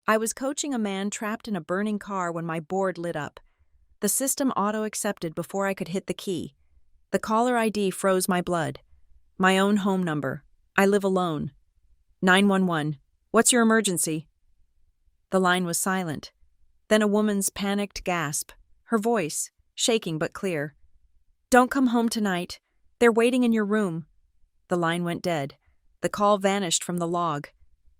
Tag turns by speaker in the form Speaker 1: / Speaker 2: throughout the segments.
Speaker 1: I was coaching a man trapped in a burning car when my board lit up. The system auto-accepted before I could hit the key. The caller ID froze my blood. My own home number. I live alone. 911. What's your emergency? The line was silent. Then a woman's panicked gasp. Her voice, shaking but clear. Don't come home tonight. They're waiting in your room. The line went dead. The call vanished from the log.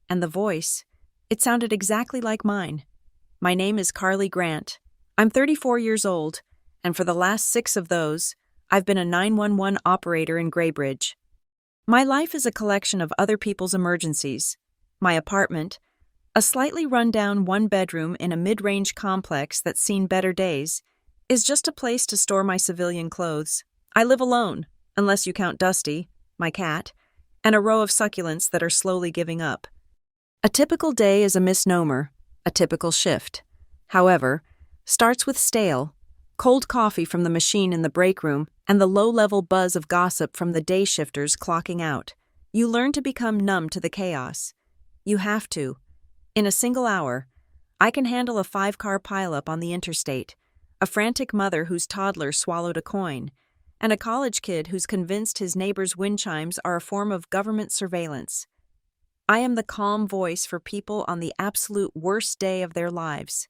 Speaker 1: And the voice, it sounded exactly like mine. My name is Carly Grant. I'm 34 years old, and for the last 6 of those, I've been a 911 operator in Graybridge. My life is a collection of other people's emergencies. My apartment, a slightly run-down one-bedroom in a mid-range complex that's seen better days, is just a place to store my civilian clothes. I live alone, unless you count Dusty, my cat, and a row of succulents that are slowly giving up. A typical day is a misnomer, a typical shift. However, starts with stale, cold coffee from the machine in the break room and the low-level buzz of gossip from the day shifters clocking out. You learn to become numb to the chaos. You have to. In a single hour, I can handle a 5-car pileup on the interstate, a frantic mother whose toddler swallowed a coin, and a college kid who's convinced his neighbor's wind chimes are a form of government surveillance. I am the calm voice for people on the absolute worst day of their lives.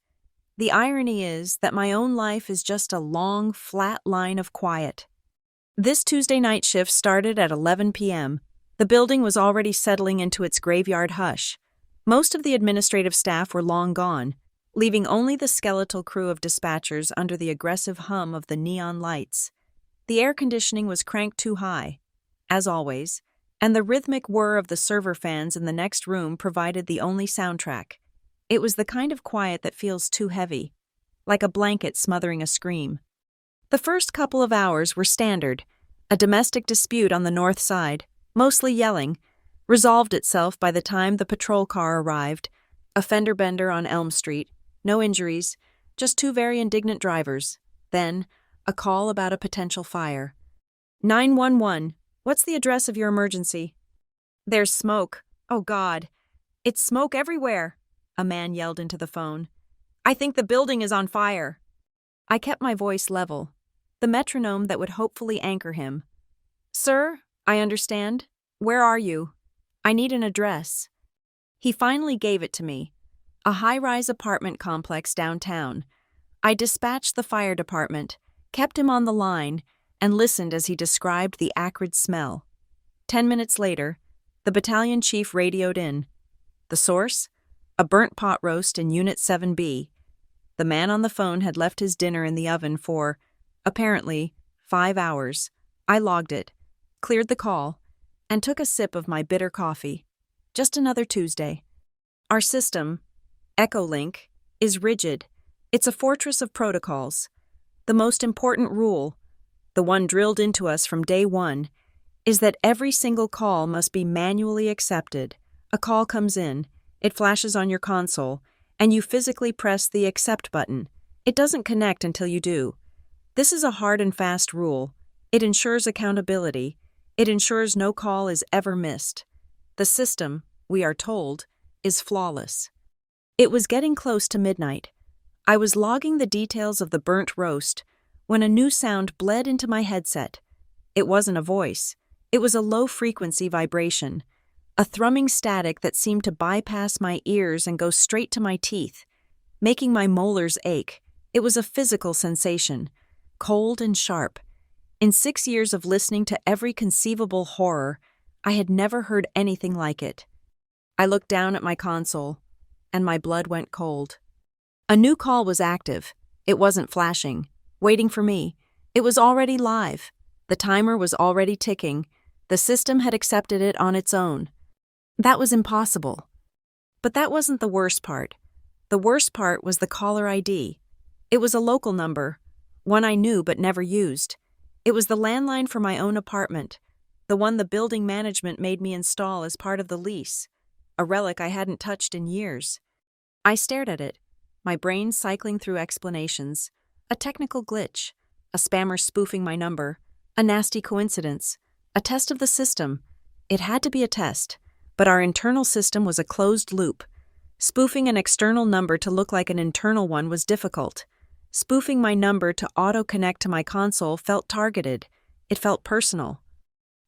Speaker 1: The irony is that my own life is just a long, flat line of quiet. This Tuesday night shift started at 11 p.m. The building was already settling into its graveyard hush. Most of the administrative staff were long gone, leaving only the skeletal crew of dispatchers under the aggressive hum of the neon lights. The air conditioning was cranked too high, as always, and the rhythmic whir of the server fans in the next room provided the only soundtrack. It was the kind of quiet that feels too heavy, like a blanket smothering a scream. The first couple of hours were standard. A domestic dispute on the north side, mostly yelling, resolved itself by the time the patrol car arrived. A fender bender on Elm Street, no injuries, just 2 very indignant drivers. Then, a call about a potential fire. 911, what's the address of your emergency? There's smoke. Oh God, it's smoke everywhere, a man yelled into the phone. I think the building is on fire. I kept my voice level, the metronome that would hopefully anchor him. Sir, I understand. Where are you? I need an address. He finally gave it to me. A high-rise apartment complex downtown. I dispatched the fire department, kept him on the line, and listened as he described the acrid smell. 10 minutes later, the battalion chief radioed in. The source? A burnt pot roast in Unit 7B. The man on the phone had left his dinner in the oven for, apparently, 5 hours. I logged it, cleared the call, and took a sip of my bitter coffee. Just another Tuesday. Our system, EchoLink, is rigid. It's a fortress of protocols. The most important rule, the one drilled into us from day one, is that every single call must be manually accepted. A call comes in, it flashes on your console, and you physically press the accept button. It doesn't connect until you do. This is a hard and fast rule. It ensures accountability. It ensures no call is ever missed. The system, we are told, is flawless. It was getting close to midnight. I was logging the details of the burnt roast when a new sound bled into my headset. It wasn't a voice. It was a low-frequency vibration, a thrumming static that seemed to bypass my ears and go straight to my teeth, making my molars ache. It was a physical sensation, cold and sharp. In 6 years of listening to every conceivable horror, I had never heard anything like it. I looked down at my console, and my blood went cold. A new call was active. It wasn't flashing, waiting for me. It was already live. The timer was already ticking. The system had accepted it on its own. That was impossible. But that wasn't the worst part. The worst part was the caller ID. It was a local number, one I knew but never used. It was the landline for my own apartment, the one the building management made me install as part of the lease, a relic I hadn't touched in years. I stared at it, my brain cycling through explanations. A technical glitch, a spammer spoofing my number, a nasty coincidence, a test of the system. It had to be a test, but our internal system was a closed loop. Spoofing an external number to look like an internal one was difficult. Spoofing my number to auto-connect to my console felt targeted. It felt personal.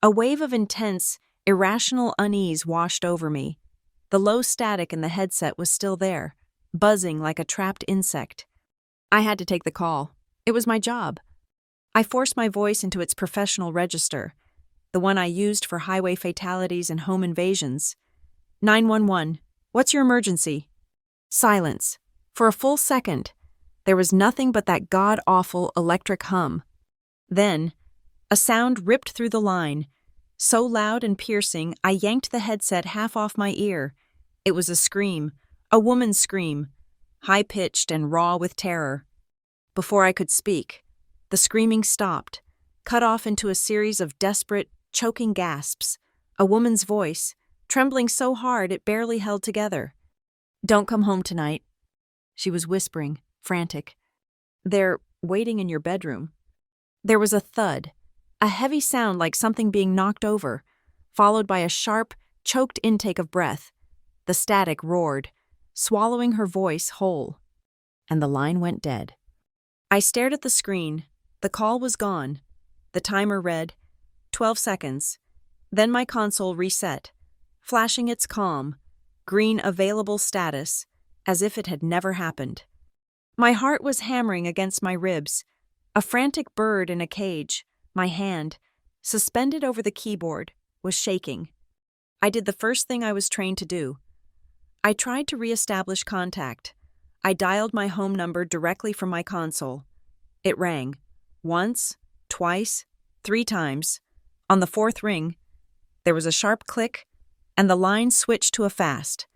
Speaker 1: A wave of intense, irrational unease washed over me. The low static in the headset was still there, buzzing like a trapped insect. I had to take the call. It was my job. I forced my voice into its professional register, the one I used for highway fatalities and home invasions. 911, what's your emergency? Silence. For a full second, there was nothing but that god-awful electric hum. Then, a sound ripped through the line. So loud and piercing, I yanked the headset half off my ear. It was a scream, a woman's scream, high-pitched and raw with terror. Before I could speak, the screaming stopped, cut off into a series of desperate, choking gasps. A woman's voice, trembling so hard it barely held together. "Don't come home tonight," she was whispering, frantic. "They're waiting in your bedroom." There was a thud, a heavy sound like something being knocked over, followed by a sharp, choked intake of breath. The static roared, swallowing her voice whole. And the line went dead. I stared at the screen. The call was gone. The timer read 12 seconds. Then my console reset, flashing its calm, green available status, as if it had never happened. My heart was hammering against my ribs, a frantic bird in a cage. My hand, suspended over the keyboard, was shaking. I did the first thing I was trained to do. I tried to re-establish contact. I dialed my home number directly from my console. It rang. Once, twice, 3 times. On the 4th ring, there was a sharp click, and the line switched to a fast,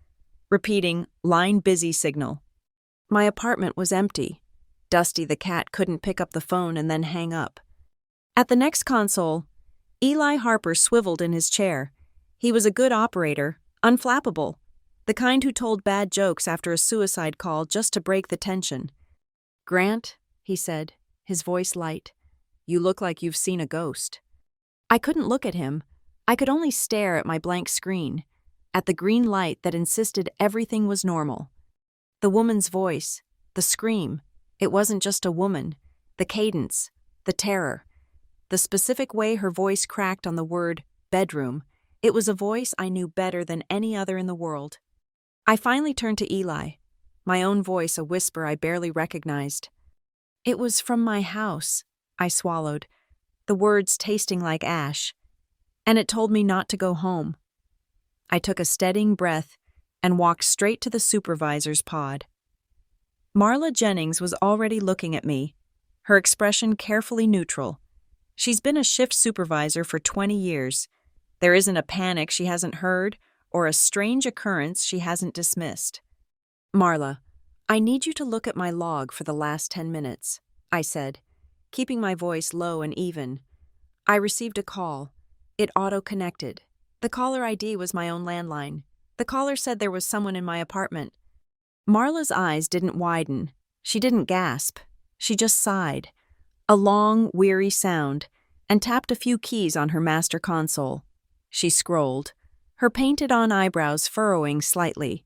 Speaker 1: repeating "line busy" signal. My apartment was empty. Dusty the cat couldn't pick up the phone and then hang up. At the next console, Eli Harper swiveled in his chair. He was a good operator, unflappable, the kind who told bad jokes after a suicide call just to break the tension. "Grant," he said, his voice light, "you look like you've seen a ghost." I couldn't look at him. I could only stare at my blank screen, at the green light that insisted everything was normal. The woman's voice, the scream, it wasn't just a woman. The cadence, the terror, the specific way her voice cracked on the word bedroom, it was a voice I knew better than any other in the world. I finally turned to Eli, my own voice a whisper I barely recognized. "It was from my house," I swallowed, the words tasting like ash, "and it told me not to go home." I took a steadying breath and walked straight to the supervisor's pod. Marla Jennings was already looking at me, her expression carefully neutral. She's been a shift supervisor for 20 years. There isn't a panic she hasn't heard or a strange occurrence she hasn't dismissed. "Marla, I need you to look at my log for the last 10 minutes, I said, keeping my voice low and even. I received a call. It auto-connected. The caller ID was my own landline. The caller said there was someone in my apartment. Marla's eyes didn't widen. She didn't gasp. She just sighed, a long, weary sound, and tapped a few keys on her master console. She scrolled, her painted-on eyebrows furrowing slightly.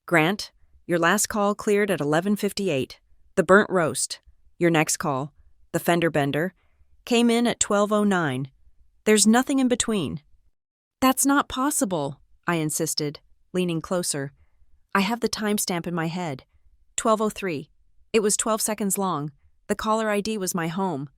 Speaker 1: "Grant, your last call cleared at 11:58. The burnt roast. Your next call, the fender bender, came in at 12:09. There's nothing in between." "That's not possible," I insisted, leaning closer. "I have the timestamp in my head. 12:03. It was 12 seconds long. The caller ID was my home."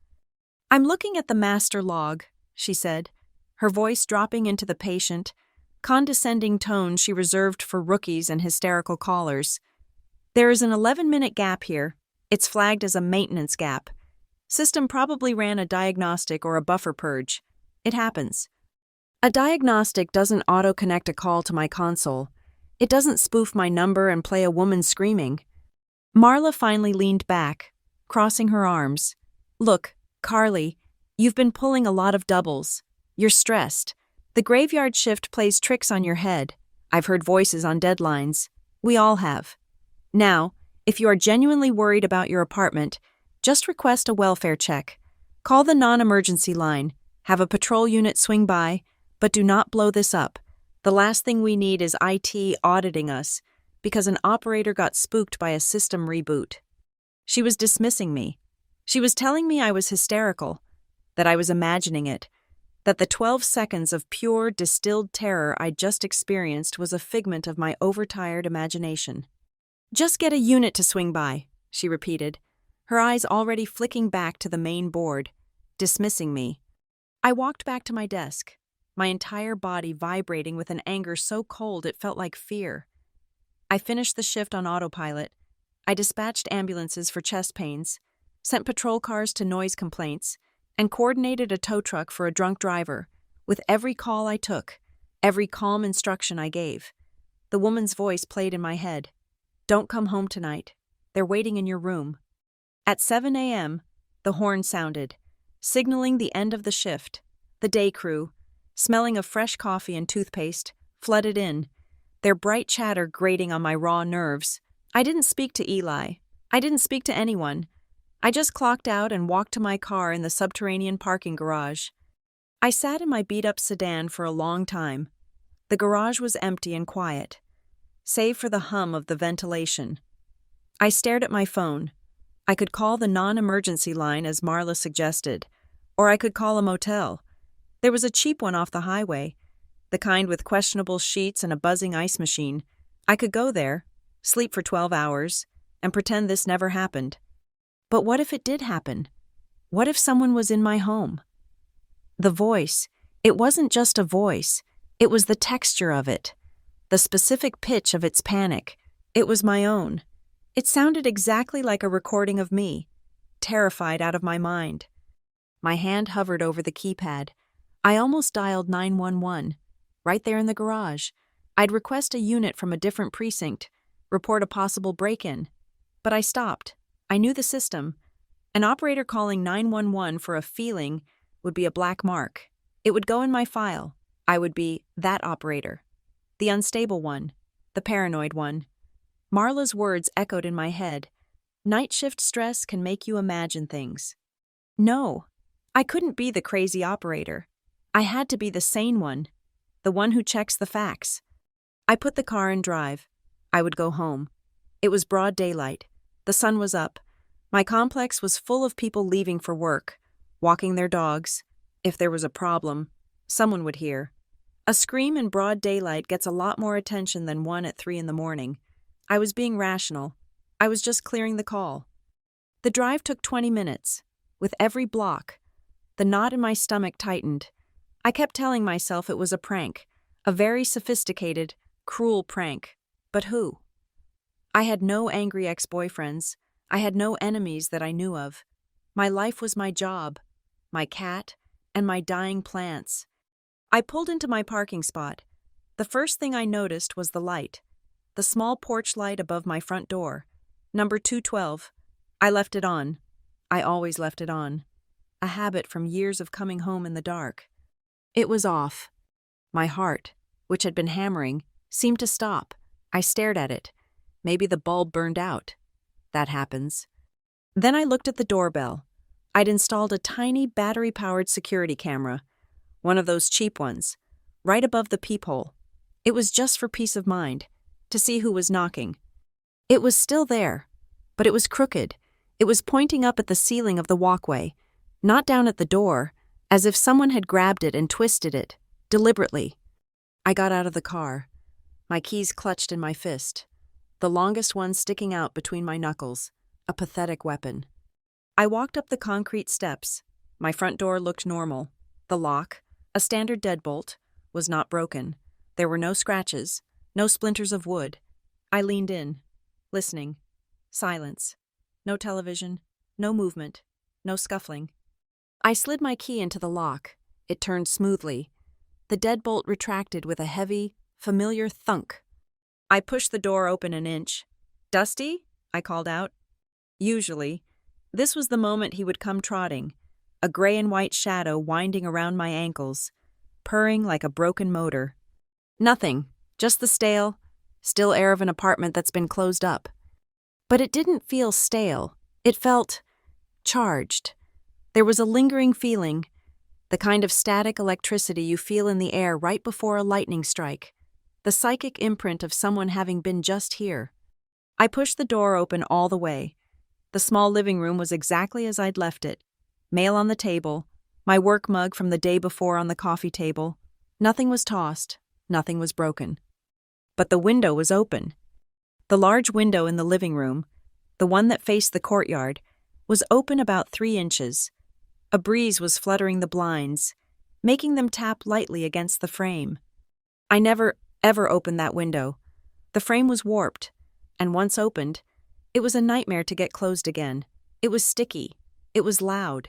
Speaker 1: "I'm looking at the master log," she said, her voice dropping into the patient, condescending tone she reserved for rookies and hysterical callers. "There is an 11-minute gap here. It's flagged as a maintenance gap. System probably ran a diagnostic or a buffer purge. It happens. A diagnostic doesn't auto-connect a call to my console. It doesn't spoof my number and play a woman screaming." Marla finally leaned back, crossing her arms. "Look, Carly, you've been pulling a lot of doubles. You're stressed. The graveyard shift plays tricks on your head. I've heard voices on deadlines. We all have. Now, if you are genuinely worried about your apartment, just request a welfare check. Call the non-emergency line. Have a patrol unit swing by, but do not blow this up. The last thing we need is IT auditing us. because an operator got spooked by a system reboot. She was dismissing me. She was telling me I was hysterical, that I was imagining it, that the 12 seconds of pure, distilled terror I'd just experienced was a figment of my overtired imagination. "Just get a unit to swing by," she repeated, her eyes already flicking back to the main board, dismissing me. I walked back to my desk, my entire body vibrating with an anger so cold it felt like fear. I finished the shift on autopilot. I dispatched ambulances for chest pains, sent patrol cars to noise complaints, and coordinated a tow truck for a drunk driver. With every call I took, every calm instruction I gave, the woman's voice played in my head. "Don't come home tonight. They're waiting in your room." At 7 a.m., the horn sounded, signaling the end of the shift. The day crew, smelling of fresh coffee and toothpaste, flooded in, their bright chatter grating on my raw nerves. I didn't speak to Eli. I didn't speak to anyone. I just clocked out and walked to my car in the subterranean parking garage. I sat in my beat-up sedan for a long time. The garage was empty and quiet, save for the hum of the ventilation. I stared at my phone. I could call the non-emergency line as Marla suggested, or I could call a motel. There was a cheap one off the highway, the kind with questionable sheets and a buzzing ice machine. I could go there, sleep for 12 hours, and pretend this never happened. But what if it did happen? What if someone was in my home? The voice, it wasn't just a voice, it was the texture of it, the specific pitch of its panic. It was my own. It sounded exactly like a recording of me, terrified out of my mind. My hand hovered over the keypad. I almost dialed 911, right there in the garage. I'd request a unit from a different precinct, report a possible break-in. But I stopped. I knew the system. An operator calling 911 for a feeling would be a black mark. It would go in my file. I would be that operator. The unstable one. The paranoid one. Marla's words echoed in my head. Night shift stress can make you imagine things. No, I couldn't be the crazy operator. I had to be the sane one. The one who checks the facts. I put the car in drive. I would go home. It was broad daylight. The sun was up. My complex was full of people leaving for work, walking their dogs. If there was a problem, someone would hear. A scream in broad daylight gets a lot more attention than one at 3 a.m. I was being rational. I was just clearing the call. The drive took 20 minutes. With every block, the knot in my stomach tightened. I kept telling myself it was a prank, a very sophisticated, cruel prank. But who? I had no angry ex-boyfriends. I had no enemies that I knew of. My life was my job, my cat, and my dying plants. I pulled into my parking spot. The first thing I noticed was the light. The small porch light above my front door. Number 212. I left it on. I always left it on. A habit from years of coming home in the dark. It was off. My heart, which had been hammering, seemed to stop. I stared at it. Maybe the bulb burned out. That happens. Then I looked at the doorbell. I'd installed a tiny battery-powered security camera, one of those cheap ones, right above the peephole. It was just for peace of mind, to see who was knocking. It was still there, but it was crooked. It was pointing up at the ceiling of the walkway, not down at the door, as if someone had grabbed it and twisted it, deliberately. I got out of the car, my keys clutched in my fist, the longest one sticking out between my knuckles, a pathetic weapon. I walked up the concrete steps. My front door looked normal. The lock, a standard deadbolt, was not broken. There were no scratches, no splinters of wood. I leaned in, listening. Silence. No television, no movement, no scuffling. I slid my key into the lock. It turned smoothly. The deadbolt retracted with a heavy, familiar thunk. I pushed the door open an inch. "Dusty?" I called out. Usually, this was the moment he would come trotting, a gray and white shadow winding around my ankles, purring like a broken motor. Nothing, just the still air of an apartment that's been closed up. But it didn't feel stale. It felt charged. There was a lingering feeling, the kind of static electricity you feel in the air right before a lightning strike. the psychic imprint of someone having been just here. I pushed the door open all the way. The small living room was exactly as I'd left it. Mail on the table, my work mug from the day before on the coffee table. Nothing was tossed, nothing was broken. But the window was open. The large window in the living room, the one that faced the courtyard, was open about 3 inches. A breeze was fluttering the blinds, making them tap lightly against the frame. I never, ever opened that window. The frame was warped, and once opened, it was a nightmare to get closed again. It was sticky. It was loud.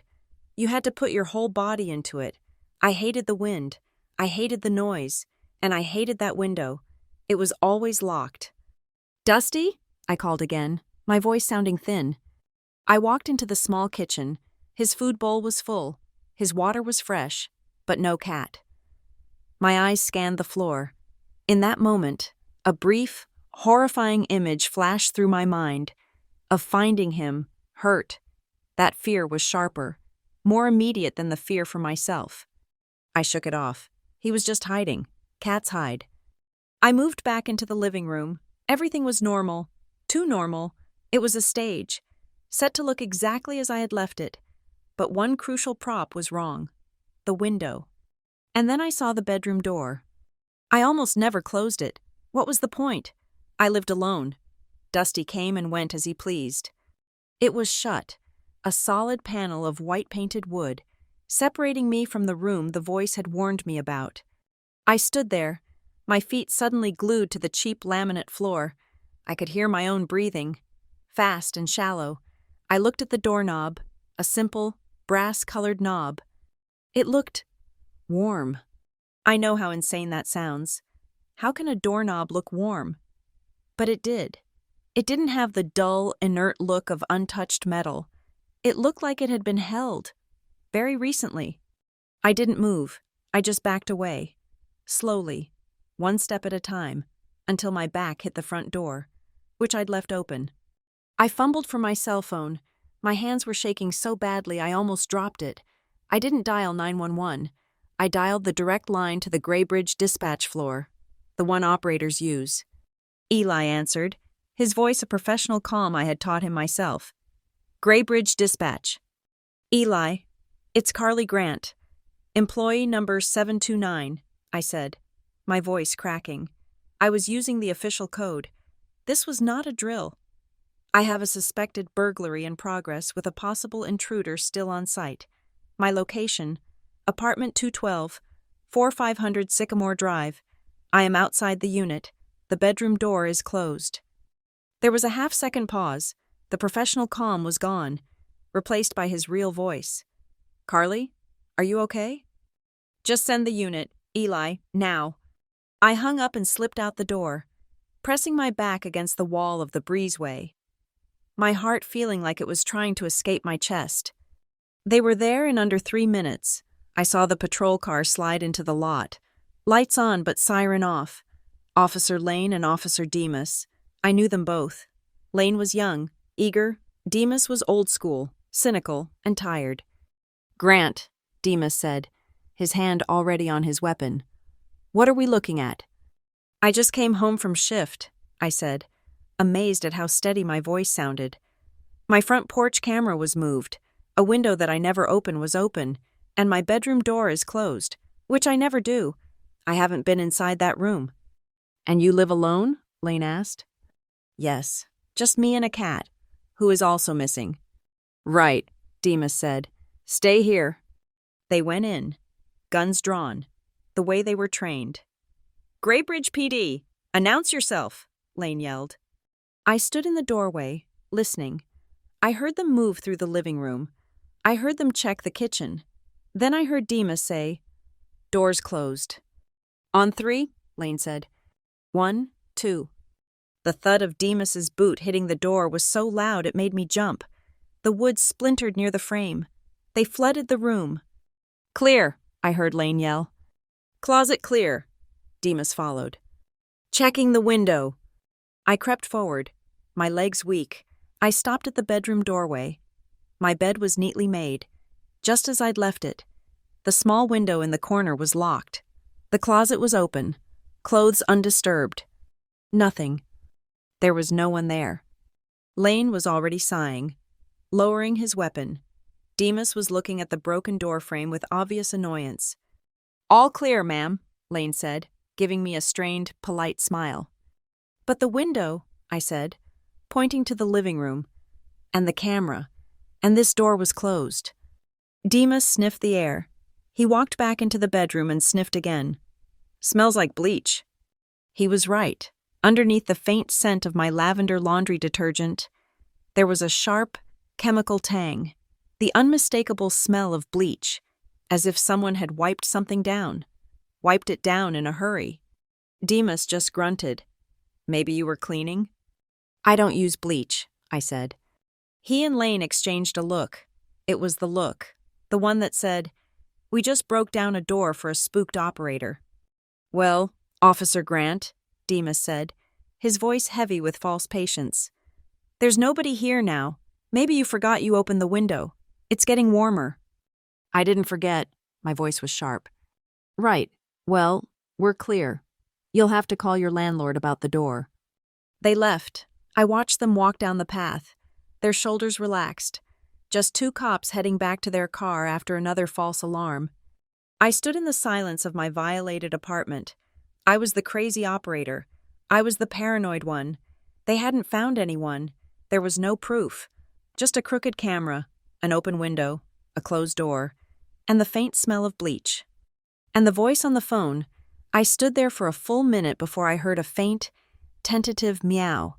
Speaker 1: You had to put your whole body into it. I hated the wind. I hated the noise. And I hated that window. It was always locked. "Dusty?" I called again, my voice sounding thin. I walked into the small kitchen. His food bowl was full. His water was fresh, but no cat. My eyes scanned the floor. In that moment, a brief, horrifying image flashed through my mind of finding him, hurt. That fear was sharper, more immediate than the fear for myself. I shook it off. He was just hiding. Cats hide. I moved back into the living room. Everything was normal. Too normal. It was a stage, set to look exactly as I had left it. But one crucial prop was wrong. The window. And then I saw the bedroom door. I almost never closed it. What was the point? I lived alone. Dusty came and went as he pleased. It was shut, a solid panel of white-painted wood, separating me from the room the voice had warned me about. I stood there, my feet suddenly glued to the cheap laminate floor. I could hear my own breathing, fast and shallow. I looked at the doorknob, a simple, brass-colored knob. It looked warm. I know how insane that sounds. How can a doorknob look warm? But it did. It didn't have the dull, inert look of untouched metal. It looked like it had been held, very recently. I didn't move. I just backed away, slowly, one step at a time, until my back hit the front door, which I'd left open. I fumbled for my cell phone. My hands were shaking so badly I almost dropped it. I didn't dial 911. I dialed the direct line to the Graybridge dispatch floor, the one operators use. Eli answered, his voice a professional calm I had taught him myself. "Graybridge dispatch." "Eli, it's Carly Grant. Employee number 729, I said, my voice cracking. I was using the official code. This was not a drill. "I have a suspected burglary in progress with a possible intruder still on site. My location, apartment 212, 4500 Sycamore Drive. I am outside the unit. The bedroom door is closed." There was a half-second pause. The professional calm was gone, replaced by his real voice. "Carly, are you okay?" "Just send the unit, Eli, now." I hung up and slipped out the door, pressing my back against the wall of the breezeway, my heart feeling like it was trying to escape my chest. They were there in under 3 minutes. I saw the patrol car slide into the lot. Lights on but siren off. Officer Lane and Officer Demas. I knew them both. Lane was young, eager. Demas was old school, cynical, and tired. "Grant," Demas said, his hand already on his weapon. "What are we looking at?" "I just came home from shift," I said, amazed at how steady my voice sounded. "My front porch camera was moved. A window that I never open was open, and my bedroom door is closed, which I never do. I haven't been inside that room." "And you live alone?" Lane asked. "Yes, just me and a cat, who is also missing." "Right," Demas said. "Stay here." They went in, guns drawn, the way they were trained. "Graybridge PD, announce yourself," Lane yelled. I stood in the doorway, listening. I heard them move through the living room. I heard them check the kitchen. Then I heard Demas say, "Doors closed." "On 3, Lane said. 1, 2. The thud of Demas's boot hitting the door was so loud it made me jump. The wood splintered near the frame. They flooded the room. "Clear," I heard Lane yell. "Closet clear," Demas followed. "Checking the window." I crept forward, my legs weak. I stopped at the bedroom doorway. My bed was neatly made, just as I'd left it. The small window in the corner was locked. The closet was open. Clothes undisturbed. Nothing. There was no one there. Lane was already sighing, lowering his weapon. Demas was looking at the broken doorframe with obvious annoyance. "All clear, ma'am," Lane said, giving me a strained, polite smile. "But the window," I said, pointing to the living room, "and the camera, and this door was closed." Demas sniffed the air. He walked back into the bedroom and sniffed again. "Smells like bleach." He was right. Underneath the faint scent of my lavender laundry detergent, there was a sharp, chemical tang, the unmistakable smell of bleach, as if someone had wiped something down, wiped it down in a hurry. Demas just grunted. "Maybe you were cleaning?" "I don't use bleach," I said. He and Lane exchanged a look. It was the look, the one that said, "We just broke down a door for a spooked operator." "Well, Officer Grant," Demas said, his voice heavy with false patience. "There's nobody here now. Maybe you forgot you opened the window. It's getting warmer." "I didn't forget." My voice was sharp. "Right. Well, we're clear. You'll have to call your landlord about the door." They left. I watched them walk down the path, their shoulders relaxed, just two cops heading back to their car after another false alarm. I stood in the silence of my violated apartment. I was the crazy operator. I was the paranoid one. They hadn't found anyone. There was no proof. Just a crooked camera, an open window, a closed door, and the faint smell of bleach. And the voice on the phone. I stood there for a full minute before I heard a faint, tentative meow.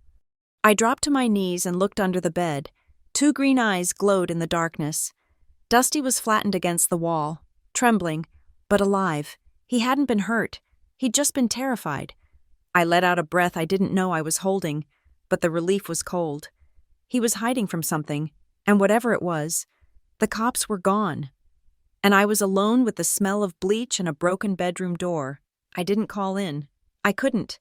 Speaker 1: I dropped to my knees and looked under the bed. Two green eyes glowed in the darkness. Dusty was flattened against the wall, trembling, but alive. He hadn't been hurt. He'd just been terrified. I let out a breath I didn't know I was holding, but the relief was cold. He was hiding from something, and whatever it was, the cops were gone. And I was alone with the smell of bleach and a broken bedroom door. I didn't call in. I couldn't.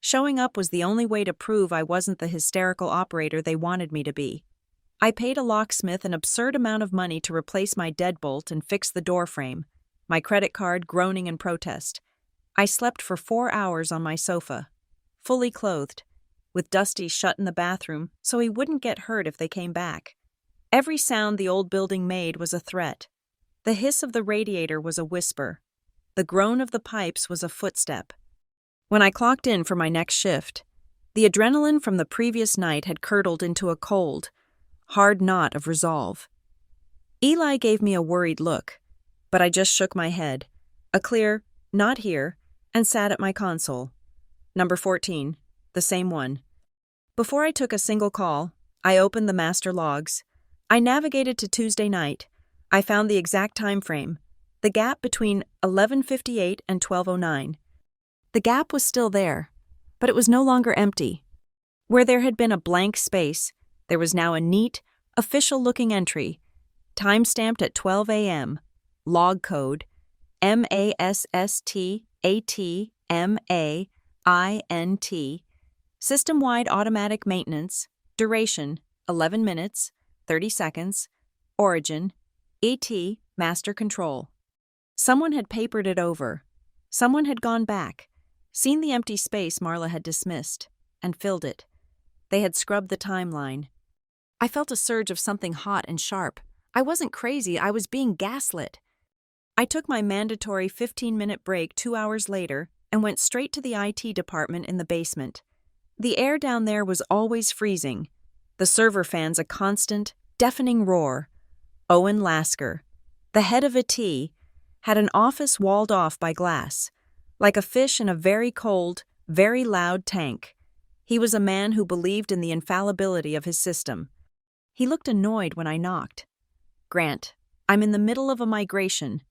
Speaker 1: Showing up was the only way to prove I wasn't the hysterical operator they wanted me to be. I paid a locksmith an absurd amount of money to replace my deadbolt and fix the door frame, my credit card groaning in protest. I slept for 4 hours on my sofa, fully clothed, with Dusty shut in the bathroom so he wouldn't get hurt if they came back. Every sound the old building made was a threat. The hiss of the radiator was a whisper. The groan of the pipes was a footstep. When I clocked in for my next shift, the adrenaline from the previous night had curdled into a cold, hard knot of resolve. Eli gave me a worried look, but I just shook my head, a clear, "Not here," and sat at my console. Number 14, the same one. Before I took a single call, I opened the master logs. I navigated to Tuesday night. I found the exact time frame, the gap between 11:58 and 12:09. The gap was still there, but it was no longer empty. Where there had been a blank space, there was now a neat, official-looking entry, time-stamped at 12 a.m., log code, MASSTATMAINT, system-wide automatic maintenance, duration, 11 minutes, 30 seconds, origin, ET, master control. Someone had papered it over. Someone had gone back, seen the empty space Marla had dismissed, and filled it. They had scrubbed the timeline. I felt a surge of something hot and sharp. I wasn't crazy, I was being gaslit. I took my mandatory 15-minute break 2 hours later and went straight to the IT department in the basement. The air down there was always freezing, the server fans a constant, deafening roar. Owen Lasker, the head of IT, had an office walled off by glass, like a fish in a very cold, very loud tank. He was a man who believed in the infallibility of his system. He looked annoyed when I knocked. "Grant, I'm in the middle of a migration.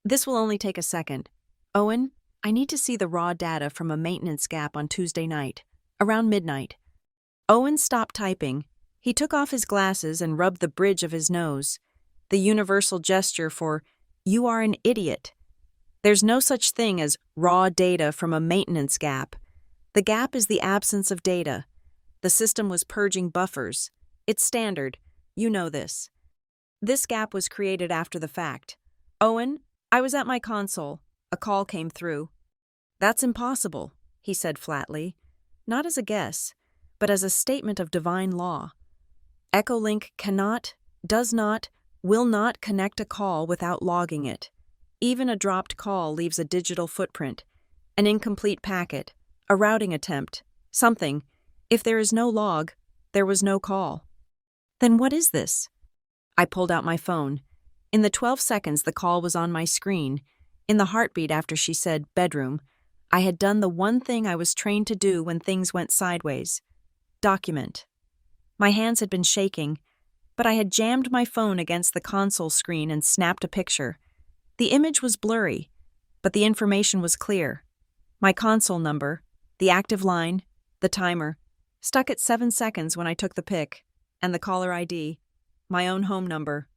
Speaker 1: This will only take a second. Owen, I need to see the raw data from a maintenance gap on Tuesday night, around midnight." Owen stopped typing. He took off his glasses and rubbed the bridge of his nose, the universal gesture for, "You are an idiot." There's no such thing as raw data from a maintenance gap. The gap is the absence of data. The system was purging buffers. It's standard. You know this. This gap was created after the fact. "Owen, I was at my console. A call came through." That's impossible, he said flatly, not as a guess, but as a statement of divine law. Echolink cannot, does not, will not connect a call without logging it. Even a dropped call leaves a digital footprint, an incomplete packet, a routing attempt, something. If there is no log, there was no call. Then what is this? I pulled out my phone. In the 12 seconds the call was on my screen, in the heartbeat after she said bedroom, I had done the one thing I was trained to do when things went sideways. Document. My hands had been shaking, but I had jammed my phone against the console screen and snapped a picture. The image was blurry, but the information was clear. My console number, the active line, the timer, stuck at 7 seconds when I took the pic, and the caller ID, my own home number.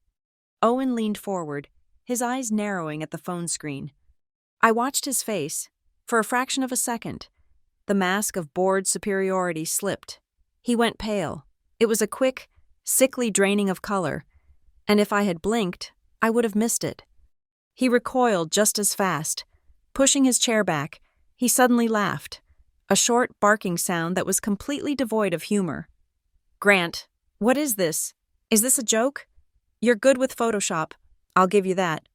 Speaker 1: Owen leaned forward, his eyes narrowing at the phone screen. I watched his face. For a fraction of a second, the mask of bored superiority slipped. He went pale. It was a quick, sickly draining of color, and if I had blinked, I would have missed it. He recoiled just as fast. Pushing his chair back, he suddenly laughed, a short, barking sound that was completely devoid of humor. Grant, what is this? Is this a joke? You're good with Photoshop. I'll give you that.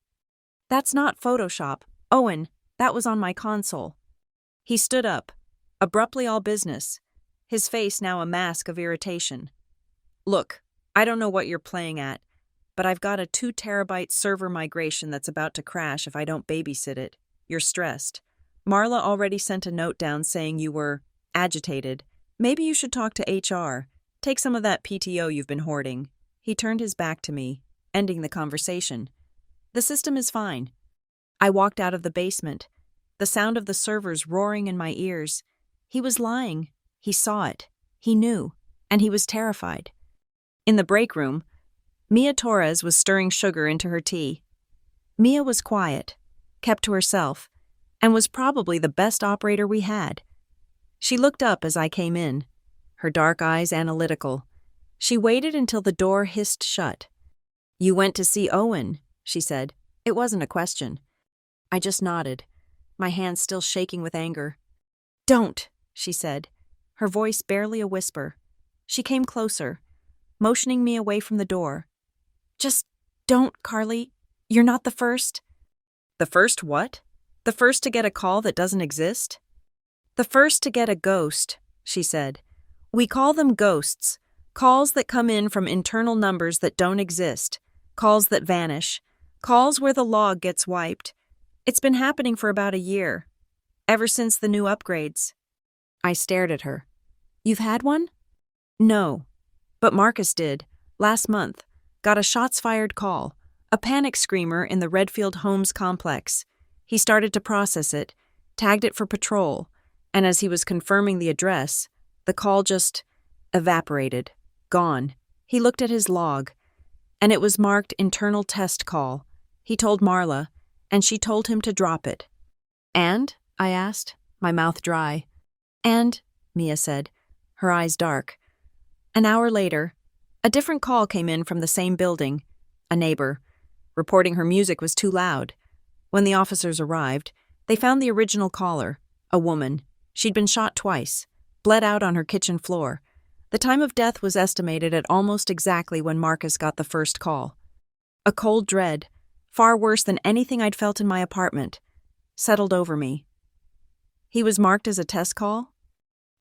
Speaker 1: That's not Photoshop. Owen, that was on my console. He stood up, abruptly all business, his face now a mask of irritation. Look, I don't know what you're playing at, but I've got a 2 terabyte server migration that's about to crash if I don't babysit it. You're stressed. Marla already sent a note down saying you were agitated. Maybe you should talk to HR. Take some of that PTO you've been hoarding. He turned his back to me, ending the conversation. The system is fine. I walked out of the basement, the sound of the servers roaring in my ears. He was lying. He saw it. He knew. And he was terrified. In the break room, Mia Torres was stirring sugar into her tea. Mia was quiet, kept to herself, and was probably the best operator we had. She looked up as I came in, her dark eyes analytical. She waited until the door hissed shut. You went to see Owen, she said. It wasn't a question. I just nodded, my hands still shaking with anger. Don't, she said, her voice barely a whisper. She came closer, motioning me away from the door. Just don't, Carly. You're not the first. The first what? The first to get a call that doesn't exist? The first to get a ghost, she said. We call them ghosts, calls that come in from internal numbers that don't exist, calls that vanish, calls where the log gets wiped. It's been happening for about a year, ever since the new upgrades. I stared at her. You've had one? No, but Marcus did, last month. Got a shots-fired call, a panic screamer in the Redfield Homes complex. He started to process it, tagged it for patrol, and as he was confirming the address, the call just evaporated, gone. He looked at his log, and it was marked internal test call. He told Marla, and she told him to drop it. And? I asked, my mouth dry. And, Mia said, her eyes dark. An hour later, a different call came in from the same building, a neighbor, reporting her music was too loud. When the officers arrived, they found the original caller, a woman. She'd been shot twice, bled out on her kitchen floor. The time of death was estimated at almost exactly when Marcus got the first call. A cold dread, far worse than anything I'd felt in my apartment, settled over me. He was marked as a test call?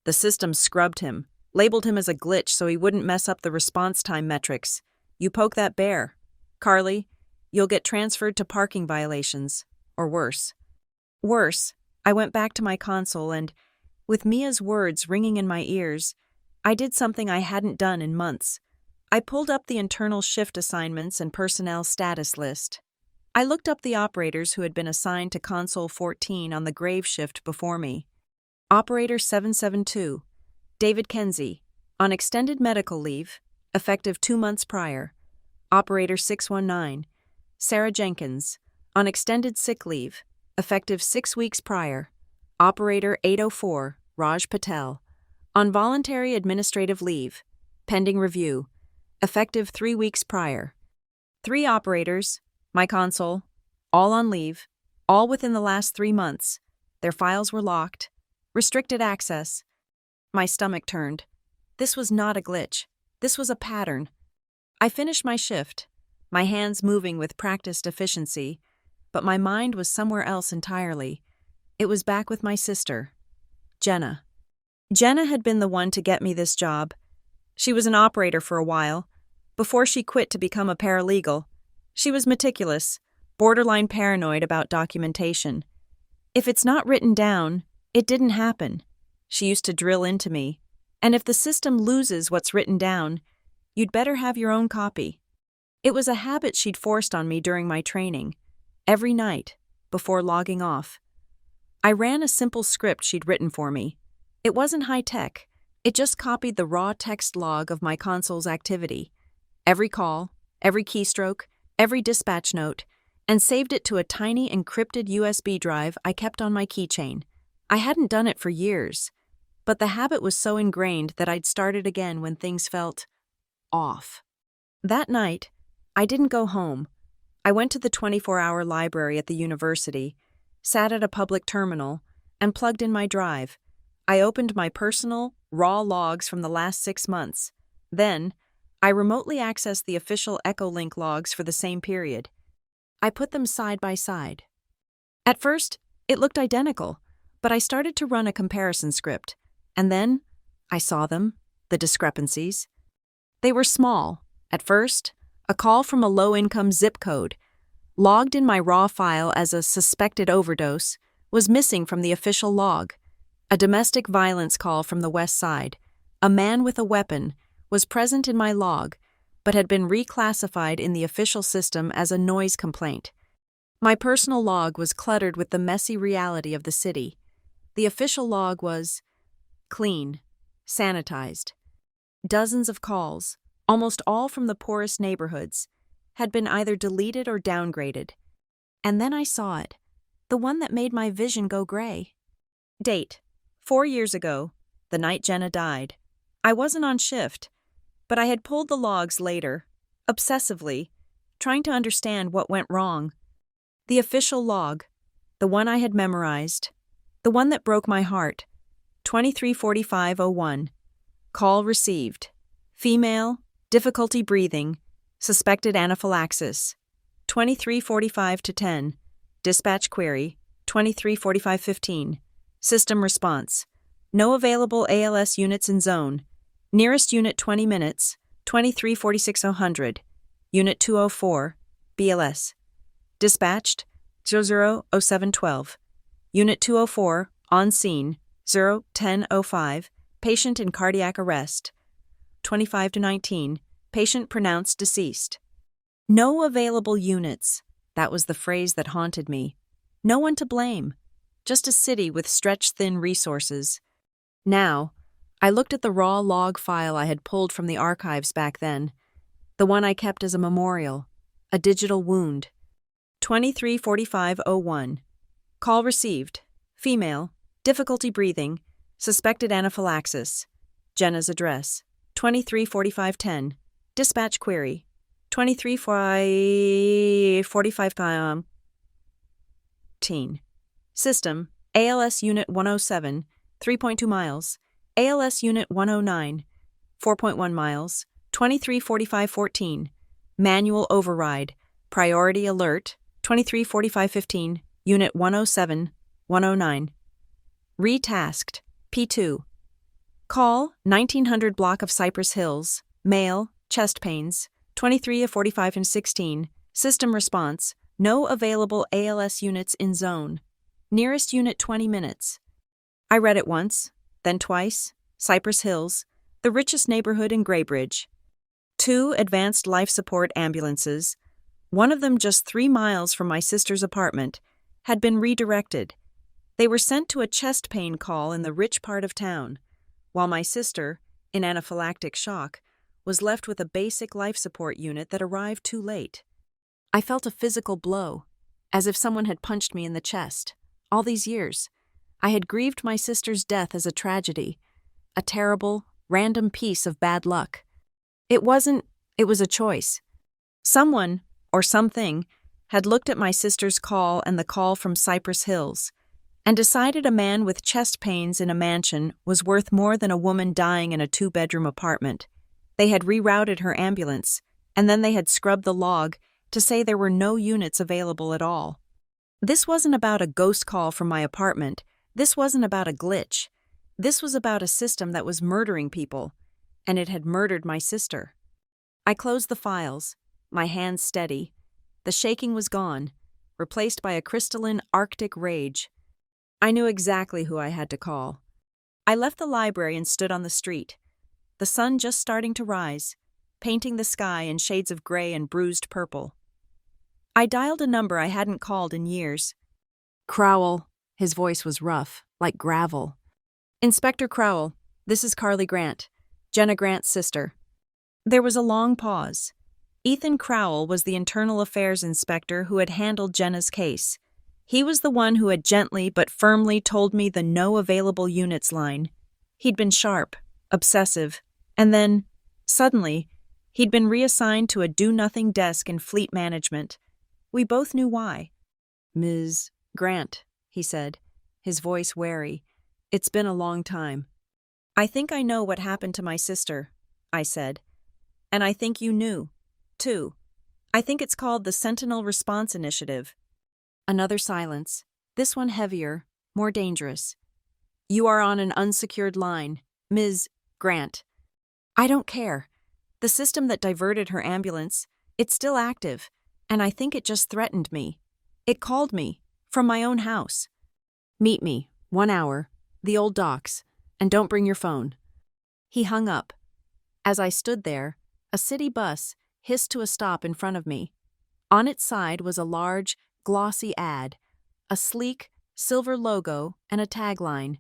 Speaker 1: The system scrubbed him, labeled him as a glitch so he wouldn't mess up the response time metrics. You poke that bear, Carly, you'll get transferred to parking violations, or worse. Worse, I went back to my console and, with Mia's words ringing in my ears, I did something I hadn't done in months. I pulled up the internal shift assignments and personnel status list. I looked up the operators who had been assigned to Console 14 on the grave shift before me. Operator 772, David Kenzie, on extended medical leave, effective 2 months prior. Operator 619, Sarah Jenkins, on extended sick leave, effective 6 weeks prior. Operator 804, Raj Patel, on voluntary administrative leave, pending review, effective 3 weeks prior. 3 operators, my console, all on leave, all within the last 3 months. Their files were locked. Restricted access. My stomach turned. This was not a glitch. This was a pattern. I finished my shift, my hands moving with practiced efficiency, but my mind was somewhere else entirely. It was back with my sister, Jenna. Jenna had been the one to get me this job. She was an operator for a while, before she quit to become a paralegal. She was meticulous, borderline paranoid about documentation. If it's not written down, it didn't happen, she used to drill into me. And if the system loses what's written down, you'd better have your own copy. It was a habit she'd forced on me during my training, every night, before logging off. I ran a simple script she'd written for me. It wasn't high-tech. It just copied the raw text log of my console's activity, every call, every keystroke, every dispatch note, and saved it to a tiny encrypted USB drive I kept on my keychain. I hadn't done it for years, but the habit was so ingrained that I'd start it again when things felt off. That night, I didn't go home. I went to the 24-hour library at the university, sat at a public terminal, and plugged in my drive. I opened my personal, raw logs from the last 6 months. Then, I remotely accessed the official Echolink logs for the same period. I put them side by side. At first, it looked identical, but I started to run a comparison script, and then I saw them, the discrepancies. They were small. At first, a call from a low-income zip code, logged in my raw file as a suspected overdose, was missing from the official log. A domestic violence call from the West Side, a man with a weapon, was present in my log, but had been reclassified in the official system as a noise complaint. My personal log was cluttered with the messy reality of the city. The official log was clean, sanitized. Dozens of calls, almost all from the poorest neighborhoods, had been either deleted or downgraded. And then I saw it, the one that made my vision go gray. Date: 4 years ago, the night Jenna died. I wasn't on shift, but I had pulled the logs later, obsessively, trying to understand what went wrong. The official log, the one I had memorized, the one that broke my heart, 234501. Call received. Female, difficulty breathing, suspected anaphylaxis. 2345-10. Dispatch query, 2345-15. System response. No available ALS units in zone. Nearest unit 20 minutes, 2346-000. Unit 204, BLS. Dispatched, 000712. Unit 204, on scene, 01005. Patient in cardiac arrest. 25-19. Patient pronounced deceased. No available units. That was the phrase that haunted me. No one to blame. Just a city with stretched-thin resources. Now, I looked at the raw log file I had pulled from the archives back then, the one I kept as a memorial, a digital wound. 234501. Call received. Female, difficulty breathing, suspected anaphylaxis. Jenna's address. 234510. Dispatch query. 2345 teen. System, ALS Unit 107, 3.2 miles. ALS Unit 109, 4.1 miles. 234514. Manual override. Priority alert. 234515. Unit 107, 109. Retasked. P2. Call, 1900 block of Cypress Hills. Male, chest pains. 2345-16. System response. No available ALS units in zone. Nearest unit 20 minutes. I read it once, then twice. Cypress Hills, the richest neighborhood in Graybridge. 2 advanced life support ambulances, one of them just 3 miles from my sister's apartment, had been redirected. They were sent to a chest pain call in the rich part of town, while my sister, in anaphylactic shock, was left with a basic life support unit that arrived too late. I felt a physical blow, as if someone had punched me in the chest. All these years, I had grieved my sister's death as a tragedy, a terrible, random piece of bad luck. It was a choice. Someone, or something, had looked at my sister's call and the call from Cypress Hills, and decided a man with chest pains in a mansion was worth more than a woman dying in a two-bedroom apartment. They had rerouted her ambulance, and then they had scrubbed the log to say there were no units available at all. This wasn't about a ghost call from my apartment. This wasn't about a glitch. This was about a system that was murdering people, and it had murdered my sister. I closed the files, my hands steady. The shaking was gone, replaced by a crystalline Arctic rage. I knew exactly who I had to call. I left the library and stood on the street, the sun just starting to rise, painting the sky in shades of gray and bruised purple. I dialed a number I hadn't called in years. Crowell. His voice was rough, like gravel. Inspector Crowell, this is Carly Grant, Jenna Grant's sister. There was a long pause. Ethan Crowell was the internal affairs inspector who had handled Jenna's case. He was the one who had gently but firmly told me the no available units line. He'd been sharp, obsessive, and then, suddenly, he'd been reassigned to a do-nothing desk in fleet management. We both knew why. Ms. Grant, he said, his voice wary. It's been a long time. I think I know what happened to my sister, I said. And I think you knew, too. I think it's called the Sentinel Response Initiative. Another silence, this one heavier, more dangerous. You are on an unsecured line, Ms. Grant. I don't care. The system that diverted her ambulance, it's still active, and I think it just threatened me. It called me, from my own house. Meet me, 1 hour, the old docks, and don't bring your phone. He hung up. As I stood there, a city bus hissed to a stop in front of me. On its side was a large, glossy ad, a sleek, silver logo and a tagline.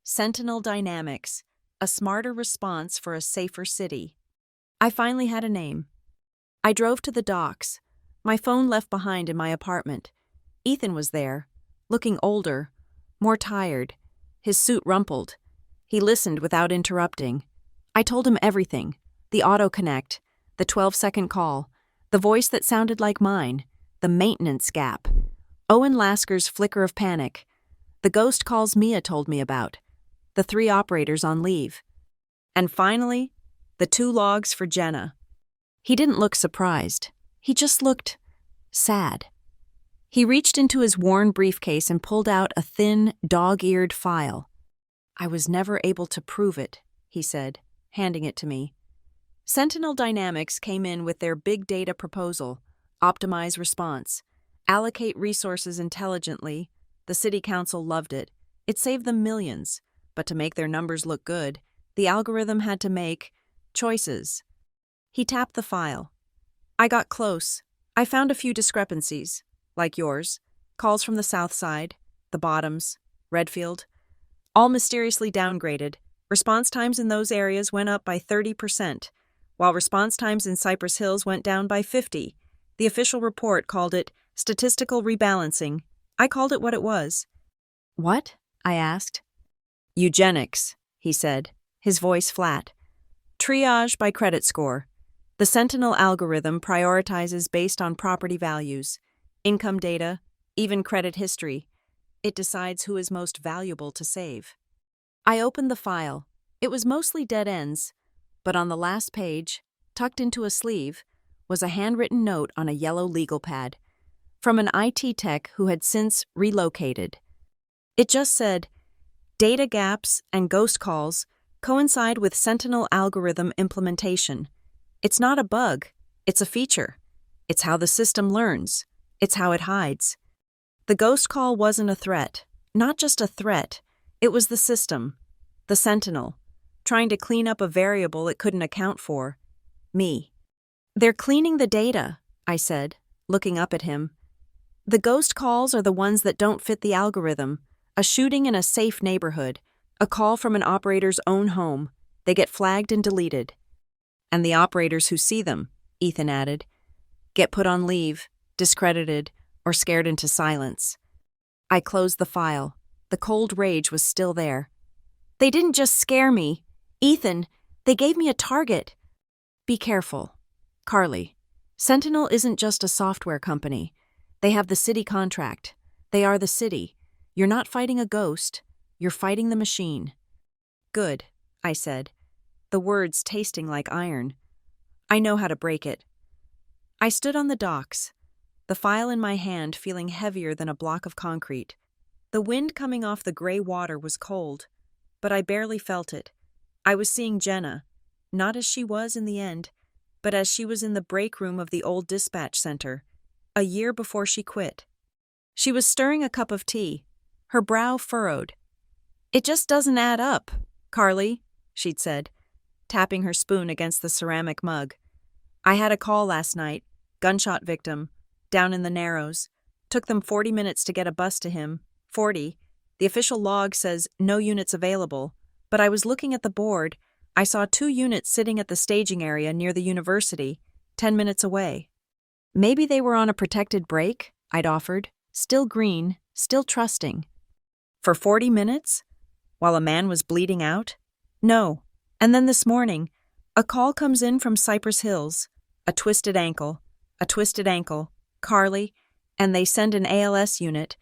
Speaker 1: Sentinel Dynamics, a smarter response for a safer city. I finally had a name. I drove to the docks, my phone left behind in my apartment. Ethan was there, looking older, more tired, his suit rumpled. He listened without interrupting. I told him everything, the autoconnect, the 12-second call, the voice that sounded like mine, the maintenance gap, Owen Lasker's flicker of panic, the ghost calls Mia told me about, the 3 operators on leave, and finally, the 2 logs for Jenna. He didn't look surprised. He just looked sad. He reached into his worn briefcase and pulled out a thin, dog-eared file. I was never able to prove it, he said, handing it to me. Sentinel Dynamics came in with their big data proposal, optimize response, allocate resources intelligently. The city council loved it. It saved them millions, but to make their numbers look good, the algorithm had to make choices. He tapped the file. I got close. I found a few discrepancies, like yours, calls from the south side, the bottoms, Redfield, all mysteriously downgraded. Response times in those areas went up by 30%, while response times in Cypress Hills went down by 50%. The official report called it statistical rebalancing. I called it what it was. What? I asked. Eugenics, he said, his voice flat. Triage by credit score. The Sentinel algorithm prioritizes based on property values, income data, even credit history. It decides who is most valuable to save. I opened the file. It was mostly dead ends, but on the last page, tucked into a sleeve, was a handwritten note on a yellow legal pad from an IT tech who had since relocated. It just said, data gaps and ghost calls coincide with Sentinel algorithm implementation. It's not a bug, it's a feature. It's how the system learns. It's how it hides. The ghost call wasn't a threat, not just a threat. It was the system, the Sentinel, trying to clean up a variable it couldn't account for. Me. They're cleaning the data, I said, looking up at him. The ghost calls are the ones that don't fit the algorithm. A shooting in a safe neighborhood, a call from an operator's own home. They get flagged and deleted. And the operators who see them, Ethan added, get put on leave, discredited, or scared into silence. I closed the file. The cold rage was still there. They didn't just scare me. Ethan, they gave me a target. Be careful. Carly, Sentinel isn't just a software company. They have the city contract. They are the city. You're not fighting a ghost, you're fighting the machine. Good, I said, the words tasting like iron. I know how to break it. I stood on the docks, the file in my hand feeling heavier than a block of concrete. The wind coming off the gray water was cold, but I barely felt it. I was seeing Jenna, not as she was in the end, but as she was in the break room of the old dispatch center, a year before she quit. She was stirring a cup of tea, her brow furrowed. "It just doesn't add up, Carly," she'd said, tapping her spoon against the ceramic mug. "I had a call last night, gunshot victim, down in the Narrows. Took them 40 minutes to get a bus to him. 40. The official log says no units available, but I was looking at the board. I saw 2 units sitting at the staging area near the university, 10 minutes away." "Maybe they were on a protected break," I'd offered, still green, still trusting. "For 40 minutes? While a man was bleeding out? No. And then this morning, a call comes in from Cypress Hills. A twisted ankle, Carly, and they send an ALS unit.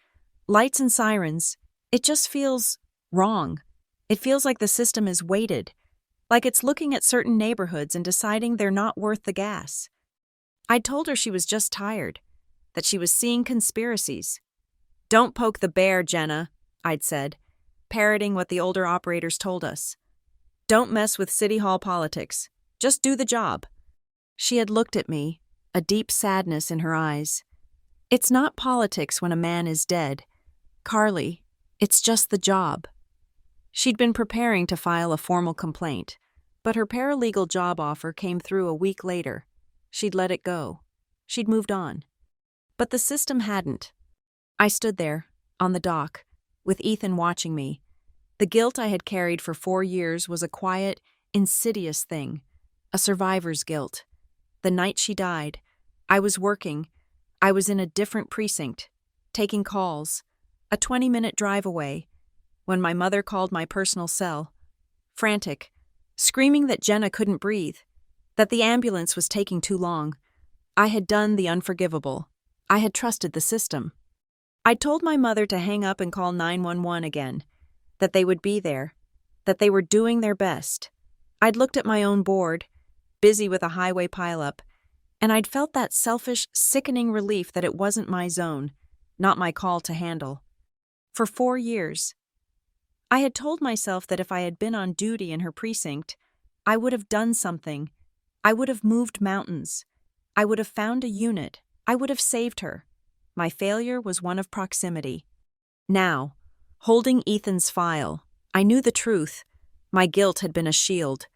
Speaker 1: Lights and sirens. It just feels wrong. It feels like the system is weighted, like it's looking at certain neighborhoods and deciding they're not worth the gas." I'd told her she was just tired, that she was seeing conspiracies. "Don't poke the bear, Jenna," I'd said, parroting what the older operators told us. "Don't mess with City Hall politics. Just do the job." She had looked at me, a deep sadness in her eyes. "It's not politics when a man is dead. Carly, it's just the job." She'd been preparing to file a formal complaint, but her paralegal job offer came through a week later. She'd let it go. She'd moved on. But the system hadn't. I stood there, on the dock, with Ethan watching me. The guilt I had carried for 4 years was a quiet, insidious thing, a survivor's guilt. The night she died, I was working. I was in a different precinct, taking calls, a 20-minute drive away, when my mother called my personal cell, frantic, screaming that Jenna couldn't breathe, that the ambulance was taking too long. I had done the unforgivable. I had trusted the system. I'd told my mother to hang up and call 911 again, that they would be there, that they were doing their best. I'd looked at my own board, busy with a highway pileup, and I'd felt that selfish, sickening relief that it wasn't my zone, not my call to handle. For 4 years, I had told myself that if I had been on duty in her precinct, I would have done something. I would have moved mountains. I would have found a unit. I would have saved her. My failure was one of proximity. Now, holding Ethan's file, I knew the truth. My guilt had been a shield,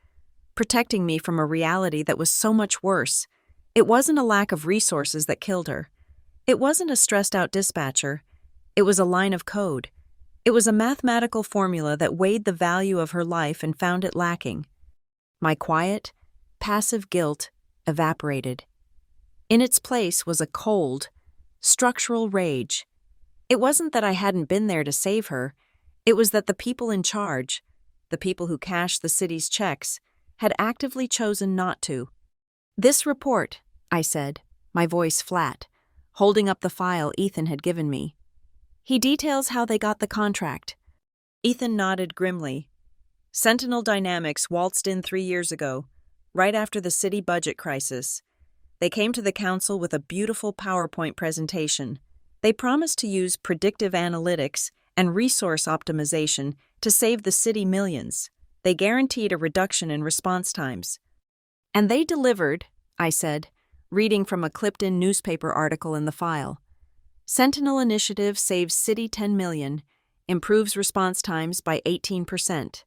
Speaker 1: protecting me from a reality that was so much worse. It wasn't a lack of resources that killed her. It wasn't a stressed-out dispatcher. It was a line of code. It was a mathematical formula that weighed the value of her life and found it lacking. My quiet, passive guilt evaporated. In its place was a cold, structural rage. It wasn't that I hadn't been there to save her. It was that the people in charge, the people who cashed the city's checks, had actively chosen not to. "This report," I said, my voice flat, holding up the file Ethan had given me. "He details how they got the contract." Ethan nodded grimly. "Sentinel Dynamics waltzed in 3 years ago, right after the city budget crisis. They came to the council with a beautiful PowerPoint presentation. They promised to use predictive analytics and resource optimization to save the city millions. They guaranteed a reduction in response times." "And they delivered," I said, reading from a clipped-in newspaper article in the file. "Sentinel Initiative saves city $10 million, improves response times by 18%.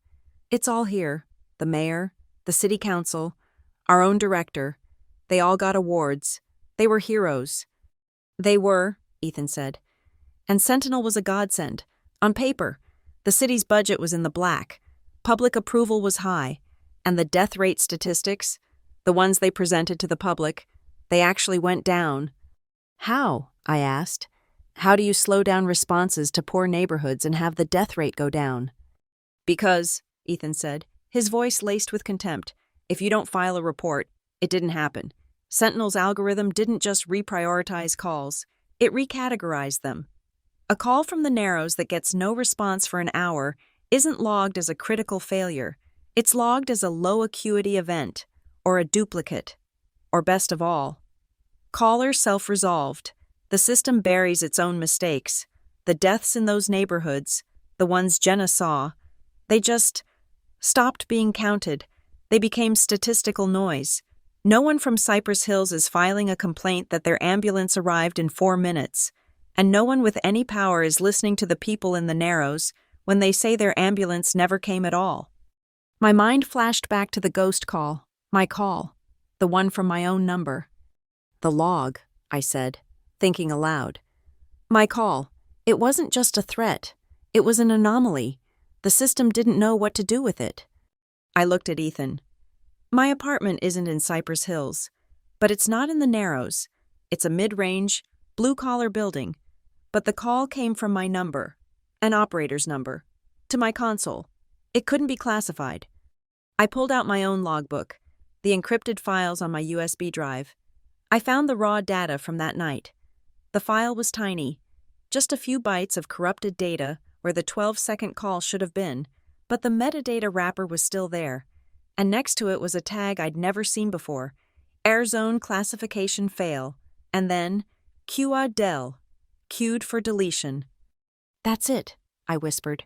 Speaker 1: It's all here. The mayor, the city council, our own director. They all got awards. They were heroes." "They were," Ethan said. "And Sentinel was a godsend. On paper, the city's budget was in the black. Public approval was high. And the death rate statistics, the ones they presented to the public, they actually went down." "How?" I asked. "How do you slow down responses to poor neighborhoods and have the death rate go down?" "Because," Ethan said, his voice laced with contempt, "if you don't file a report, it didn't happen. Sentinel's algorithm didn't just reprioritize calls, it recategorized them. A call from the Narrows that gets no response for an hour isn't logged as a critical failure. It's logged as a low-acuity event, or a duplicate, or best of all, caller self-resolved. The system buries its own mistakes. The deaths in those neighborhoods, the ones Jenna saw, they just stopped being counted. They became statistical noise. No one from Cypress Hills is filing a complaint that their ambulance arrived in 4 minutes, and no one with any power is listening to the people in the Narrows when they say their ambulance never came at all. My mind flashed back to the ghost call, my call, the one from my own number. The log, I said, thinking aloud. My call. It wasn't just a threat. It was an anomaly. The system didn't know what to do with it. I looked at Ethan. My apartment isn't in Cypress Hills, but it's not in the Narrows. It's a mid-range, blue-collar building. But the call came from my number, an operator's number, to my console. It couldn't be classified. I pulled out my own logbook, the encrypted files on my USB drive. I found the raw data from that night. The file was tiny, just a few bytes of corrupted data where the 12-second call should have been, but the metadata wrapper was still there, and next to it was a tag I'd never seen before, Air Zone Classification Fail, and then QA Del, queued for deletion. That's it, I whispered.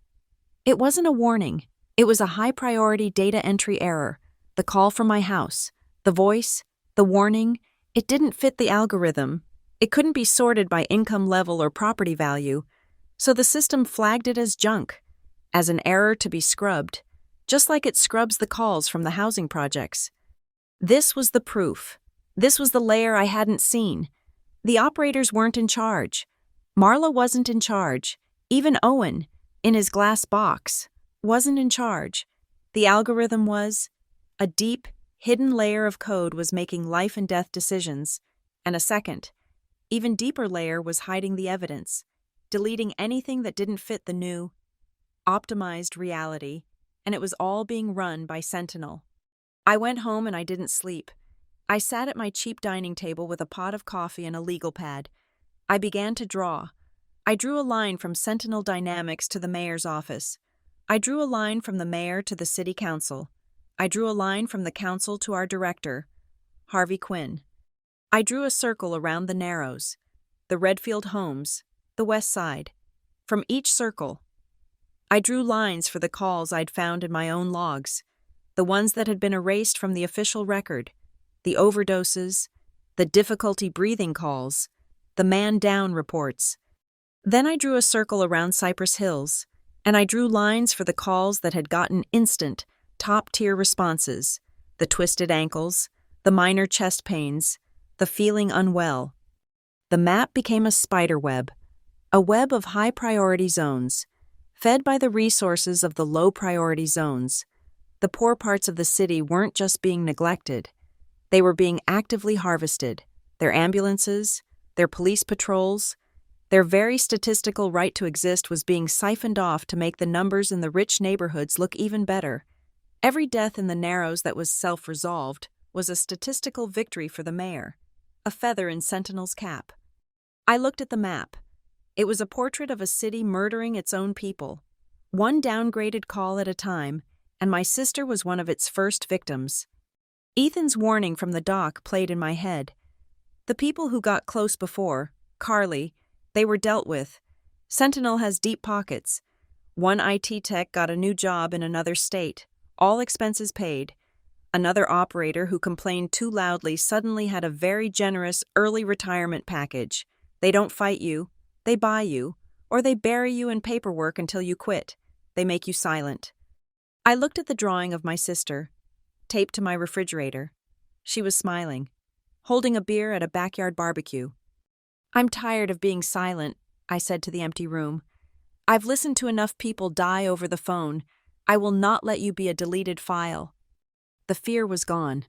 Speaker 1: It wasn't a warning. It was a high-priority data entry error. The call from my house, the voice, the warning, it didn't fit the algorithm. It couldn't be sorted by income level or property value, so the system flagged it as junk, as an error to be scrubbed, just like it scrubs the calls from the housing projects. This was the proof. This was the layer I hadn't seen. The operators weren't in charge. Marla wasn't in charge. Even Owen, in his glass box, wasn't in charge. The algorithm was. A deep, hidden layer of code was making life and death decisions, and a second, even deeper layer was hiding the evidence, deleting anything that didn't fit the new, optimized reality, and it was all being run by Sentinel. I went home and I didn't sleep. I sat at my cheap dining table with a pot of coffee and a legal pad. I began to draw. I drew a line from Sentinel Dynamics to the mayor's office. I drew a line from the mayor to the city council. I drew a line from the council to our director, Harvey Quinn. I drew a circle around the Narrows, the Redfield homes, the West Side. From each circle, I drew lines for the calls I'd found in my own logs, the ones that had been erased from the official record, the overdoses, the difficulty breathing calls, the man-down reports. Then I drew a circle around Cypress Hills, and I drew lines for the calls that had gotten instant, top-tier responses, the twisted ankles, the minor chest pains, the feeling unwell. The map became a spider web, a web of high-priority zones, fed by the resources of the low-priority zones. The poor parts of the city weren't just being neglected. They were being actively harvested. Their ambulances, their police patrols, their very statistical right to exist was being siphoned off to make the numbers in the rich neighborhoods look even better. Every death in the Narrows that was self-resolved was a statistical victory for the mayor, a feather in Sentinel's cap. I looked at the map. It was a portrait of a city murdering its own people, one downgraded call at a time, and my sister was one of its first victims. Ethan's warning from the dock played in my head. The people who got close before, Carly, they were dealt with. Sentinel has deep pockets. One IT tech got a new job in another state, all expenses paid. Another operator who complained too loudly suddenly had a very generous early retirement package. They don't fight you, they buy you, or they bury you in paperwork until you quit. They make you silent. I looked at the drawing of my sister, taped to my refrigerator. She was smiling, holding a beer at a backyard barbecue. I'm tired of being silent, I said to the empty room. I've listened to enough people die over the phone. I will not let you be a deleted file. The fear was gone.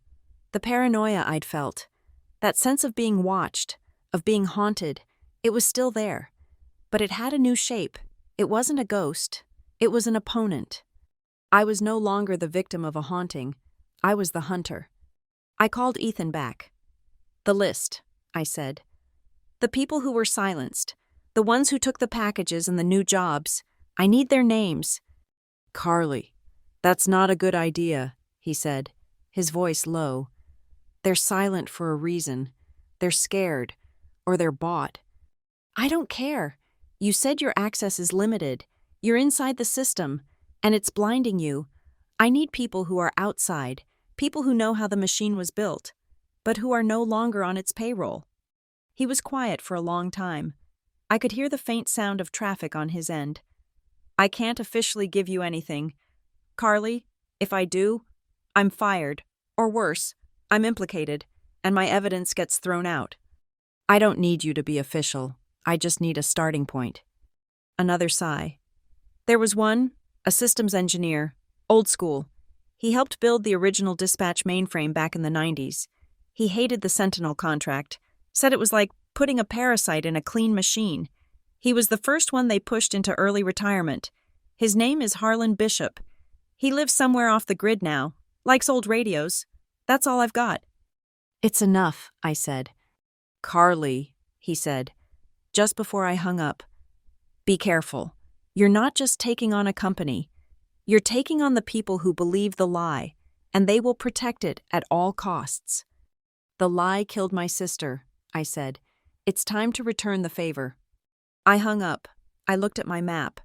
Speaker 1: The paranoia I'd felt. That sense of being watched, of being haunted, it was still there. But it had a new shape. It wasn't a ghost. It was an opponent. I was no longer the victim of a haunting. I was the hunter. I called Ethan back. The list, I said. The people who were silenced. The ones who took the packages and the new jobs. I need their names. Carly, that's not a good idea, he said, his voice low. They're silent for a reason. They're scared. Or they're bought. I don't care. You said your access is limited. You're inside the system, and it's blinding you. I need people who are outside, people who know how the machine was built, but who are no longer on its payroll. He was quiet for a long time. I could hear the faint sound of traffic on his end. I can't officially give you anything. Carly, if I do, I'm fired. Or worse, I'm implicated, and my evidence gets thrown out. I don't need you to be official. I just need a starting point. Another sigh. There was one, a systems engineer, old school. He helped build the original dispatch mainframe back in the 90s. He hated the Sentinel contract, said it was like putting a parasite in a clean machine. He was the first one they pushed into early retirement. His name is Harlan Bishop. He lives somewhere off the grid now, likes old radios. That's all I've got. It's enough, I said. Carly, he said, just before I hung up. Be careful. You're not just taking on a company. You're taking on the people who believe the lie, and they will protect it at all costs. The lie killed my sister, I said. It's time to return the favor. I hung up. I looked at my map.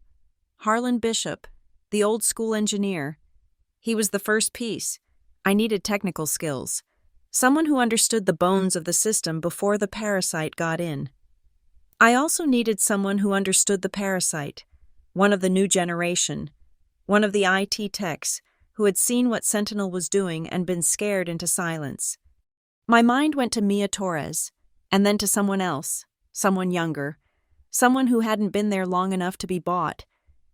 Speaker 1: Harlan Bishop, the old school engineer. He was the first piece. I needed technical skills. Someone who understood the bones of the system before the parasite got in. I also needed someone who understood the parasite, one of the new generation, one of the IT techs who had seen what Sentinel was doing and been scared into silence. My mind went to Mia Torres, and then to someone else, someone younger, someone who hadn't been there long enough to be bought,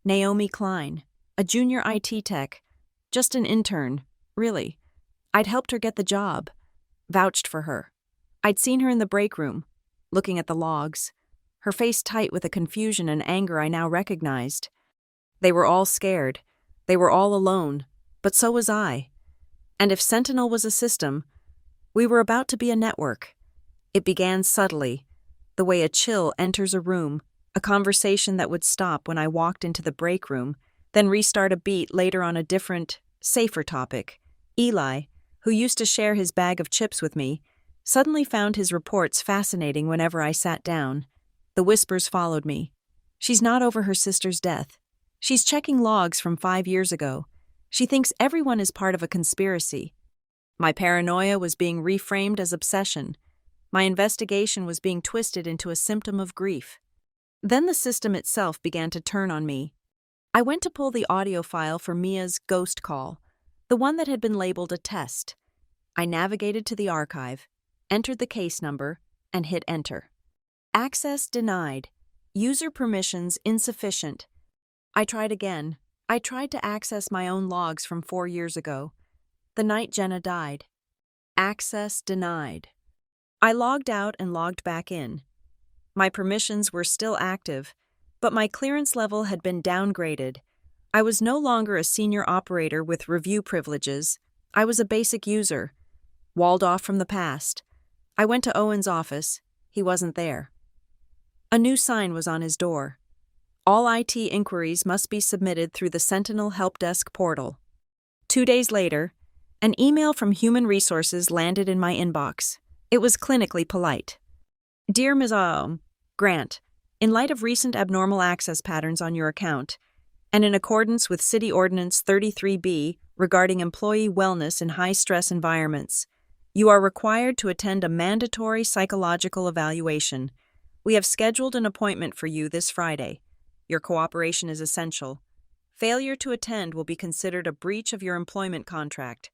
Speaker 1: Naomi Klein, a junior IT tech, just an intern, really. I'd helped her get the job, vouched for her. I'd seen her in the break room, looking at the logs, her face tight with a confusion and anger I now recognized. They were all scared. They were all alone, but so was I. And if Sentinel was a system, we were about to be a network. It began subtly, the way a chill enters a room, a conversation that would stop when I walked into the break room, then restart a beat later on a different, safer topic. Eli, who used to share his bag of chips with me, suddenly found his reports fascinating whenever I sat down. The whispers followed me. She's not over her sister's death. She's checking logs from 5 years ago. She thinks everyone is part of a conspiracy. My paranoia was being reframed as obsession. My investigation was being twisted into a symptom of grief. Then the system itself began to turn on me. I went to pull the audio file for Mia's ghost call, the one that had been labeled a test. I navigated to the archive, entered the case number, and hit enter. Access denied. User permissions insufficient. I tried again. I tried to access my own logs from 4 years ago, the night Jenna died. Access denied. I logged out and logged back in. My permissions were still active, but my clearance level had been downgraded. I was no longer a senior operator with review privileges. I was a basic user, walled off from the past. I went to Owen's office. He wasn't there. A new sign was on his door. All IT inquiries must be submitted through the Sentinel Help Desk portal. 2 days later, an email from Human Resources landed in my inbox. It was clinically polite. Dear Ms. Grant, in light of recent abnormal access patterns on your account, and in accordance with City Ordinance 33B regarding employee wellness in high-stress environments, you are required to attend a mandatory psychological evaluation. We have scheduled an appointment for you this Friday. Your cooperation is essential. Failure to attend will be considered a breach of your employment contract.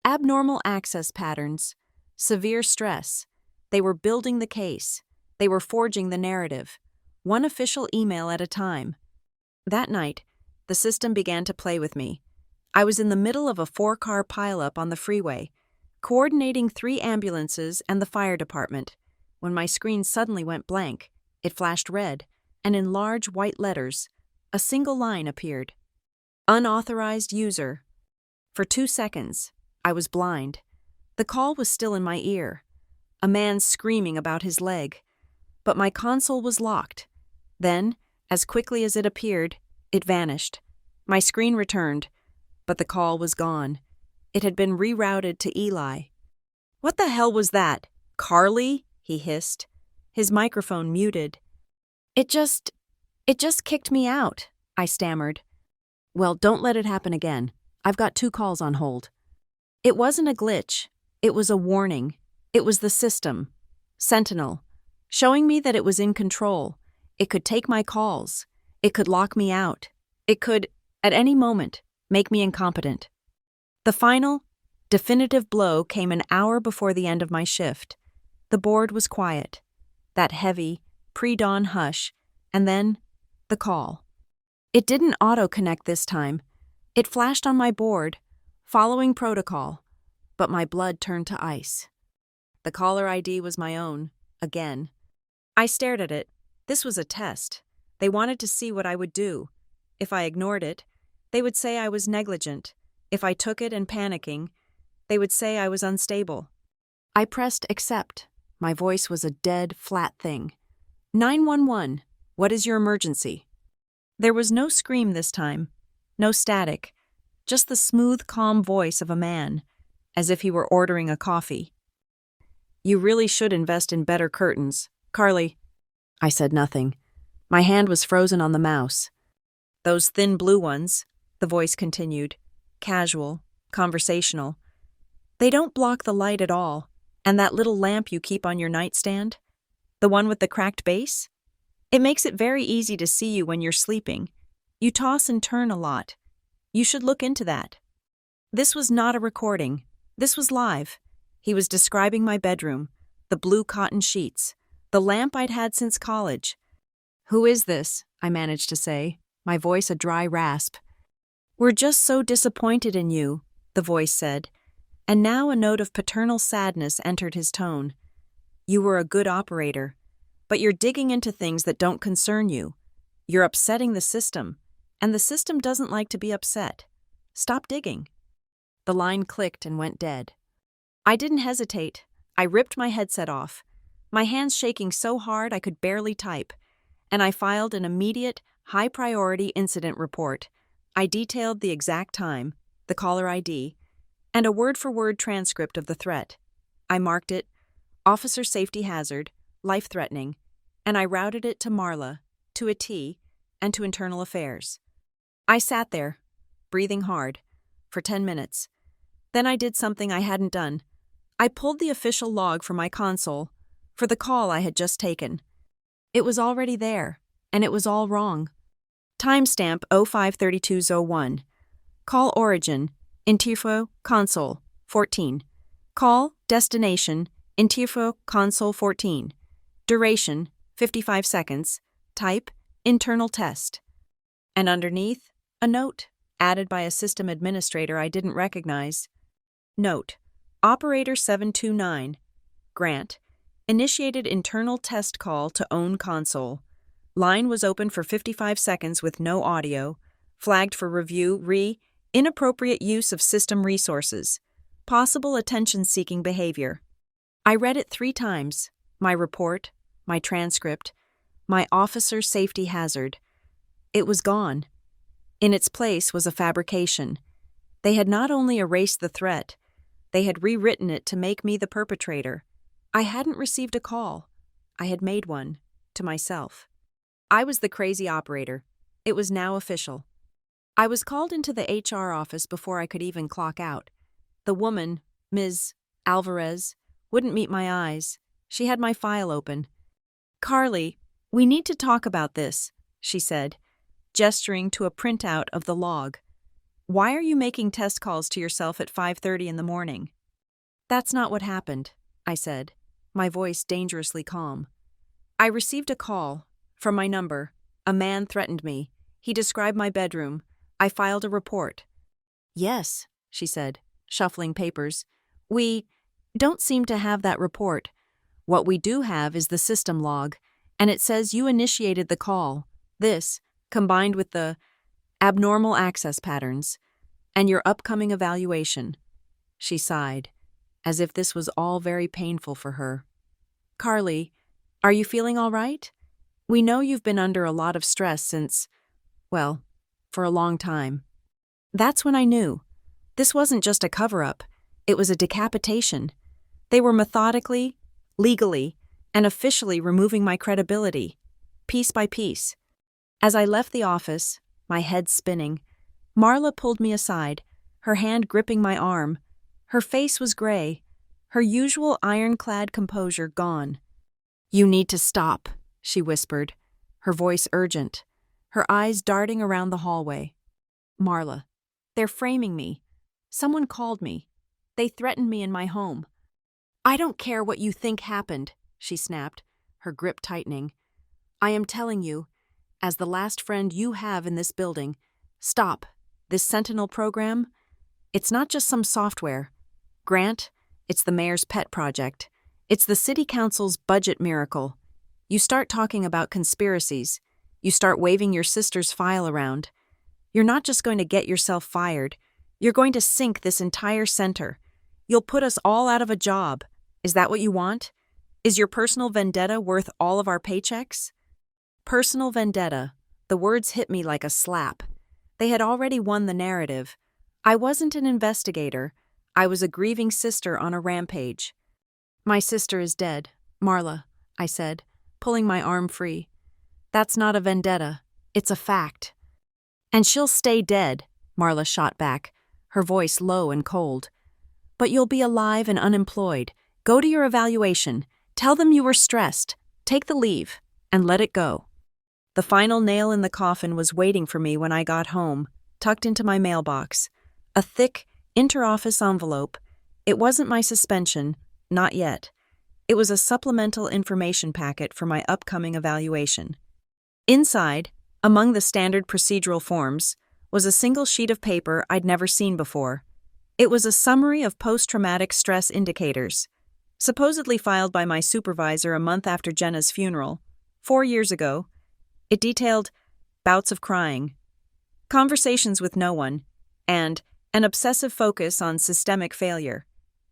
Speaker 1: Abnormal access patterns, severe stress. They were building the case. They were forging the narrative, one official email at a time. That night, the system began to play with me. I was in the middle of a 4-car pileup on the freeway, coordinating 3 ambulances and the fire department, when my screen suddenly went blank. It flashed red, and in large white letters, a single line appeared. Unauthorized user. For 2 seconds, I was blind. The call was still in my ear. A man screaming about his leg. But my console was locked. Then, as quickly as it appeared, it vanished. My screen returned, but the call was gone. It had been rerouted to Eli. "What the hell was that? Carly?" he hissed, his microphone muted. It just kicked me out," I stammered. "Well, don't let it happen again. I've got 2 calls on hold." It wasn't a glitch. It was a warning. It was the system, Sentinel, showing me that it was in control. It could take my calls. It could lock me out. It could, at any moment, make me incompetent. The final, definitive blow came an hour before the end of my shift. The board was quiet. That heavy, pre-dawn hush, and then the call. It didn't auto-connect this time. It flashed on my board, following protocol, but my blood turned to ice. The caller ID was my own, again. I stared at it. This was a test. They wanted to see what I would do. If I ignored it, they would say I was negligent. If I took it and panicking, they would say I was unstable. I pressed accept. My voice was a dead, flat thing. 911, what is your emergency? There was no scream this time, no static, just the smooth, calm voice of a man, as if he were ordering a coffee. "You really should invest in better curtains, Carly." I said nothing. My hand was frozen on the mouse. "Those thin blue ones," the voice continued, casual, conversational. "They don't block the light at all. And that little lamp you keep on your nightstand? The one with the cracked base? It makes it very easy to see you when you're sleeping. You toss and turn a lot. You should look into that." This was not a recording. This was live. He was describing my bedroom, the blue cotton sheets, the lamp I'd had since college. "Who is this?" I managed to say, my voice a dry rasp. "We're just so disappointed in you," the voice said, and now a note of paternal sadness entered his tone. "You were a good operator, but you're digging into things that don't concern you. You're upsetting the system, and the system doesn't like to be upset. Stop digging." The line clicked and went dead. I didn't hesitate. I ripped my headset off, my hands shaking so hard I could barely type, and I filed an immediate, high-priority incident report. I detailed the exact time, the caller ID, and a word-for-word transcript of the threat. I marked it Officer Safety Hazard, Life-Threatening, and I routed it to Marla, to a T, and to Internal Affairs. I sat there, breathing hard, for 10 minutes. Then I did something I hadn't done. I pulled the official log from my console, for the call I had just taken. It was already there, and it was all wrong. Timestamp 053201. Call origin, Interfo console, 14. Call destination, Interfo console 14. Duration, 55 seconds. Type, internal test. And underneath, a note, added by a system administrator I didn't recognize. Note, Operator 729, Grant, initiated internal test call to own console. Line was open for 55 seconds with no audio. Flagged for review, inappropriate use of system resources. Possible attention-seeking behavior. I read it 3 times. My report, my transcript, my officer safety hazard. It was gone. In its place was a fabrication. They had not only erased the threat, they had rewritten it to make me the perpetrator. I hadn't received a call. I had made one, to myself. I was the crazy operator. It was now official. I was called into the HR office before I could even clock out. The woman, Ms. Alvarez, wouldn't meet my eyes. She had my file open. "Carly, we need to talk about this," she said, gesturing to a printout of the log. "Why are you making test calls to yourself at 5:30 in the morning?" "That's not what happened," I said, my voice dangerously calm. "I received a call. From my number. A man threatened me. He described my bedroom. I filed a report." "Yes," she said, shuffling papers. "We don't seem to have that report. What we do have is the system log, and it says you initiated the call. This, combined with the abnormal access patterns, and your upcoming evaluation." She sighed, as if this was all very painful for her. "Carly, are you feeling all right? We know you've been under a lot of stress since, well, for a long time. That's when I knew. This wasn't just a cover-up, it was a decapitation. They were methodically, legally, and officially removing my credibility, piece by piece. As I left the office, my head spinning, Marla pulled me aside, her hand gripping my arm. Her face was gray, her usual ironclad composure gone. "You need to stop," she whispered, her voice urgent, her eyes darting around the hallway. "Marla, they're framing me. Someone called me. They threatened me in my home." "I don't care what you think happened," she snapped, her grip tightening. "I am telling you, as the last friend you have in this building, stop. This Sentinel program, it's not just some software. Grant, it's the mayor's pet project. It's the city council's budget miracle. You start talking about conspiracies. You start waving your sister's file around. You're not just going to get yourself fired. You're going to sink this entire center. You'll put us all out of a job. Is that what you want? Is your personal vendetta worth all of our paychecks?" Personal vendetta. The words hit me like a slap. They had already won the narrative. I wasn't an investigator. I was a grieving sister on a rampage. "My sister is dead, Marla," I said, pulling my arm free. "That's not a vendetta. It's a fact." "And she'll stay dead," Marla shot back, her voice low and cold. "But you'll be alive and unemployed. Go to your evaluation. Tell them you were stressed. Take the leave. And let it go." The final nail in the coffin was waiting for me when I got home, tucked into my mailbox. A thick, inter-office envelope. It wasn't my suspension, not yet. It was a supplemental information packet for my upcoming evaluation. Inside, among the standard procedural forms, was a single sheet of paper I'd never seen before. It was a summary of post-traumatic stress indicators, supposedly filed by my supervisor a month after Jenna's funeral, 4 years ago. It detailed bouts of crying, conversations with no one, and an obsessive focus on systemic failure.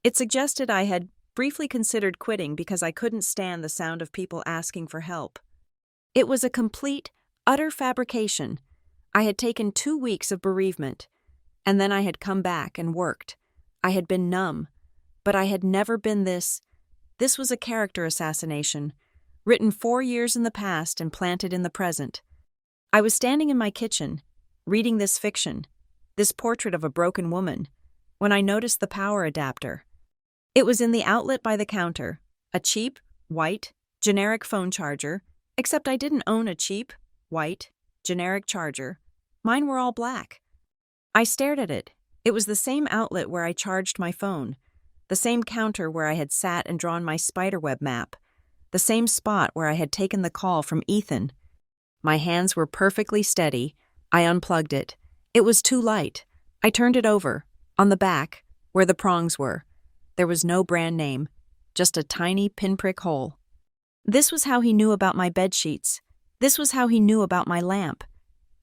Speaker 1: It suggested I had briefly considered quitting because I couldn't stand the sound of people asking for help. It was a complete, utter fabrication. I had taken 2 weeks of bereavement, and then I had come back and worked. I had been numb, but I had never been this. This was a character assassination, written 4 years in the past and planted in the present. I was standing in my kitchen, reading this fiction, this portrait of a broken woman, when I noticed the power adapter. It was in the outlet by the counter, a cheap, white, generic phone charger, except I didn't own a cheap, white, generic charger. Mine were all black. I stared at it. It was the same outlet where I charged my phone, the same counter where I had sat and drawn my spiderweb map, the same spot where I had taken the call from Ethan. My hands were perfectly steady. I unplugged it. It was too light. I turned it over, on the back, where the prongs were. There was no brand name, just a tiny pinprick hole. This was how he knew about my bedsheets. This was how he knew about my lamp.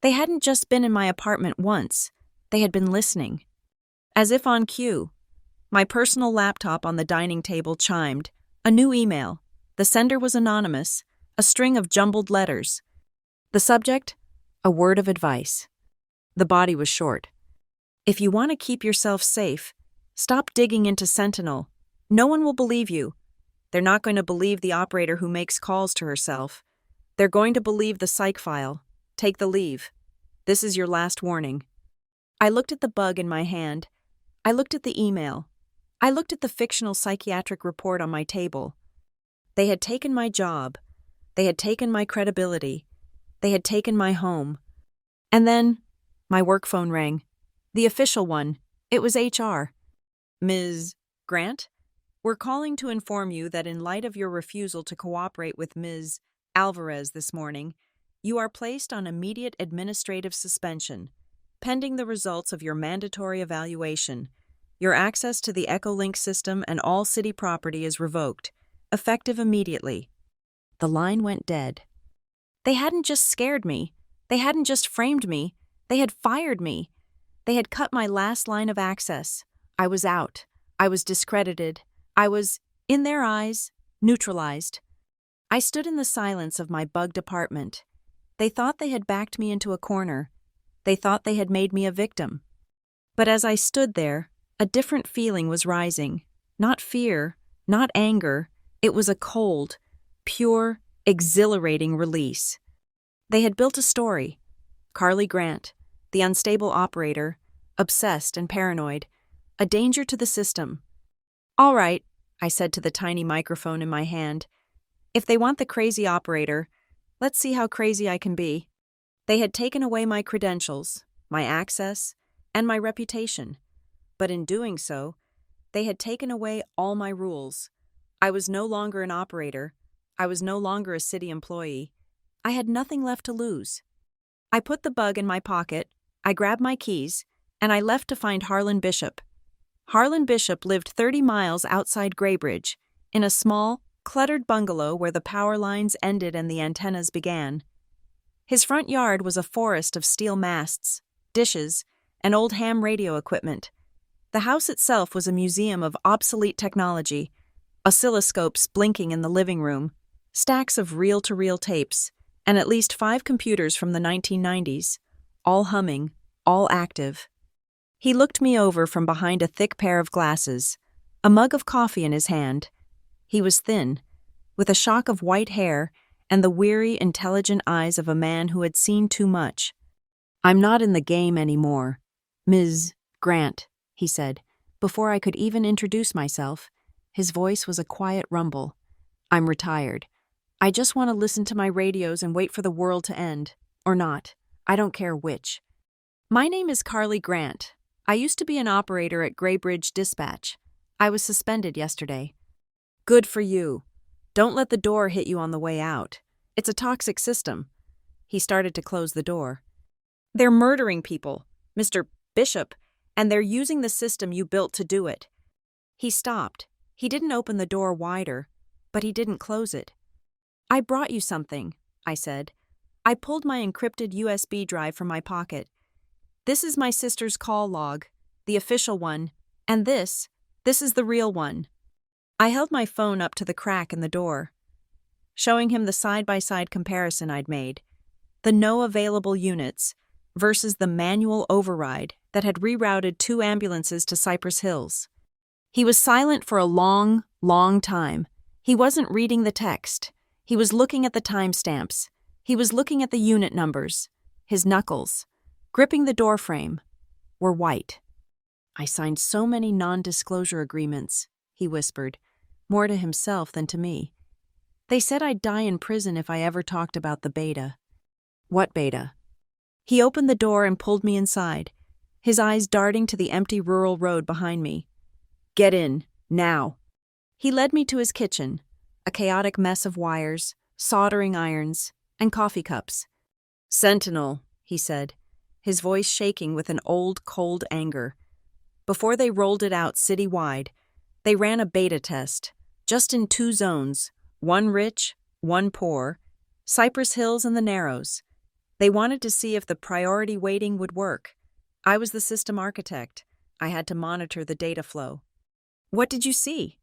Speaker 1: They hadn't just been in my apartment once. They had been listening. As if on cue, my personal laptop on the dining table chimed. A new email. The sender was anonymous, a string of jumbled letters. The subject? A word of advice. The body was short. "If you want to keep yourself safe, stop digging into Sentinel. No one will believe you. They're not going to believe the operator who makes calls to herself. They're going to believe the psych file. Take the leave. This is your last warning." I looked at the bug in my hand. I looked at the email. I looked at the fictional psychiatric report on my table. They had taken my job. They had taken my credibility. They had taken my home. And then, my work phone rang. The official one. It was HR. "Ms. Grant? We're calling to inform you that in light of your refusal to cooperate with Ms. Alvarez this morning, you are placed on immediate administrative suspension, pending the results of your mandatory evaluation. Your access to the Echolink system and all city property is revoked, effective immediately." The line went dead. They hadn't just scared me. They hadn't just framed me. They had fired me. They had cut my last line of access. I was out. I was discredited. I was, in their eyes, neutralized. I stood in the silence of my bugged apartment. They thought they had backed me into a corner. They thought they had made me a victim. But as I stood there, a different feeling was rising. Not fear, not anger. It was a cold, pure, exhilarating release. They had built a story. Carly Grant, the unstable operator, obsessed and paranoid, a danger to the system. "All right," I said to the tiny microphone in my hand. "If they want the crazy operator, let's see how crazy I can be." They had taken away my credentials, my access, and my reputation. But in doing so, they had taken away all my rules. I was no longer an operator. I was no longer a city employee. I had nothing left to lose. I put the bug in my pocket, I grabbed my keys, and I left to find Harlan Bishop. Harlan Bishop lived 30 miles outside Graybridge, in a small, cluttered bungalow where the power lines ended and the antennas began. His front yard was a forest of steel masts, dishes, and old ham radio equipment. The house itself was a museum of obsolete technology, oscilloscopes blinking in the living room, stacks of reel-to-reel tapes, and at least 5 computers from the 1990s, all humming, all active. He looked me over from behind a thick pair of glasses, a mug of coffee in his hand. He was thin, with a shock of white hair and the weary, intelligent eyes of a man who had seen too much. "I'm not in the game anymore, Ms. Grant," he said. Before I could even introduce myself, his voice was a quiet rumble. "I'm retired. I just want to listen to my radios and wait for the world to end. Or not. I don't care which. My name is Carly Grant. I used to be an operator at Graybridge Dispatch. I was suspended yesterday." "Good for you. Don't let the door hit you on the way out. It's a toxic system." He started to close the door. "They're murdering people, Mr. Bishop, and they're using the system you built to do it." He stopped. He didn't open the door wider, but he didn't close it. "I brought you something," I said. I pulled my encrypted USB drive from my pocket. "This is my sister's call log, the official one, and this is the real one." I held my phone up to the crack in the door, showing him the side-by-side comparison I'd made, the no available units versus the manual override that had rerouted 2 ambulances to Cypress Hills. He was silent for a long, long time. He wasn't reading the text. He was looking at the timestamps. He was looking at the unit numbers. His knuckles, gripping the doorframe, were white. "I signed so many non-disclosure agreements," he whispered, more to himself than to me. "They said I'd die in prison if I ever talked about the beta." "What beta?" He opened the door and pulled me inside, his eyes darting to the empty rural road behind me. "Get in, now." He led me to his kitchen, a chaotic mess of wires, soldering irons, and coffee cups. "Sentinel," he said, his voice shaking with an old, cold anger. Before they rolled it out citywide, they ran a beta test, just in 2 zones, one rich, one poor, Cypress Hills and the Narrows. They wanted to see if the priority weighting would work. I was the system architect. I had to monitor the data flow. "What did you see?"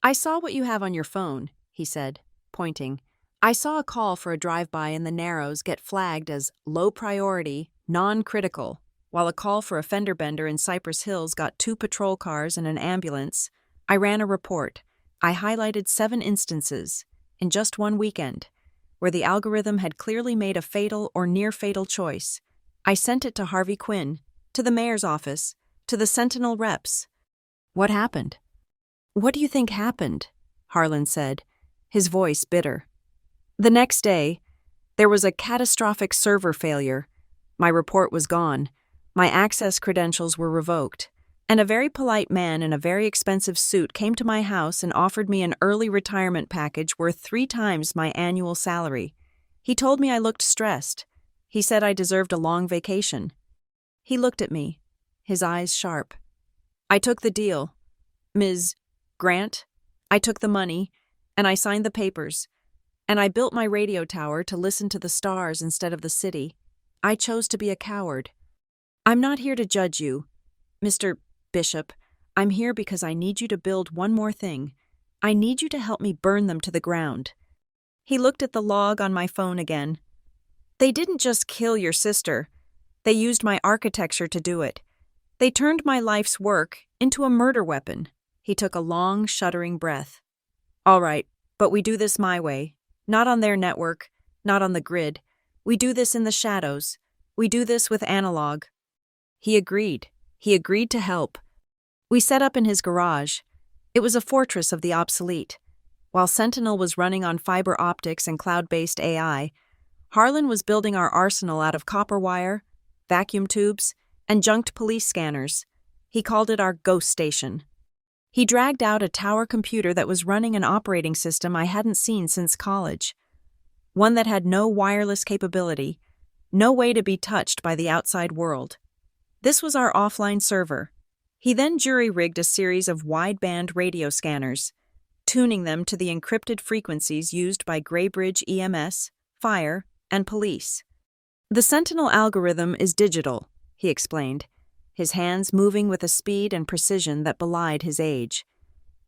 Speaker 1: "I saw what you have on your phone," he said, pointing. "I saw a call for a drive-by in the Narrows get flagged as low priority, non-critical, while a call for a fender bender in Cypress Hills got 2 patrol cars and an ambulance. I ran a report. I highlighted 7 instances, in just one weekend, where the algorithm had clearly made a fatal or near-fatal choice. I sent it to Harvey Quinn, to the mayor's office, to the Sentinel reps." "What happened?" "What do you think happened?" Harlan said, his voice bitter. "The next day, there was a catastrophic server failure. My report was gone. My access credentials were revoked. And a very polite man in a very expensive suit came to my house and offered me an early retirement package worth 3 times my annual salary. He told me I looked stressed. He said I deserved a long vacation." He looked at me, his eyes sharp. "I took the deal, Ms. Grant. I took the money, and I signed the papers. And I built my radio tower to listen to the stars instead of the city. I chose to be a coward. I'm not here to judge you, Mr. Bishop. I'm here because I need you to build one more thing. I need you to help me burn them to the ground." He looked at the log on my phone again. They didn't just kill your sister. They used my architecture to do it. They turned my life's work into a murder weapon. He took a long, shuddering breath. All right, but we do this my way. Not on their network, not on the grid. We do this in the shadows. We do this with analog. He agreed. He agreed to help. We set up in his garage. It was a fortress of the obsolete. While Sentinel was running on fiber optics and cloud-based AI, Harlan was building our arsenal out of copper wire, vacuum tubes, and junked police scanners. He called it our ghost station. He dragged out a tower computer that was running an operating system I hadn't seen since college. One that had no wireless capability, no way to be touched by the outside world. This was our offline server. He then jury-rigged a series of wideband radio scanners, tuning them to the encrypted frequencies used by Graybridge EMS, fire, and police. The Sentinel algorithm is digital, he explained, his hands moving with a speed and precision that belied his age.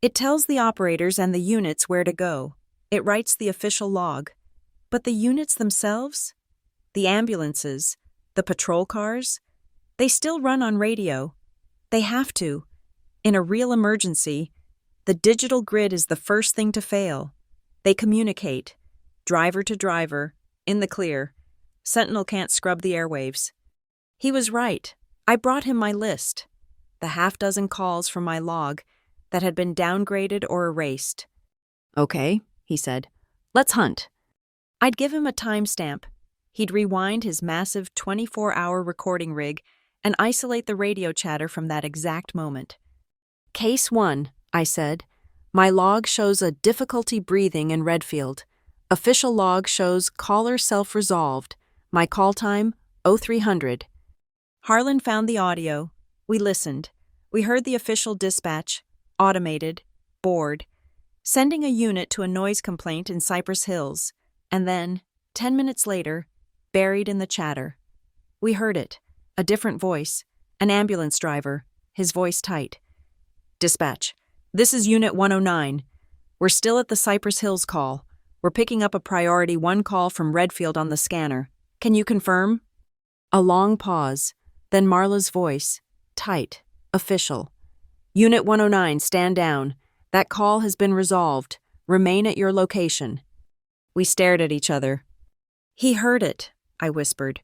Speaker 1: It tells the operators and the units where to go. It writes the official log. But the units themselves? The ambulances? The patrol cars? They still run on radio. They have to. In a real emergency, the digital grid is the first thing to fail. They communicate, driver to driver, in the clear. Sentinel can't scrub the airwaves. He was right. I brought him my list, the half-dozen calls from my log that had been downgraded or erased. Okay, he said. Let's hunt. I'd give him a timestamp. He'd rewind his massive 24-hour recording rig and isolate the radio chatter from that exact moment. Case 1, I said. My log shows a difficulty breathing in Redfield. Official log shows caller self-resolved. My call time, 0300. Harlan found the audio. We listened. We heard the official dispatch, automated, bored, sending a unit to a noise complaint in Cypress Hills, and then, 10 minutes later, buried in the chatter. We heard it, a different voice, an ambulance driver, his voice tight. Dispatch, this is Unit 109. We're still at the Cypress Hills call. We're picking up a priority 1 call from Redfield on the scanner. Can you confirm? A long pause, then Marla's voice, tight, official. Unit 109, stand down. That call has been resolved. Remain at your location. We stared at each other. He heard it, I whispered.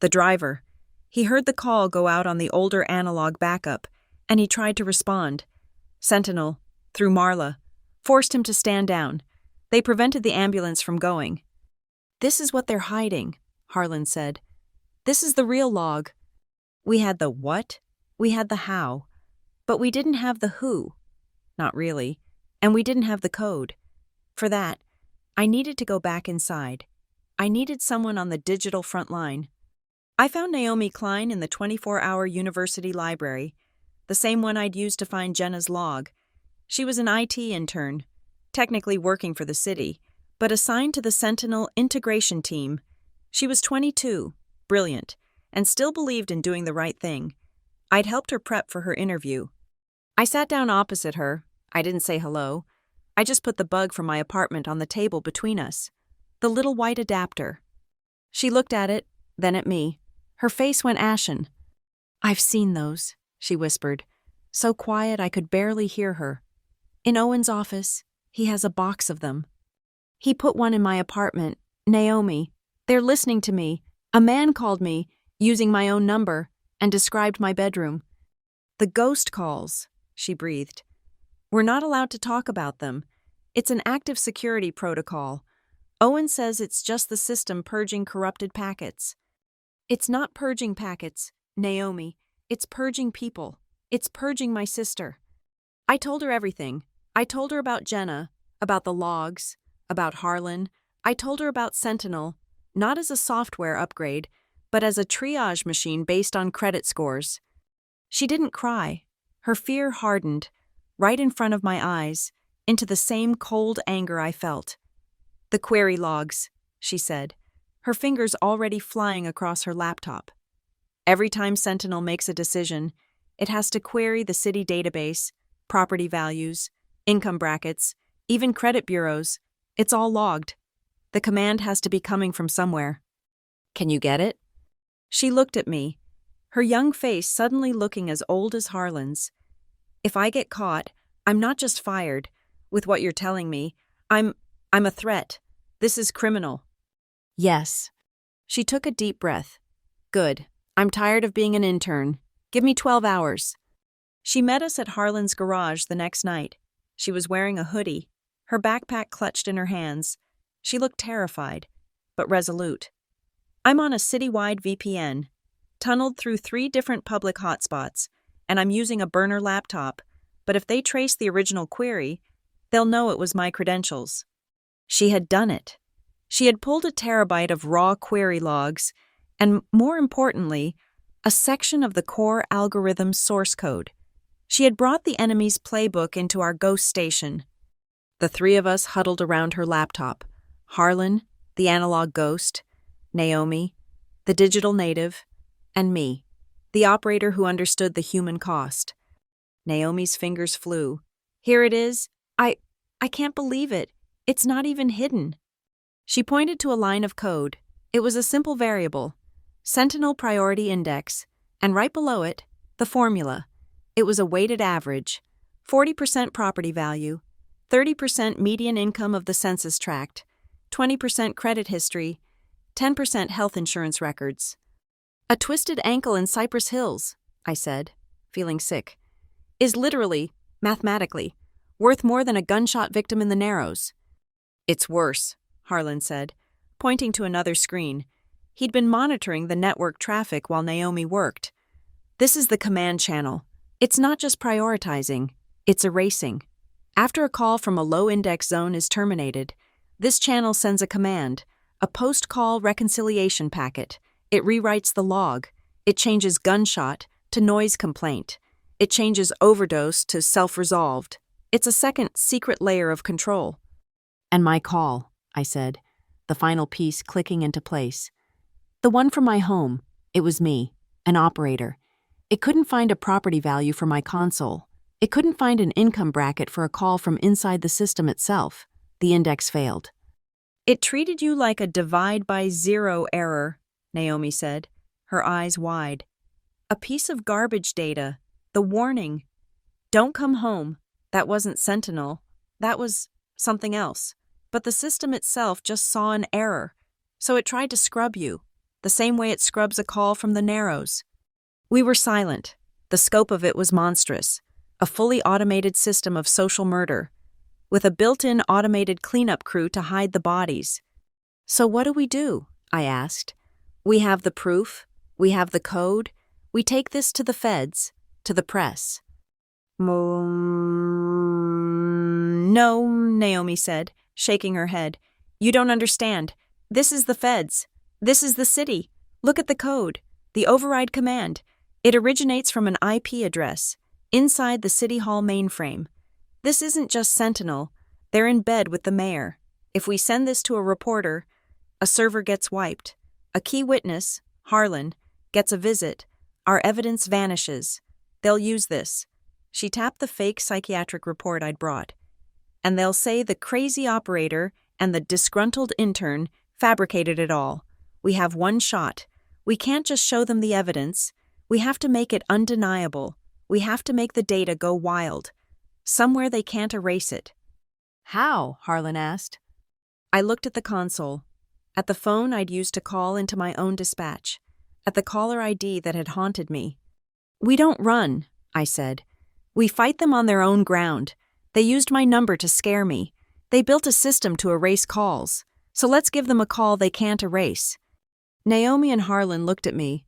Speaker 1: The driver. He heard the call go out on the older analog backup, and he tried to respond. Sentinel, through Marla, forced him to stand down. They prevented the ambulance from going. This is what they're hiding, Harlan said. This is the real log. We had the what, we had the how, but we didn't have the who. Not really, and we didn't have the code. For that, I needed to go back inside. I needed someone on the digital front line. I found Naomi Klein in the 24-hour university library, the same one I'd used to find Jenna's log. She was an IT intern, technically working for the city, but assigned to the Sentinel integration team. She was 22, brilliant, and still believed in doing the right thing. I'd helped her prep for her interview. I sat down opposite her. I didn't say hello. I just put the bug from my apartment on the table between us. The little white adapter. She looked at it, then at me. Her face went ashen. I've seen those, she whispered, so quiet I could barely hear her. In Owen's office, he has a box of them. He put one in my apartment. Naomi. They're listening to me. A man called me, using my own number, and described my bedroom. The ghost calls, she breathed. We're not allowed to talk about them. It's an active security protocol. Owen says it's just the system purging corrupted packets. It's not purging packets, Naomi. It's purging people. It's purging my sister. I told her everything. I told her about Jenna, about the logs, about Harlan. I told her about Sentinel, not as a software upgrade, but as a triage machine based on credit scores. She didn't cry. Her fear hardened, right in front of my eyes, into the same cold anger I felt. The query logs, she said, her fingers already flying across her laptop. Every time Sentinel makes a decision, it has to query the city database, property values, income brackets, even credit bureaus. It's all logged. The command has to be coming from somewhere. Can you get it? She looked at me, her young face suddenly looking as old as Harlan's. If I get caught, I'm not just fired. With what you're telling me, I'm a threat. This is criminal. Yes. She took a deep breath. Good. I'm tired of being an intern. Give me 12 hours. She met us at Harlan's garage the next night. She was wearing a hoodie, her backpack clutched in her hands. She looked terrified, but resolute. I'm on a citywide VPN, tunneled through 3 different public hotspots, and I'm using a burner laptop, but if they trace the original query, they'll know it was my credentials. She had done it. She had pulled a terabyte of raw query logs, and more importantly, a section of the core algorithm's source code. She had brought the enemy's playbook into our ghost station. The 3 of us huddled around her laptop. Harlan, the analog ghost, Naomi, the digital native, and me, the operator who understood the human cost. Naomi's fingers flew. Here it is. I can't believe it. It's not even hidden. She pointed to a line of code. It was a simple variable, Sentinel Priority Index, and right below it, the formula. It was a weighted average, 40% property value, 30% median income of the census tract, 20% credit history, 10% health insurance records. A twisted ankle in Cypress Hills, I said, feeling sick, is literally, mathematically, worth more than a gunshot victim in the Narrows. It's worse, Harlan said, pointing to another screen. He'd been monitoring the network traffic while Naomi worked. This is the command channel. It's not just prioritizing, it's erasing. After a call from a low-index zone is terminated, this channel sends a command, a post-call reconciliation packet. It rewrites the log. It changes gunshot to noise complaint. It changes overdose to self-resolved. It's a second secret layer of control. And my call, I said, the final piece clicking into place. The one from my home. It was me, an operator. It couldn't find a property value for my console. It couldn't find an income bracket for a call from inside the system itself. The index failed. It treated you like a divide by zero error, Naomi said, her eyes wide. A piece of garbage data. The warning. Don't come home. That wasn't Sentinel. That was something else. But the system itself just saw an error, so it tried to scrub you, the same way it scrubs a call from the Narrows. We were silent. The scope of it was monstrous. A fully automated system of social murder, with a built-in automated cleanup crew to hide the bodies. So what do? I asked. We have the proof. We have the code. We take this to the feds, to the press. No, Naomi said, shaking her head. You don't understand. This is the feds. This is the city. Look at the code, the override command. It originates from an IP address, inside the City Hall mainframe. This isn't just Sentinel. They're in bed with the mayor. If we send this to a reporter, a server gets wiped. A key witness, Harlan, gets a visit. Our evidence vanishes. They'll use this. She tapped the fake psychiatric report I'd brought. And they'll say the crazy operator and the disgruntled intern fabricated it all. We have one shot. We can't just show them the evidence. We have to make it undeniable. We have to make the data go wild. Somewhere they can't erase it. How? Harlan asked. I looked at the console, at the phone I'd used to call into my own dispatch, at the caller ID that had haunted me. We don't run, I said. We fight them on their own ground. They used my number to scare me. They built a system to erase calls. So let's give them a call they can't erase. Naomi and Harlan looked at me.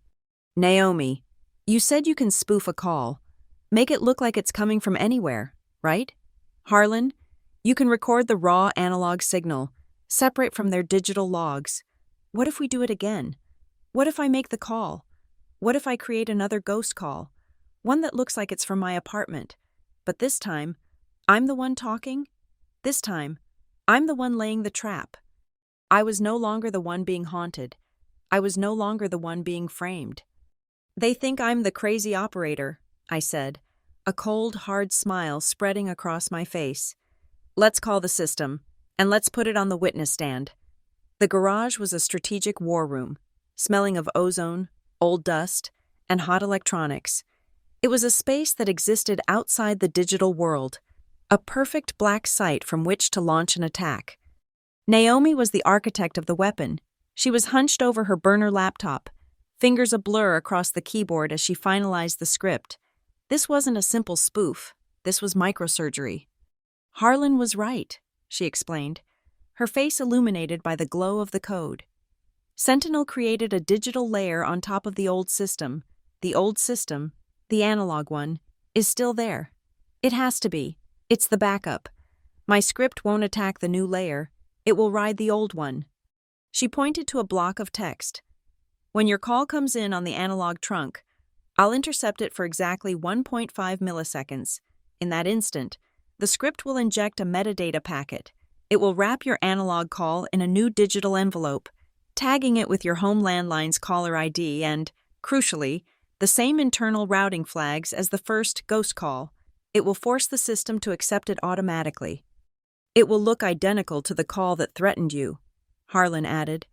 Speaker 1: Naomi, you said you can spoof a call. Make it look like it's coming from anywhere, right? Harlan, you can record the raw analog signal, separate from their digital logs. What if we do it again? What if I make the call? What if I create another ghost call? One that looks like it's from my apartment. But this time, I'm the one talking. This time, I'm the one laying the trap. I was no longer the one being haunted. I was no longer the one being framed. They think I'm the crazy operator, I said, a cold, hard smile spreading across my face. Let's call the system, and let's put it on the witness stand. The garage was a strategic war room, smelling of ozone, old dust, and hot electronics. It was a space that existed outside the digital world, a perfect black site from which to launch an attack. Naomi was the architect of the weapon. She was hunched over her burner laptop, fingers a blur across the keyboard as she finalized the script. This wasn't a simple spoof. This was microsurgery. Harlan was right, she explained, her face illuminated by the glow of the code. Sentinel created a digital layer on top of the old system. The old system, the analog one, is still there. It has to be. It's the backup. My script won't attack the new layer. It will ride the old one. She pointed to a block of text. When your call comes in on the analog trunk, I'll intercept it for exactly 1.5 milliseconds. In that instant, the script will inject a metadata packet. It will wrap your analog call in a new digital envelope, tagging it with your home landline's caller ID and, crucially, the same internal routing flags as the first ghost call. It will force the system to accept it automatically. It will look identical to the call that threatened you, Harlan added,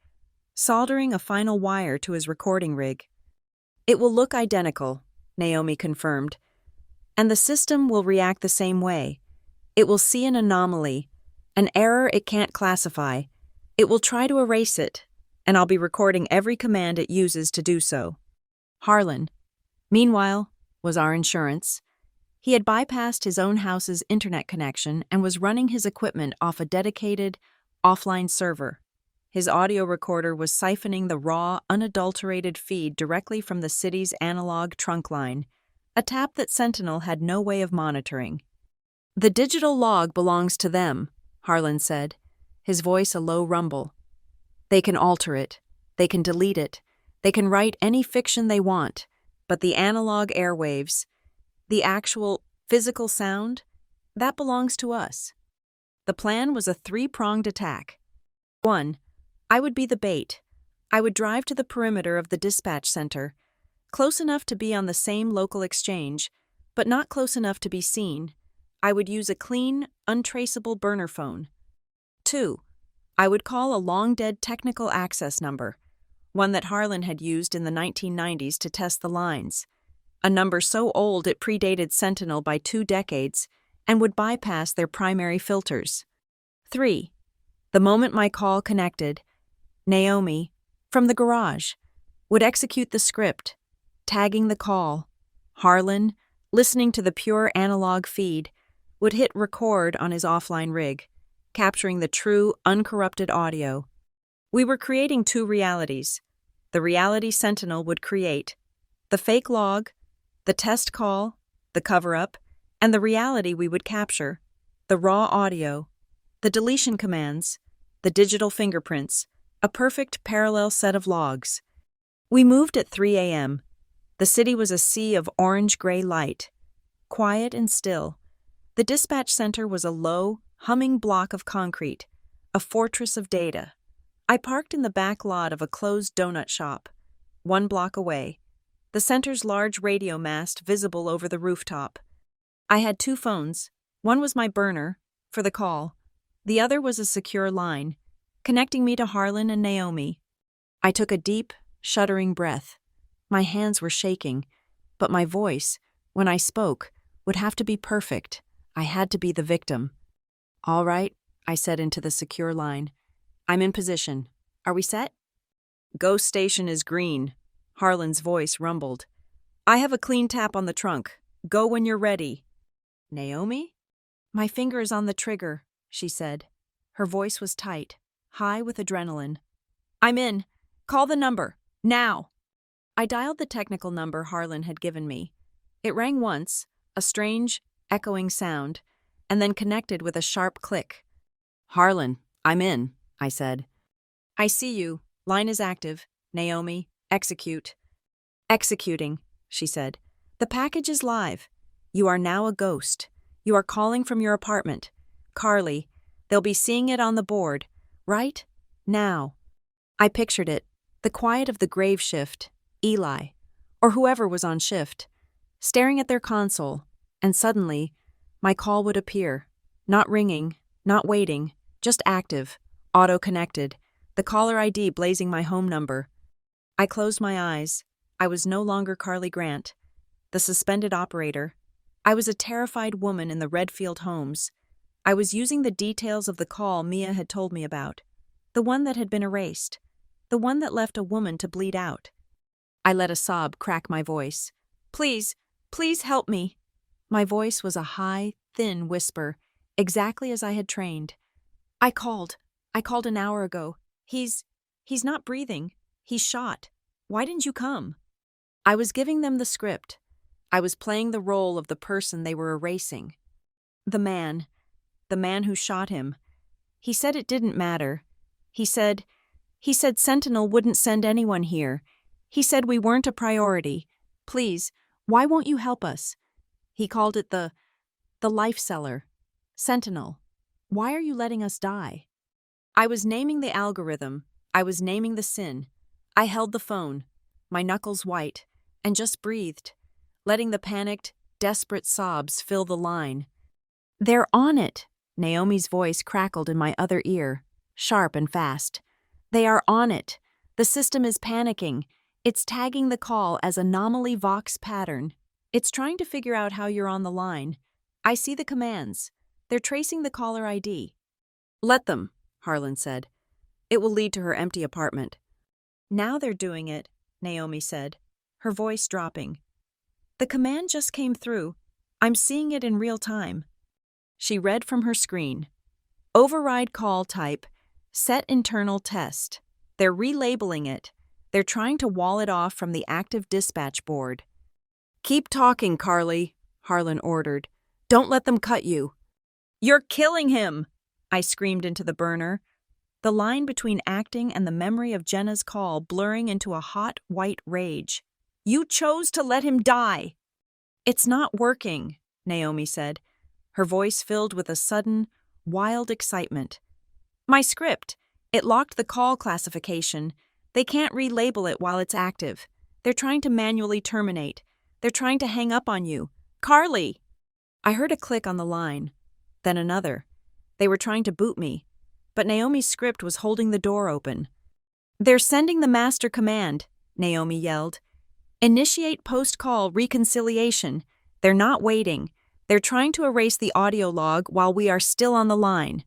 Speaker 1: soldering a final wire to his recording rig. It will look identical, Naomi confirmed, and the system will react the same way. It will see an anomaly, an error it can't classify. It will try to erase it, and I'll be recording every command it uses to do so. Harlan, meanwhile, was our insurance. He had bypassed his own house's internet connection and was running his equipment off a dedicated, offline server. His audio recorder was siphoning the raw, unadulterated feed directly from the city's analog trunk line, a tap that Sentinel had no way of monitoring. The digital log belongs to them, Harlan said, his voice a low rumble. They can alter it. They can delete it. They can write any fiction they want. But the analog airwaves, the actual, physical sound, that belongs to us. The plan was a three-pronged attack. 1. I would be the bait. I would drive to the perimeter of the dispatch center, close enough to be on the same local exchange, but not close enough to be seen. I would use a clean, untraceable burner phone. 2. I would call a long-dead technical access number, one that Harlan had used in the 1990s to test the lines, a number so old it predated Sentinel by 2 decades and would bypass their primary filters. 3. The moment my call connected, Naomi, from the garage, would execute the script, tagging the call. Harlan, listening to the pure analog feed, would hit record on his offline rig, capturing the true, uncorrupted audio. We were creating 2 realities. The reality Sentinel would create, the fake log, the test call, the cover-up, and the reality we would capture, the raw audio, the deletion commands, the digital fingerprints, a perfect parallel set of logs. We moved at 3 a.m. The city was a sea of orange-gray light, quiet and still. The dispatch center was a low, humming block of concrete, a fortress of data. I parked in the back lot of a closed donut shop, 1 block away, the center's large radio mast visible over the rooftop. I had 2 phones. One was my burner, for the call. The other was a secure line, connecting me to Harlan and Naomi. I took a deep, shuddering breath. My hands were shaking, but my voice, when I spoke, would have to be perfect. I had to be the victim. "All right," I said into the secure line. "I'm in position. Are we set?" "Ghost station is green," Harlan's voice rumbled. "I have a clean tap on the trunk. Go when you're ready." "Naomi?" "My finger is on the trigger," she said. Her voice was tight, high with adrenaline. "I'm in. Call the number. Now." I dialed the technical number Harlan had given me. It rang once, a strange, echoing sound, and then connected with a sharp click. "Harlan, I'm in," I said. "I see you. Line is active. Naomi, execute." "Executing," she said. "The package is live. You are now a ghost. You are calling from your apartment. Carly, they'll be seeing it on the board. Right? Now." I pictured it, the quiet of the grave shift, Eli, or whoever was on shift, staring at their console, and suddenly, my call would appear, not ringing, not waiting, just active, auto-connected, The caller ID blazing my home number. I closed my eyes. I was no longer Carly Grant, the suspended operator. I was a terrified woman in the Redfield homes. I was using the details of the call Mia had told me about. The one that had been erased. The one that left a woman to bleed out. I let a sob crack my voice. Please, please help me. My voice was a high, thin whisper, exactly as I had trained. I called an hour ago. He's not breathing. He's shot. Why didn't you come? I was giving them the script. I was playing the role of the person they were erasing. The man who shot him. He said it didn't matter. He said Sentinel wouldn't send anyone here. He said we weren't a priority. Please, why won't you help us? He called it the life seller. Sentinel, why are you letting us die? I was naming the algorithm. I was naming the sin. I held the phone, my knuckles white, and just breathed, letting the panicked, desperate sobs fill the line. They're on it, Naomi's voice crackled in my other ear, sharp and fast. They are on it. The system is panicking. It's tagging the call as anomaly Vox pattern. It's trying to figure out how you're on the line. I see the commands. They're tracing the caller ID. Let them, Harlan said. It will lead to her empty apartment. Now they're doing it, Naomi said, her voice dropping. The command just came through. I'm seeing it in real time. She read from her screen. Override call type, set internal test. They're relabeling it. They're trying to wall it off from the active dispatch board. Keep talking, Carly, Harlan ordered. Don't let them cut you. You're killing him, I screamed into the burner, the line between acting and the memory of Jenna's call blurring into a hot, white rage. You chose to let him die. It's not working, Naomi said, her voice filled with a sudden, wild excitement. My script, it locked the call classification. They can't relabel it while it's active. They're trying to manually terminate. They're trying to hang up on you. Carly! I heard a click on the line, then another. They were trying to boot me, but Naomi's script was holding the door open. They're sending the master command, Naomi yelled. Initiate post-call reconciliation. They're not waiting. They're trying to erase the audio log while we are still on the line.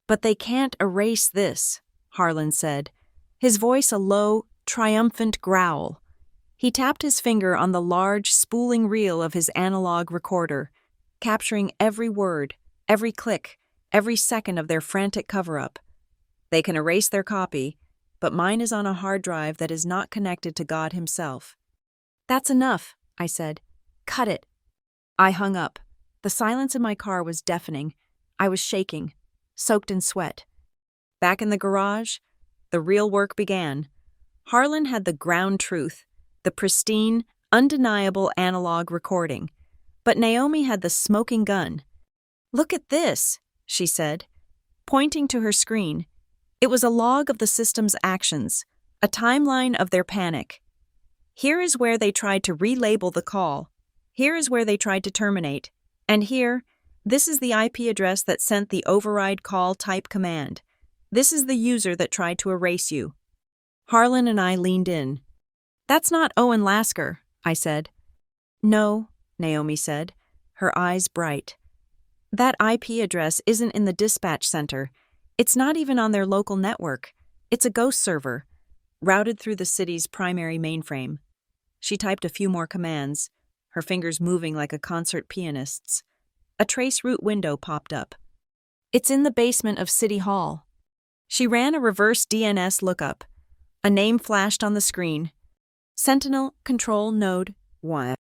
Speaker 1: But they can't erase this, Harlan said, his voice a low, triumphant growl. He tapped his finger on the large, spooling reel of his analog recorder, capturing every word, every click, every second of their frantic cover-up. They can erase their copy, but mine is on a hard drive that is not connected to God himself. That's enough, I said. Cut it. I hung up. The silence in my car was deafening. I was shaking, soaked in sweat. Back in the garage, the real work began. Harlan had the ground truth, the pristine, undeniable analog recording. But Naomi had the smoking gun. Look at this, she said, pointing to her screen. It was a log of the system's actions, a timeline of their panic. Here is where they tried to relabel the call. Here is where they tried to terminate. And here, this is the IP address that sent the override call type command. This is the user that tried to erase you. Harlan and I leaned in. That's not Owen Lasker, I said. No, Naomi said, her eyes bright. That IP address isn't in the dispatch center. It's not even on their local network. It's a ghost server, routed through the city's primary mainframe. She typed a few more commands, her fingers moving like a concert pianist's. A traceroute window popped up. It's in the basement of City Hall. She ran a reverse DNS lookup. A name flashed on the screen. Sentinel Control Node 1.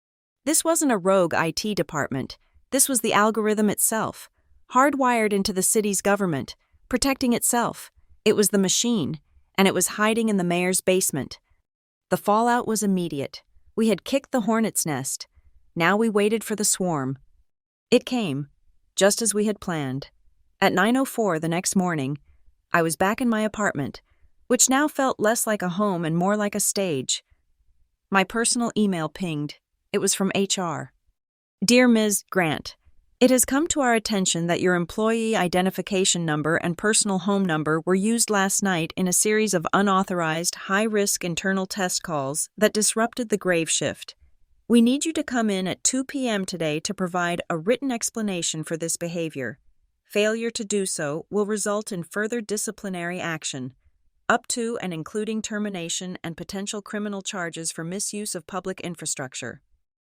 Speaker 1: This wasn't a rogue IT department. This was the algorithm itself, hardwired into the city's government, protecting itself. It was the machine, and it was hiding in the mayor's basement. The fallout was immediate. We had kicked the hornet's nest. Now we waited for the swarm. It came, just as we had planned. At 9:04 the next morning, I was back in my apartment, which now felt less like a home and more like a stage. My personal email pinged. It was from HR. Dear Ms. Grant, It has come to our attention that your employee identification number and personal home number were used last night in a series of unauthorized, high-risk internal test calls that disrupted the grave shift. We need you to come in at 2 p.m. today to provide a written explanation for this behavior. Failure to do so will result in further disciplinary action, up to and including termination and potential criminal charges for misuse of public infrastructure.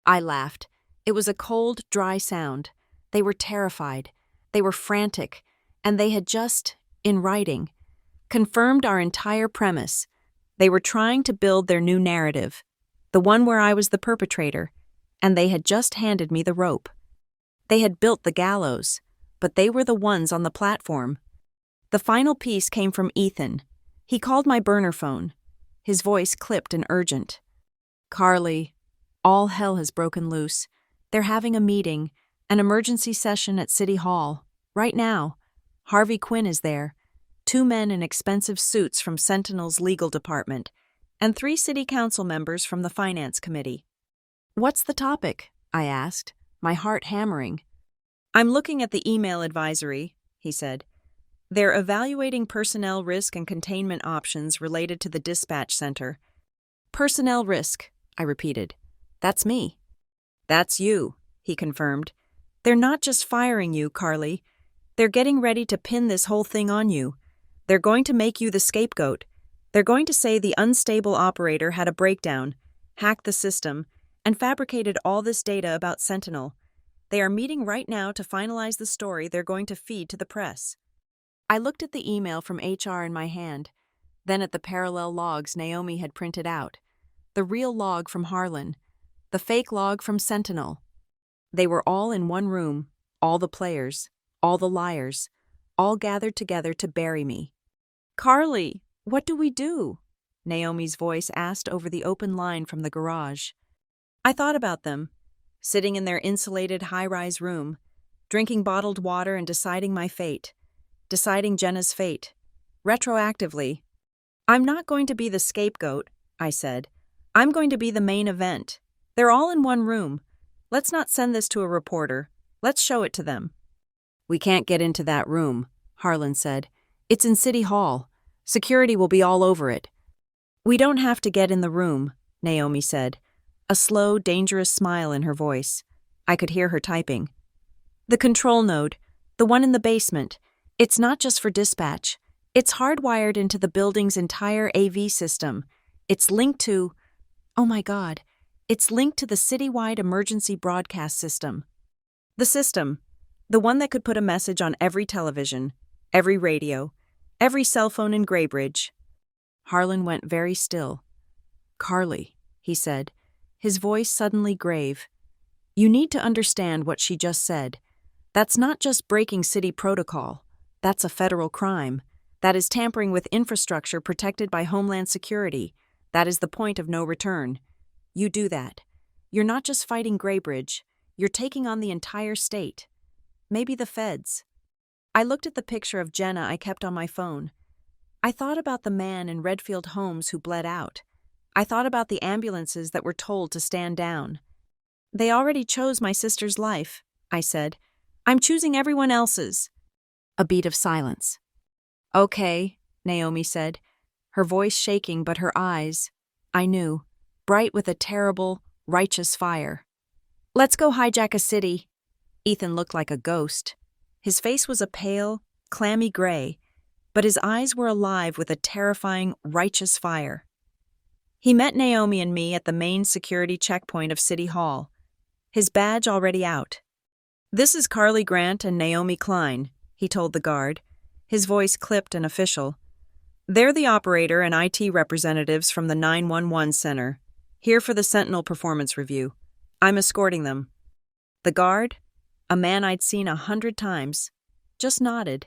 Speaker 1: I laughed. It was a cold, dry sound. They were terrified. They were frantic. And they had just, in writing, confirmed our entire premise. They were trying to build their new narrative, the one where I was the perpetrator, and they had just handed me the rope. They had built the gallows, but they were the ones on the platform. The final piece came from Ethan. He called my burner phone. His voice clipped and urgent. "Carly, all hell has broken loose. They're having a meeting, an emergency session at City Hall, right now. Harvey Quinn is there, 2 men in expensive suits from Sentinel's legal department, and 3 city council members from the finance committee." "What's the topic?" I asked, my heart hammering. "I'm looking at the email advisory," he said. "They're evaluating personnel risk and containment options related to the dispatch center." "Personnel risk," I repeated. "That's me." "That's you," he confirmed. "They're not just firing you, Carly. They're getting ready to pin this whole thing on you. They're going to make you the scapegoat. They're going to say the unstable operator had a breakdown, hacked the system, and fabricated all this data about Sentinel. They are meeting right now to finalize the story they're going to feed to the press." I looked at the email from HR in my hand, then at the parallel logs Naomi had printed out, the real log from Harlan, the fake log from Sentinel. They were all in one room, all the players, all the liars, all gathered together to bury me. "Carly, what do we do?" Naomi's voice asked over the open line from the garage. I thought about them, sitting in their insulated high-rise room, drinking bottled water and deciding my fate, deciding Jenna's fate, retroactively. "I'm not going to be the scapegoat," I said. "I'm going to be the main event. They're all in one room. Let's not send this to a reporter. Let's show it to them." "We can't get into that room," Harlan said. "It's in City Hall. Security will be all over it." "We don't have to get in the room," Naomi said, a slow, dangerous smile in her voice. I could hear her typing. "The control node, the one in the basement, it's not just for dispatch. It's hardwired into the building's entire AV system. It's linked to, oh my God, it's linked to the citywide emergency broadcast system." The system, the one that could put a message on every television, every radio, every cell phone in Graybridge. Harlan went very still. "Carly," he said, his voice suddenly grave, "you need to understand what she just said. That's not just breaking city protocol. That's a federal crime. That is tampering with infrastructure protected by Homeland Security. That is the point of no return. You do that. You're not just fighting Graybridge. You're taking on the entire state. Maybe the feds." I looked at the picture of Jenna I kept on my phone. I thought about the man in Redfield Homes who bled out. I thought about the ambulances that were told to stand down. "They already chose my sister's life," I said. "I'm choosing everyone else's." A beat of silence. "Okay," Naomi said, her voice shaking but her eyes, I knew, bright with a terrible, righteous fire. "Let's go hijack a city." Ethan looked like a ghost. His face was a pale, clammy gray, but his eyes were alive with a terrifying, righteous fire. He met Naomi and me at the main security checkpoint of City Hall, his badge already out. "This is Carly Grant and Naomi Klein," he told the guard, his voice clipped and official. "They're the operator and IT representatives from the 911 center, here for the Sentinel performance review. I'm escorting them." The guard, a man I'd seen 100 times, just nodded,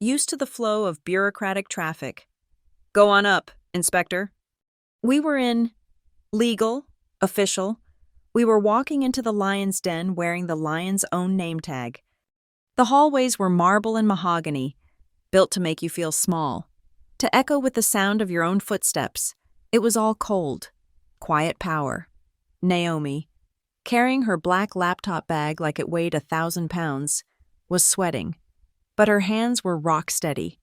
Speaker 1: used to the flow of bureaucratic traffic. "Go on up, Inspector." We were in legal, official. We were walking into the lion's den wearing the lion's own name tag. The hallways were marble and mahogany, built to make you feel small, to echo with the sound of your own footsteps. It was all cold, quiet power. Naomi, carrying her black laptop bag like it weighed 1,000 pounds, was sweating, but her hands were rock steady.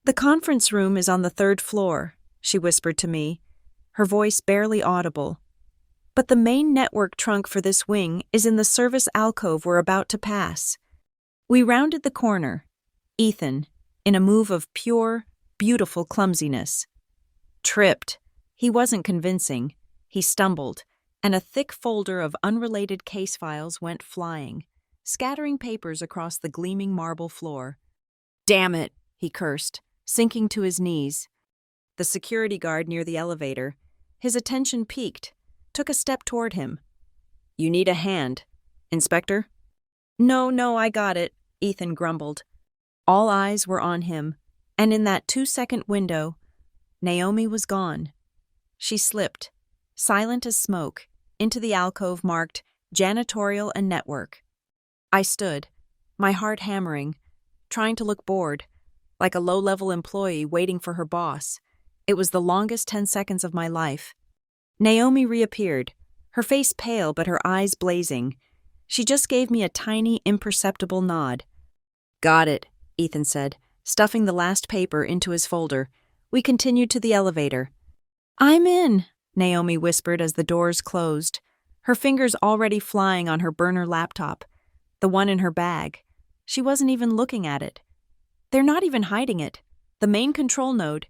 Speaker 1: "The conference room is on the 3rd floor," she whispered to me, her voice barely audible. "But the main network trunk for this wing is in the service alcove we're about to pass." We rounded the corner, Ethan, in a move of pure, beautiful clumsiness. Tripped. He wasn't convincing. He stumbled, and a thick folder of unrelated case files went flying, scattering papers across the gleaming marble floor. "Damn it," he cursed, sinking to his knees. The security guard near the elevator, his attention piqued, took a step toward him. "You need a hand, Inspector?" No, I got it," Ethan grumbled. All eyes were on him, and in that 2-second window, Naomi was gone. She slipped, silent as smoke, into the alcove marked Janitorial and Network. I stood, my heart hammering, trying to look bored, like a low-level employee waiting for her boss. It was the longest 10 seconds of my life. Naomi reappeared, her face pale but her eyes blazing. She just gave me a tiny, imperceptible nod. "Got it," Ethan said, stuffing the last paper into his folder. We continued to the elevator. "I'm in," Naomi whispered as the doors closed, her fingers already flying on her burner laptop, the one in her bag. She wasn't even looking at it. "They're not even hiding it. The main control node.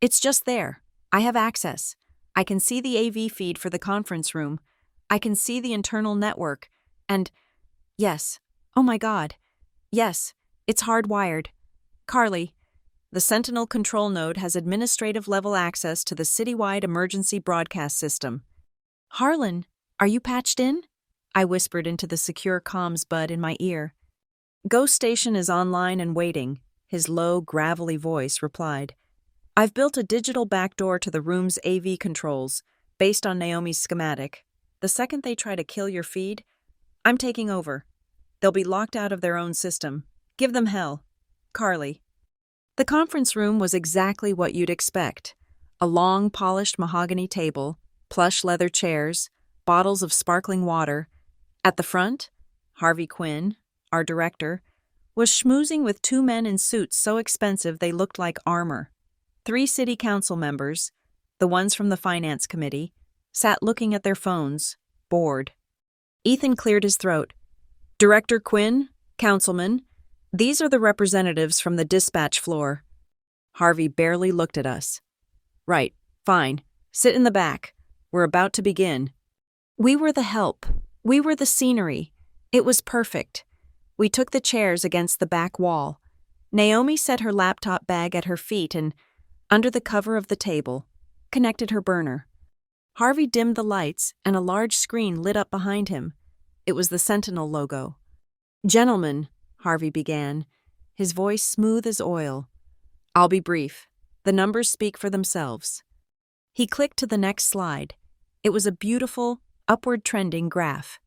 Speaker 1: It's just there. I have access. I can see the AV feed for the conference room. I can see the internal network. And, yes, oh my God, yes, it's hardwired. Carly, the Sentinel control node has administrative-level access to the citywide emergency broadcast system." "Harlan, are you patched in?" I whispered into the secure comms bud in my ear. "Ghost Station is online and waiting," his low, gravelly voice replied. "I've built a digital backdoor to the room's AV controls, based on Naomi's schematic. The second they try to kill your feed, I'm taking over. They'll be locked out of their own system. Give them hell. Carly." The conference room was exactly what you'd expect. A long, polished mahogany table, plush leather chairs, bottles of sparkling water. At the front, Harvey Quinn, our director, was schmoozing with 2 men in suits so expensive they looked like armor. 3 city council members, the ones from the finance committee, sat looking at their phones, bored. Ethan cleared his throat. "Director Quinn, councilman, these are the representatives from the dispatch floor." Harvey barely looked at us. "Right, fine. Sit in the back. We're about to begin." We were the help. We were the scenery. It was perfect. We took the chairs against the back wall. Naomi set her laptop bag at her feet and, under the cover of the table, connected her burner. Harvey dimmed the lights and a large screen lit up behind him. It was the Sentinel logo. "Gentlemen," Harvey began, his voice smooth as oil. "I'll be brief. The numbers speak for themselves." He clicked to the next slide. It was a beautiful, upward-trending graph.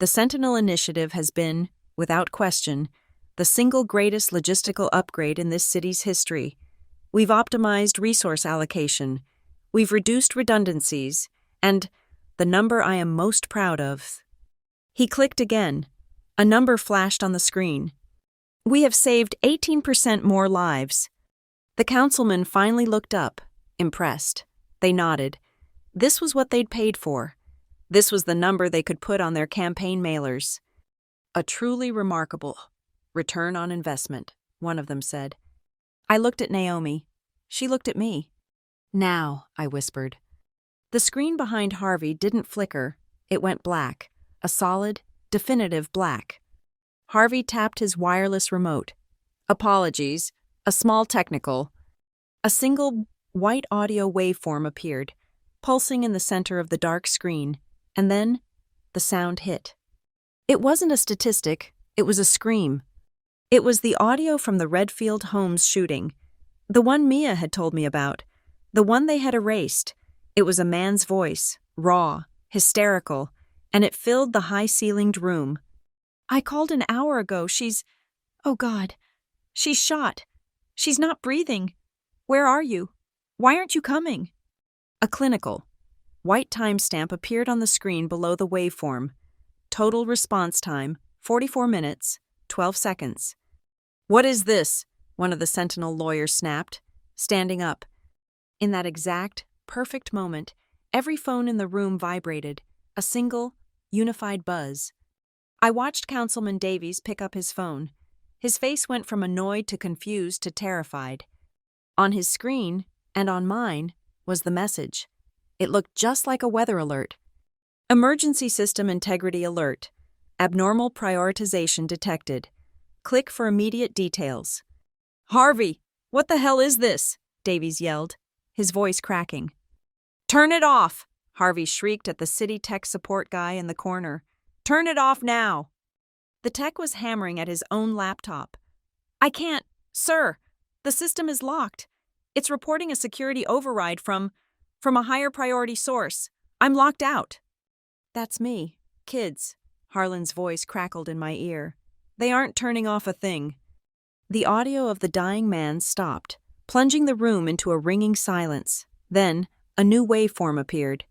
Speaker 1: "The Sentinel initiative has been, without question, the single greatest logistical upgrade in this city's history. We've optimized resource allocation. We've reduced redundancies. And the number I am most proud of." He clicked again. A number flashed on the screen. "We have saved 18% more lives." The councilman finally looked up, impressed. They nodded. This was what they'd paid for. This was the number they could put on their campaign mailers. "A truly remarkable return on investment," one of them said. I looked at Naomi. She looked at me. "Now," I whispered. The screen behind Harvey didn't flicker. It went black, a solid, definitive black. Harvey tapped his wireless remote. "Apologies, a small technical." A single white audio waveform appeared, pulsing in the center of the dark screen, and then the sound hit. It wasn't a statistic, it was a scream. It was the audio from the Redfield Homes shooting, the one Mia had told me about, the one they had erased. It was a man's voice, raw, hysterical, and it filled the high-ceilinged room. "I called an hour ago. Oh God, she's shot. She's not breathing. Where are you? Why aren't you coming?" A clinical, White timestamp appeared on the screen below the waveform. Total response time, 44 minutes, 12 seconds. "What is this?" one of the Sentinel lawyers snapped, standing up. In that exact, perfect moment, every phone in the room vibrated, a single, unified buzz. I watched Councilman Davies pick up his phone. His face went from annoyed to confused to terrified. On his screen, and on mine, was the message. It looked just like a weather alert. Emergency System Integrity Alert. Abnormal prioritization detected. Click for immediate details. "Harvey, what the hell is this?" Davies yelled, his voice cracking. "Turn it off!" Harvey shrieked at the city tech support guy in the corner. "Turn it off now!" The tech was hammering at his own laptop. "I can't, sir. The system is locked. It's reporting a security override from a higher priority source. I'm locked out." "That's me. Kids." Harlan's voice crackled in my ear. "They aren't turning off a thing." The audio of the dying man stopped, plunging the room into a ringing silence. Then, a new waveform appeared.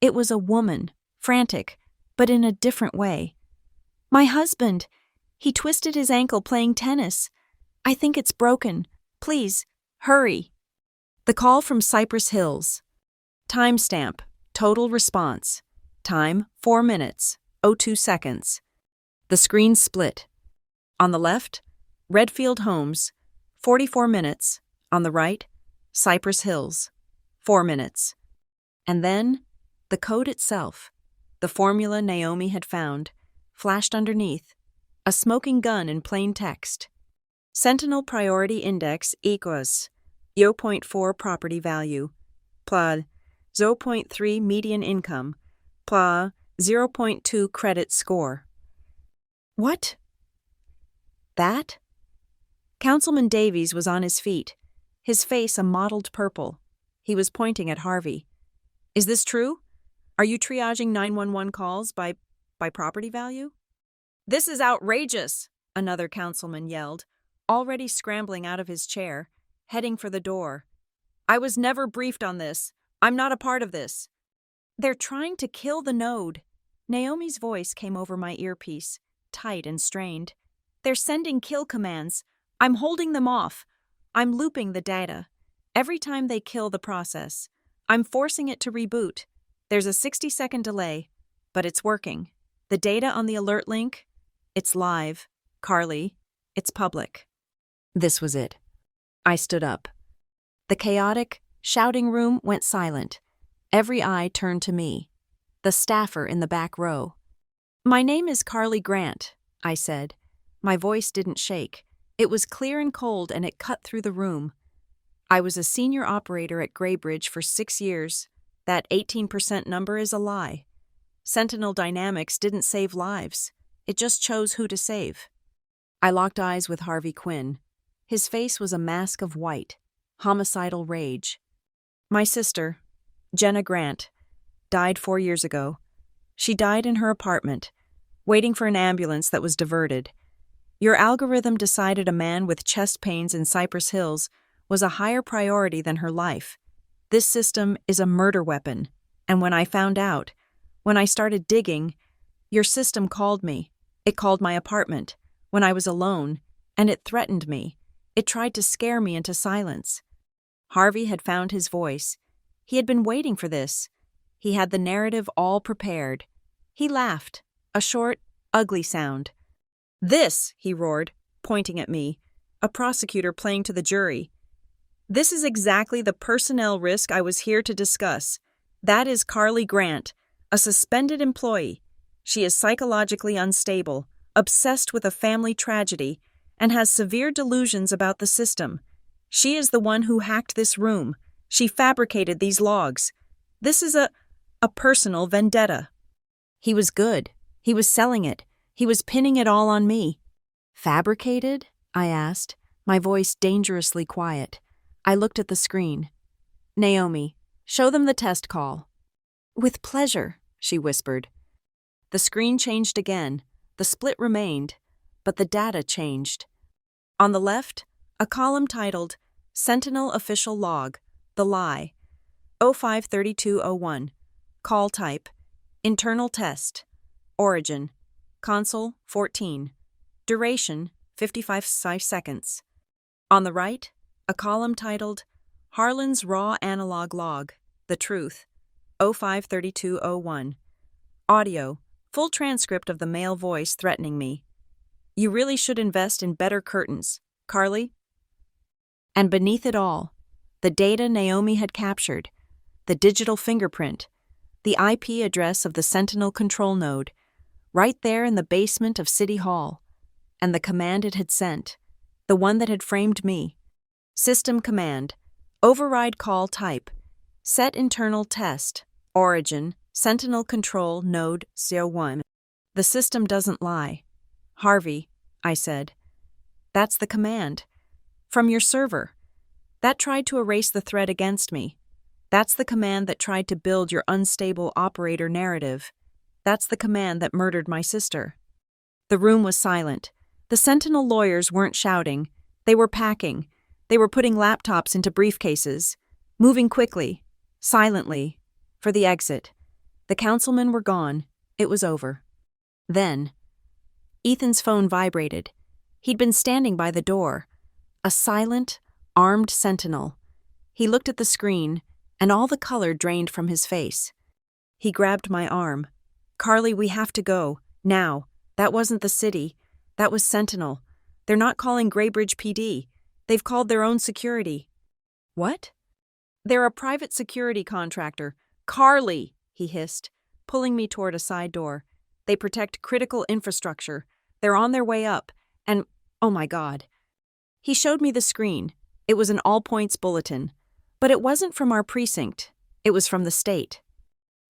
Speaker 1: It was a woman, frantic, but in a different way. "My husband. He twisted his ankle playing tennis. I think it's broken. Please, hurry." The call from Cypress Hills. Timestamp, total response. Time, 4 minutes, 02 seconds. The screen split. On the left, Redfield Homes, 44 minutes. On the right, Cypress Hills, 4 minutes. And then, the code itself, the formula Naomi had found, flashed underneath, a smoking gun in plain text. Sentinel Priority Index equals 0.4 property value, plus 0.3 median income, plus 0.2 credit score. What? That? Councilman Davies was on his feet, his face a mottled purple. He was pointing at Harvey. "Is this true? Are you triaging 911 calls by property value?" "This is outrageous," another councilman yelled, already scrambling out of his chair, heading for the door. "I was never briefed on this. I'm not a part of this." "They're trying to kill the node." Naomi's voice came over my earpiece, tight and strained. "They're sending kill commands. I'm holding them off. I'm looping the data. Every time they kill the process, I'm forcing it to reboot. There's a 60-second delay, but it's working. The data on the alert link, it's live. Carly, it's public." This was it. I stood up. The chaotic, shouting room went silent. Every eye turned to me, the staffer in the back row. "My name is Carly Grant," I said. My voice didn't shake. It was clear and cold, and it cut through the room. "I was a senior operator at Graybridge for 6 years. That 18% number is a lie. Sentinel Dynamics didn't save lives. It just chose who to save." I locked eyes with Harvey Quinn. His face was a mask of white, homicidal rage. "My sister, Jenna Grant, died 4 years ago. She died in her apartment, waiting for an ambulance that was diverted. Your algorithm decided a man with chest pains in Cypress Hills was a higher priority than her life. This system is a murder weapon, and when I found out, when I started digging, your system called me. It called my apartment, when I was alone, and it threatened me. It tried to scare me into silence." Harvey had found his voice. He had been waiting for this. He had the narrative all prepared. He laughed, a short, ugly sound. "This," he roared, pointing at me, a prosecutor playing to the jury. "This is exactly the personnel risk I was here to discuss. That is Carly Grant, a suspended employee. She is psychologically unstable, obsessed with a family tragedy, and has severe delusions about the system. She is the one who hacked this room. She fabricated these logs. This is a personal vendetta." He was good. He was selling it. He was pinning it all on me. "Fabricated?" I asked, my voice dangerously quiet. I looked at the screen. "Naomi, show them the test call." "With pleasure," she whispered. The screen changed again. The split remained, but the data changed. On the left, a column titled Sentinel Official Log, The Lie, 053201. Call type. Internal test. Origin. Console 14. Duration 55 seconds. On the right, a column titled Harlan's Raw Analog Log, The Truth, 053201. Audio, full transcript of the male voice threatening me. You really should invest in better curtains, Carly. And beneath it all, the data Naomi had captured, the digital fingerprint, the IP address of the Sentinel control node, right there in the basement of City Hall, and the command it had sent, the one that had framed me. System command, override call type, set internal test, origin, Sentinel control node 01. The system doesn't lie. Harvey, I said. That's the command. From your server. That tried to erase the threat against me. That's the command that tried to build your unstable operator narrative. That's the command that murdered my sister. The room was silent. The Sentinel lawyers weren't shouting. They were packing. They were putting laptops into briefcases, moving quickly, silently, for the exit. The councilmen were gone. It was over. Then, Ethan's phone vibrated. He'd been standing by the door. A silent, armed sentinel. He looked at the screen, and all the color drained from his face. He grabbed my arm. Carly, we have to go. Now. That wasn't the city. That was Sentinel. They're not calling Graybridge PD. They've called their own security. What? They're a private security contractor. Carly, he hissed, pulling me toward a side door. They protect critical infrastructure. They're on their way up. And, oh my God. He showed me the screen. It was an all-points bulletin. But it wasn't from our precinct. It was from the state.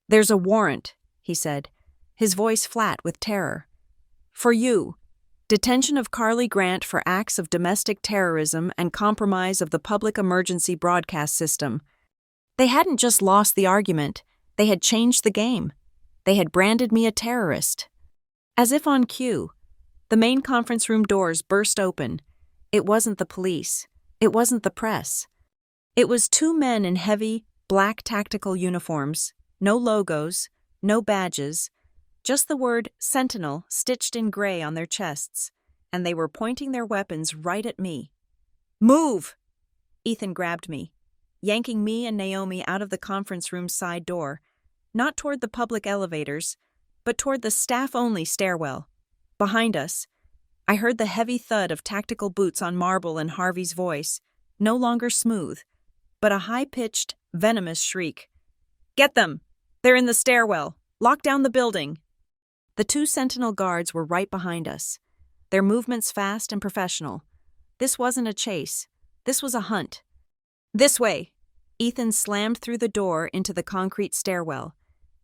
Speaker 1: There's a warrant, he said, his voice flat with terror. For you. Detention of Carly Grant for acts of domestic terrorism and compromise of the public emergency broadcast system. They hadn't just lost the argument. They had changed the game. They had branded me a terrorist. As if on cue, the main conference room doors burst open. It wasn't the police. It wasn't the press. It was two men in heavy, black tactical uniforms, no logos, no badges, just the word Sentinel stitched in gray on their chests, and they were pointing their weapons right at me. Move! Ethan grabbed me, yanking me and Naomi out of the conference room's side door, not toward the public elevators, but toward the staff-only stairwell. Behind us, I heard the heavy thud of tactical boots on marble and Harvey's voice, no longer smooth, but a high-pitched, venomous shriek. Get them! They're in the stairwell! Lock down the building! The two Sentinel guards were right behind us, their movements fast and professional. This wasn't a chase. This was a hunt. This way! Ethan slammed through the door into the concrete stairwell,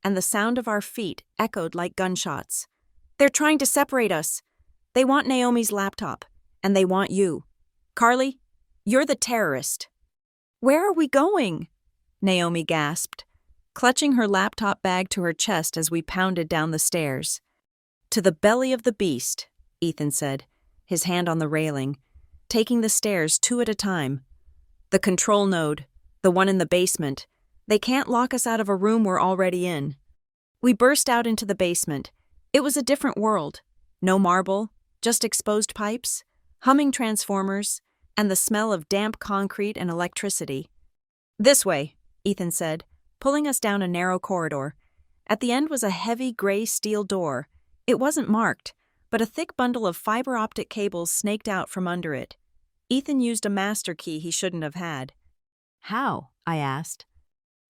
Speaker 1: and the sound of our feet echoed like gunshots. They're trying to separate us. They want Naomi's laptop, and they want you. Carly, you're the terrorist. Where are we going? Naomi gasped, clutching her laptop bag to her chest as we pounded down the stairs. To the belly of the beast, Ethan said, his hand on the railing, taking the stairs two at a time. The control node, the one in the basement. They can't lock us out of a room we're already in. We burst out into the basement. It was a different world. No marble, just exposed pipes, humming transformers, and the smell of damp concrete and electricity. This way, Ethan said, pulling us down a narrow corridor. At the end was a heavy gray steel door. It wasn't marked, but a thick bundle of fiber optic cables snaked out from under it. Ethan used a master key he shouldn't have had. How? I asked.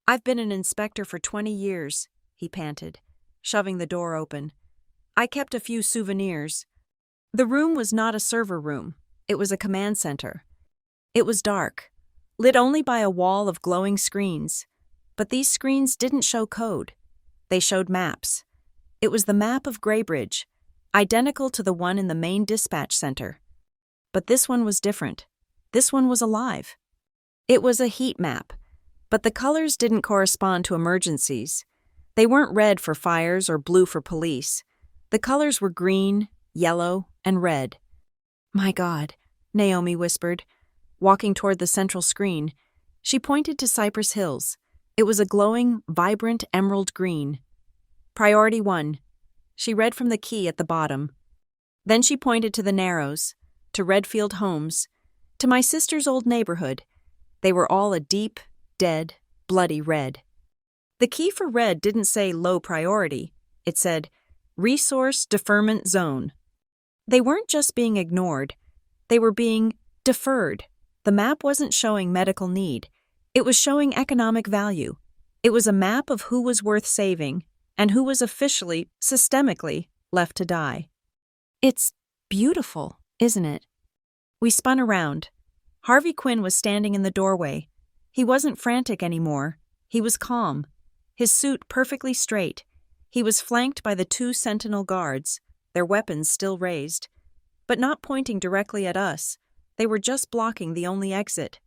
Speaker 1: I've been an inspector for 20 years, he panted, shoving the door open. I kept a few souvenirs. The room was not a server room. It was a command center. It was dark, lit only by a wall of glowing screens. But these screens didn't show code. They showed maps. It was the map of Graybridge, identical to the one in the main dispatch center. But this one was different. This one was alive. It was a heat map, but the colors didn't correspond to emergencies. They weren't red for fires or blue for police. The colors were green, yellow, and red. My God, Naomi whispered, walking toward the central screen. She pointed to Cypress Hills. It was a glowing, vibrant emerald green. Priority 1. She read from the key at the bottom. Then she pointed to the Narrows, to Redfield Homes, to my sister's old neighborhood. They were all a deep, dead, bloody red. The key for red didn't say low priority. It said, Resource Deferment Zone. They weren't just being ignored. They were being deferred. The map wasn't showing medical need. It was showing economic value. It was a map of who was worth saving and who was officially, systemically, left to die. It's beautiful, isn't it? We spun around. Harvey Quinn was standing in the doorway. He wasn't frantic anymore. He was calm, his suit perfectly straight. He was flanked by the 2 sentinel guards, their weapons still raised, but not pointing directly at us. They were just blocking the only exit.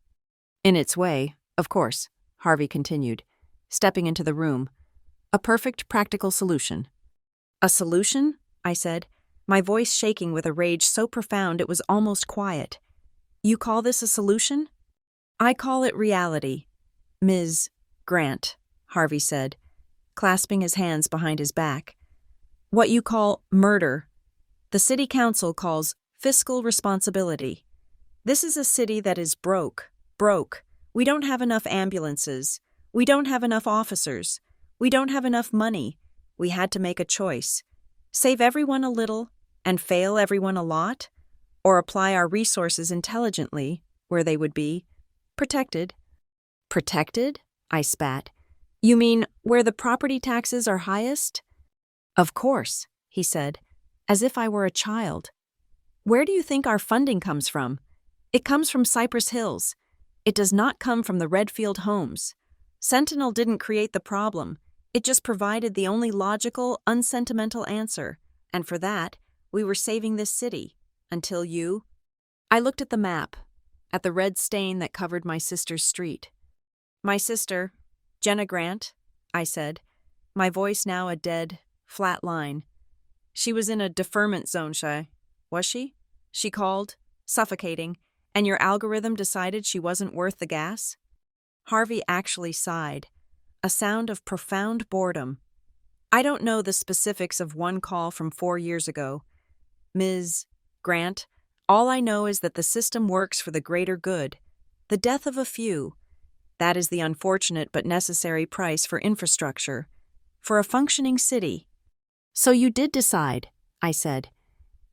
Speaker 1: In its way, of course, Harvey continued, stepping into the room. A perfect practical solution. A solution? I said, my voice shaking with a rage so profound it was almost quiet. You call this a solution? I call it reality, Ms. Grant, Harvey said, clasping his hands behind his back. What you call murder, the city council calls fiscal responsibility. This is a city that is broke. We don't have enough ambulances. We don't have enough officers. We don't have enough money. We had to make a choice. Save everyone a little and fail everyone a lot, or apply our resources intelligently where they would be protected. Protected? I spat. You mean where the property taxes are highest? Of course, he said, as if I were a child. Where do you think our funding comes from? It comes from Cypress Hills. It does not come from the Redfield Homes. Sentinel didn't create the problem. It just provided the only logical, unsentimental answer. And for that, we were saving this city. Until you... I looked at the map, at the red stain that covered my sister's street. My sister, Jenna Grant, I said, my voice now a dead, flat line. She was in a deferment zone, was she? She called, suffocating, and your algorithm decided she wasn't worth the gas? Harvey actually sighed, a sound of profound boredom. I don't know the specifics of one call from 4 years ago. Ms. Grant, all I know is that the system works for the greater good, the death of a few. That is the unfortunate but necessary price for infrastructure, for a functioning city. So you did decide, I said.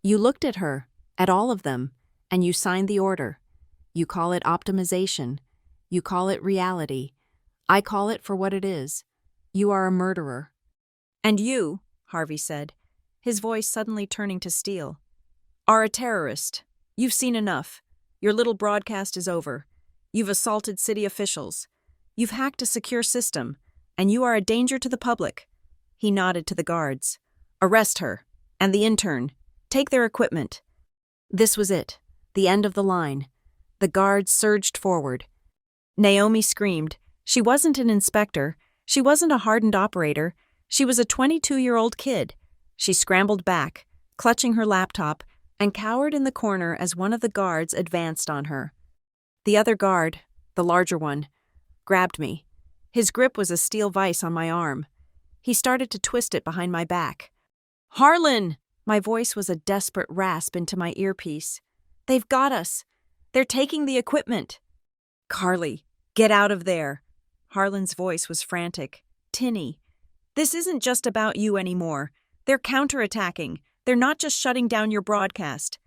Speaker 1: You looked at her, at all of them, and you signed the order. You call it optimization. You call it reality. I call it for what it is. You are a murderer. And you, Harvey said, his voice suddenly turning to steel, are a terrorist. You've seen enough. Your little broadcast is over. You've assaulted city officials. You've hacked a secure system, and you are a danger to the public. He nodded to the guards. Arrest her, and the intern. Take their equipment. This was it, the end of the line. The guards surged forward. Naomi screamed. She wasn't an inspector. She wasn't a hardened operator. She was a 22-year-old kid. She scrambled back, clutching her laptop, and cowered in the corner as one of the guards advanced on her. The other guard, the larger one, grabbed me. His grip was a steel vise on my arm. He started to twist it behind my back. Harlan! My voice was a desperate rasp into my earpiece. They've got us. They're taking the equipment. Carly, get out of there. Harlan's voice was frantic, tinny. This isn't just about you anymore. They're counterattacking. They're not just shutting down your broadcast.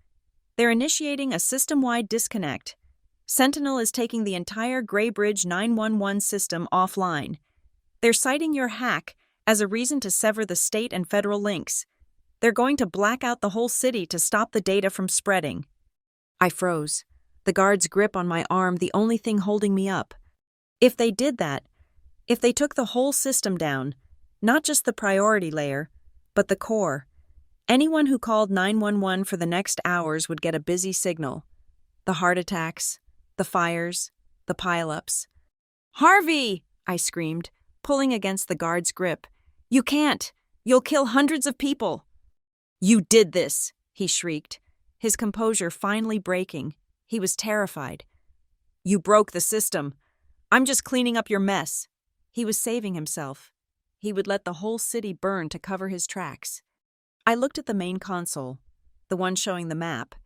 Speaker 1: They're initiating a system-wide disconnect. Sentinel is taking the entire Gray Bridge 911 system offline. They're citing your hack as a reason to sever the state and federal links. They're going to black out the whole city to stop the data from spreading. I froze, the guard's grip on my arm the only thing holding me up. If they did that, if they took the whole system down, not just the priority layer, but the core, anyone who called 911 for the next hours would get a busy signal. The heart attacks, the fires, the pileups. Harvey! I screamed, pulling against the guard's grip. You can't! You'll kill hundreds of people! You did this! He shrieked, his composure finally breaking. He was terrified. You broke the system. I'm just cleaning up your mess. He was saving himself. He would let the whole city burn to cover his tracks. I looked at the main console, the one showing the map.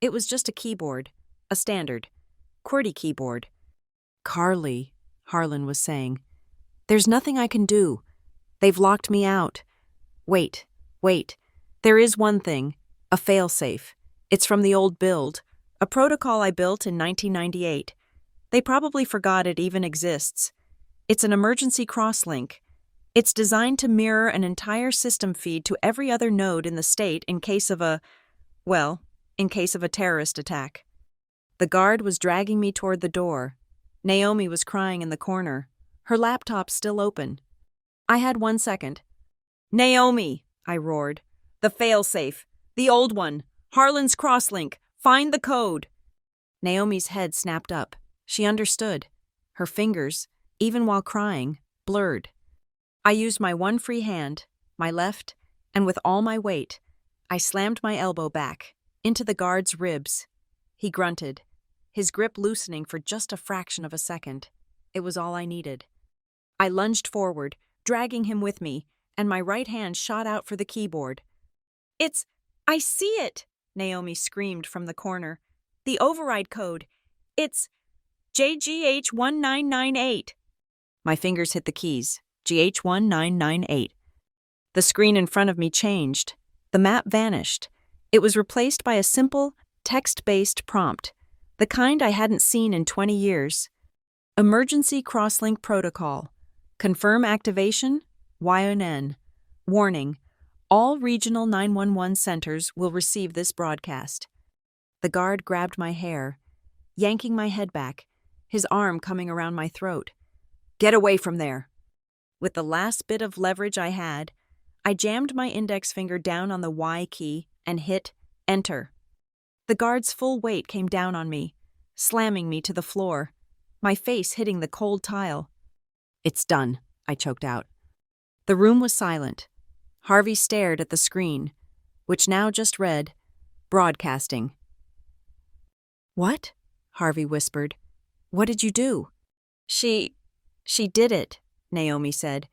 Speaker 1: It was just a keyboard, a standard, QWERTY keyboard. "Carly," Harlan was saying, "there's nothing I can do. They've locked me out. Wait. There is one thing, a failsafe. It's from the old build, a protocol I built in 1998. They probably forgot it even exists. It's an emergency crosslink. It's designed to mirror an entire system feed to every other node in the state in case of a terrorist attack." The guard was dragging me toward the door. Naomi was crying in the corner, her laptop still open. I had 1 second. "Naomi," I roared. "The failsafe. The old one. Harlan's crosslink. Find the code." Naomi's head snapped up. She understood. Her fingers, even while crying, blurred. I used my one free hand, my left, and with all my weight, I slammed my elbow back, into the guard's ribs. He grunted, his grip loosening for just a fraction of a second. It was all I needed. I lunged forward, dragging him with me, and my right hand shot out for the keyboard. I see it!" Naomi screamed from the corner. "The override code. It's JGH1998. My fingers hit the keys. GH1998. The screen in front of me changed. The map vanished. It was replaced by a simple, text-based prompt, the kind I hadn't seen in 20 years. Emergency Crosslink Protocol. Confirm activation. YNN. Warning. All regional 911 centers will receive this broadcast. The guard grabbed my hair, yanking my head back, his arm coming around my throat. "Get away from there." With the last bit of leverage I had, I jammed my index finger down on the Y key and hit Enter. The guard's full weight came down on me, slamming me to the floor, my face hitting the cold tile. "It's done," I choked out. The room was silent. Harvey stared at the screen, which now just read, "Broadcasting." "What?" Harvey whispered. "What did you do?" She did it," Naomi said,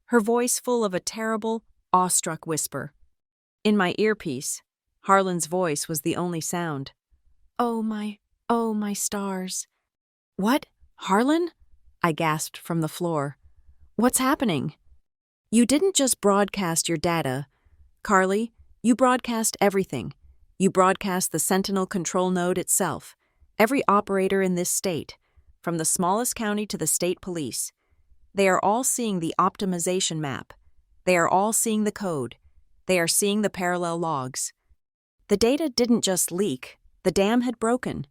Speaker 1: her voice full of a terrible, awestruck whisper. In my earpiece, Harlan's voice was the only sound. Oh my stars." "What? Harlan?" I gasped from the floor. "What's happening?" "You didn't just broadcast your data, Carly. You broadcast everything. You broadcast the Sentinel control node itself, every operator in this state, from the smallest county to the state police. They are all seeing the optimization map. They are all seeing the code. They are seeing the parallel logs. The data didn't just leak. The dam had broken."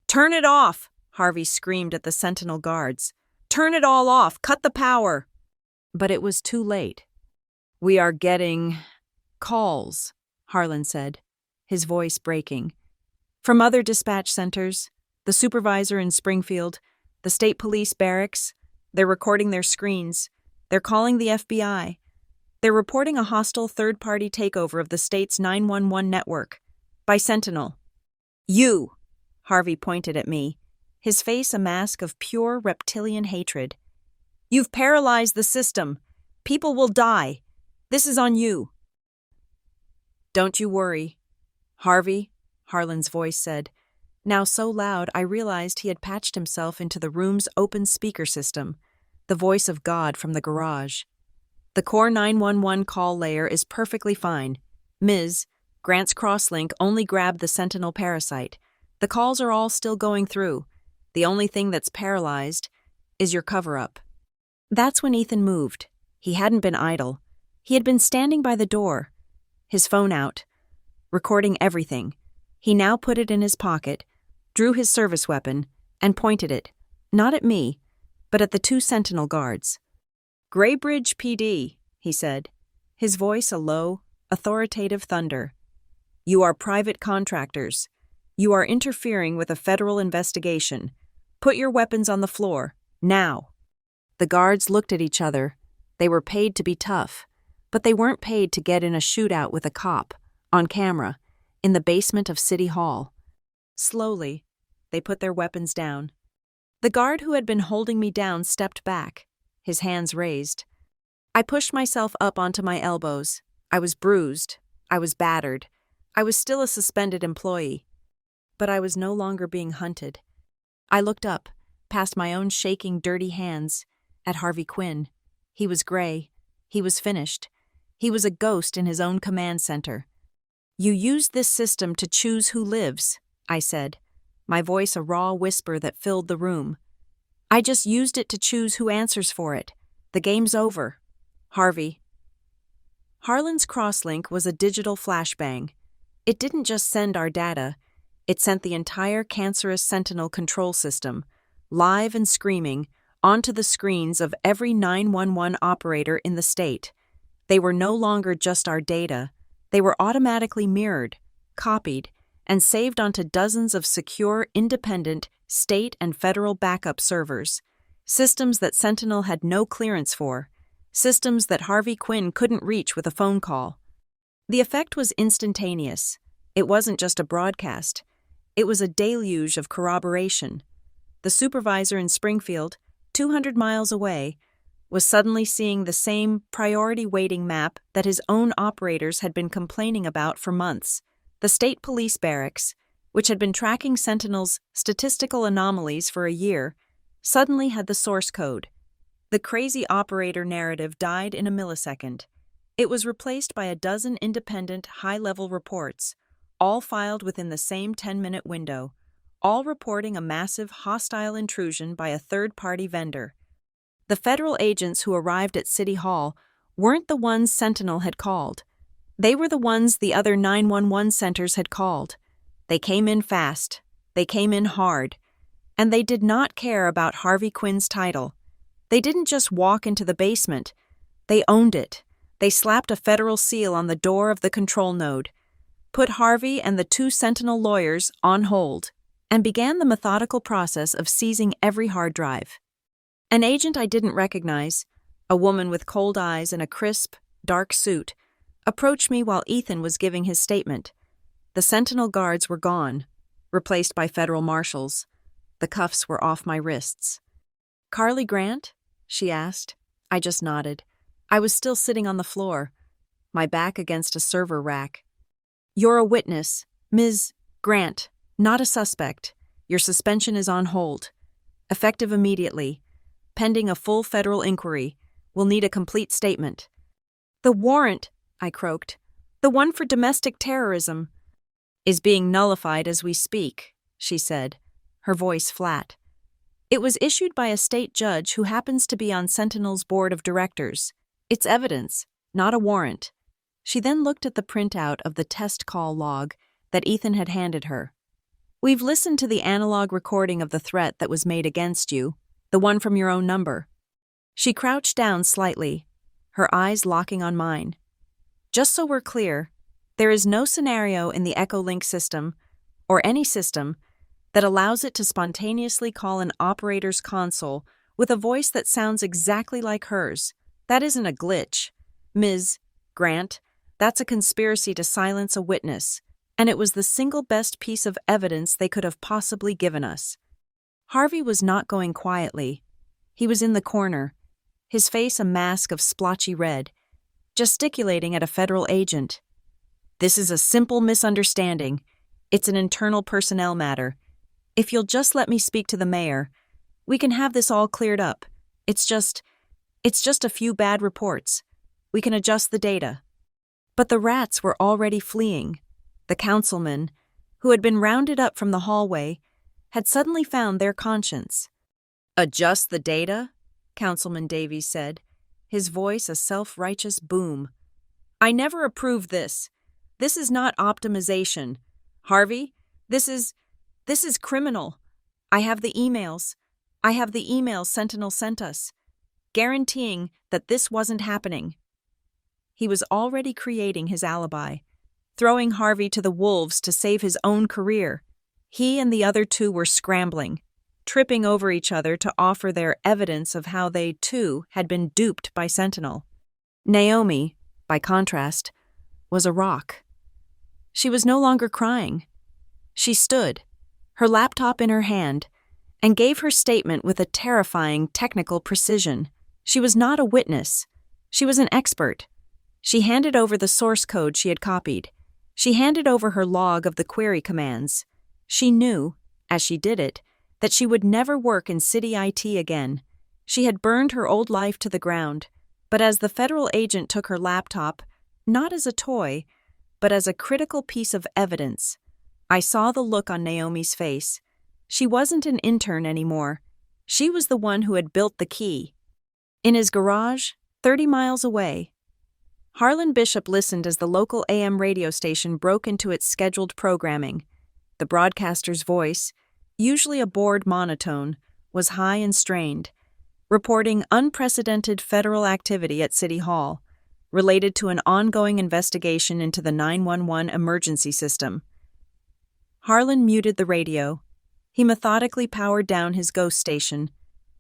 Speaker 1: "Turn it off!" Harvey screamed at the Sentinel guards. "Turn it all off! Cut the power!" But it was too late. "We are getting calls," Harlan said, his voice breaking. "From other dispatch centers, the supervisor in Springfield, the state police barracks. They're recording their screens. They're calling the FBI. They're reporting a hostile third-party takeover of the state's 911 network by Sentinel." "You!" Harvey pointed at me, his face a mask of pure reptilian hatred. "You've paralyzed the system. People will die. This is on you." "Don't you worry, Harvey," Harlan's voice said, now so loud I realized he had patched himself into the room's open speaker system, the voice of God from the garage. "The core 911 call layer is perfectly fine. Ms. Grant's crosslink only grabbed the Sentinel parasite. The calls are all still going through. The only thing that's paralyzed is your cover-up." That's when Ethan moved. He hadn't been idle. He had been standing by the door, his phone out, recording everything. He now put it in his pocket, drew his service weapon, and pointed it, not at me, but at the 2 Sentinel guards. "Graybridge PD," he said, his voice a low, authoritative thunder. "You are private contractors. You are interfering with a federal investigation. Put your weapons on the floor, now." The guards looked at each other. They were paid to be tough, but they weren't paid to get in a shootout with a cop, on camera, in the basement of City Hall. Slowly, they put their weapons down. The guard who had been holding me down stepped back, his hands raised. I pushed myself up onto my elbows. I was bruised. I was battered. I was still a suspended employee. But I was no longer being hunted. I looked up, past my own shaking, dirty hands, at Harvey Quinn. He was gray. He was finished. He was a ghost in his own command center. "You used this system to choose who lives," I said, my voice a raw whisper that filled the room. "I just used it to choose who answers for it. The game's over. Harvey." Harlan's crosslink was a digital flashbang. It didn't just send our data, it sent the entire cancerous Sentinel control system, live and screaming, onto the screens of every 911 operator in the state. They were no longer just our data. They were automatically mirrored, copied, and saved onto dozens of secure, independent, state and federal backup servers, systems that Sentinel had no clearance for, systems that Harvey Quinn couldn't reach with a phone call. The effect was instantaneous. It wasn't just a broadcast. It was a deluge of corroboration. The supervisor in Springfield, 200 miles away, was suddenly seeing the same priority waiting map that his own operators had been complaining about for months. The state police barracks, which had been tracking Sentinel's statistical anomalies for a year, suddenly had the source code. The crazy operator narrative died in a millisecond. It was replaced by a dozen independent, high-level reports, all filed within the same 10-minute window, all reporting a massive hostile intrusion by a third-party vendor. The federal agents who arrived at City Hall weren't the ones Sentinel had called. They were the ones the other 911 centers had called. They came in fast. They came in hard. And they did not care about Harvey Quinn's title. They didn't just walk into the basement. They owned it. They slapped a federal seal on the door of the control node, put Harvey and the two Sentinel lawyers on hold, and began the methodical process of seizing every hard drive. An agent I didn't recognize, a woman with cold eyes and a crisp, dark suit, approached me while Ethan was giving his statement. The Sentinel guards were gone, replaced by federal marshals. The cuffs were off my wrists. "Carly Grant?" she asked. I just nodded. I was still sitting on the floor, my back against a server rack. "You're a witness, Ms. Grant, not a suspect. Your suspension is on hold. Effective immediately. Pending a full federal inquiry. We'll need a complete statement." "The warrant," I croaked, "the one for domestic terrorism," "is being nullified as we speak," she said, her voice flat. "It was issued by a state judge who happens to be on Sentinel's board of directors. It's evidence, not a warrant." She then looked at the printout of the test call log that Ethan had handed her. "We've listened to the analog recording of the threat that was made against you, the one from your own number." She crouched down slightly, her eyes locking on mine. "Just so we're clear, there is no scenario in the Echolink system, or any system, that allows it to spontaneously call an operator's console with a voice that sounds exactly like hers. That isn't a glitch. Ms. Grant, that's a conspiracy to silence a witness, and it was the single best piece of evidence they could have possibly given us." Harvey was not going quietly. He was in the corner, his face a mask of splotchy red, gesticulating at a federal agent. "This is a simple misunderstanding. It's an internal personnel matter. If you'll just let me speak to the mayor, we can have this all cleared up. It's just a few bad reports. We can adjust the data." But the rats were already fleeing. The councilman, who had been rounded up from the hallway, had suddenly found their conscience. "Adjust the data?" Councilman Davies said, his voice a self-righteous boom. "I never approved this. This is not optimization. Harvey, this is criminal. I have the emails. I have the emails Sentinel sent us, guaranteeing that this wasn't happening." He was already creating his alibi, throwing Harvey to the wolves to save his own career. He and the other two were scrambling, tripping over each other to offer their evidence of how they, too, had been duped by Sentinel. Naomi, by contrast, was a rock. She was no longer crying. She stood, her laptop in her hand, and gave her statement with a terrifying technical precision. She was not a witness. She was an expert. She handed over the source code she had copied. She handed over her log of the query commands. She knew, as she did it, that she would never work in city IT again. She had burned her old life to the ground, but as the federal agent took her laptop, not as a toy, but as a critical piece of evidence, I saw the look on Naomi's face. She wasn't an intern anymore. She was the one who had built the key. In his garage, 30 miles away. Harlan Bishop listened as the local AM radio station broke into its scheduled programming. The broadcaster's voice, usually a bored monotone, was high and strained, reporting unprecedented federal activity at City Hall, related to an ongoing investigation into the 911 emergency system. Harlan muted the radio. He methodically powered down his ghost station,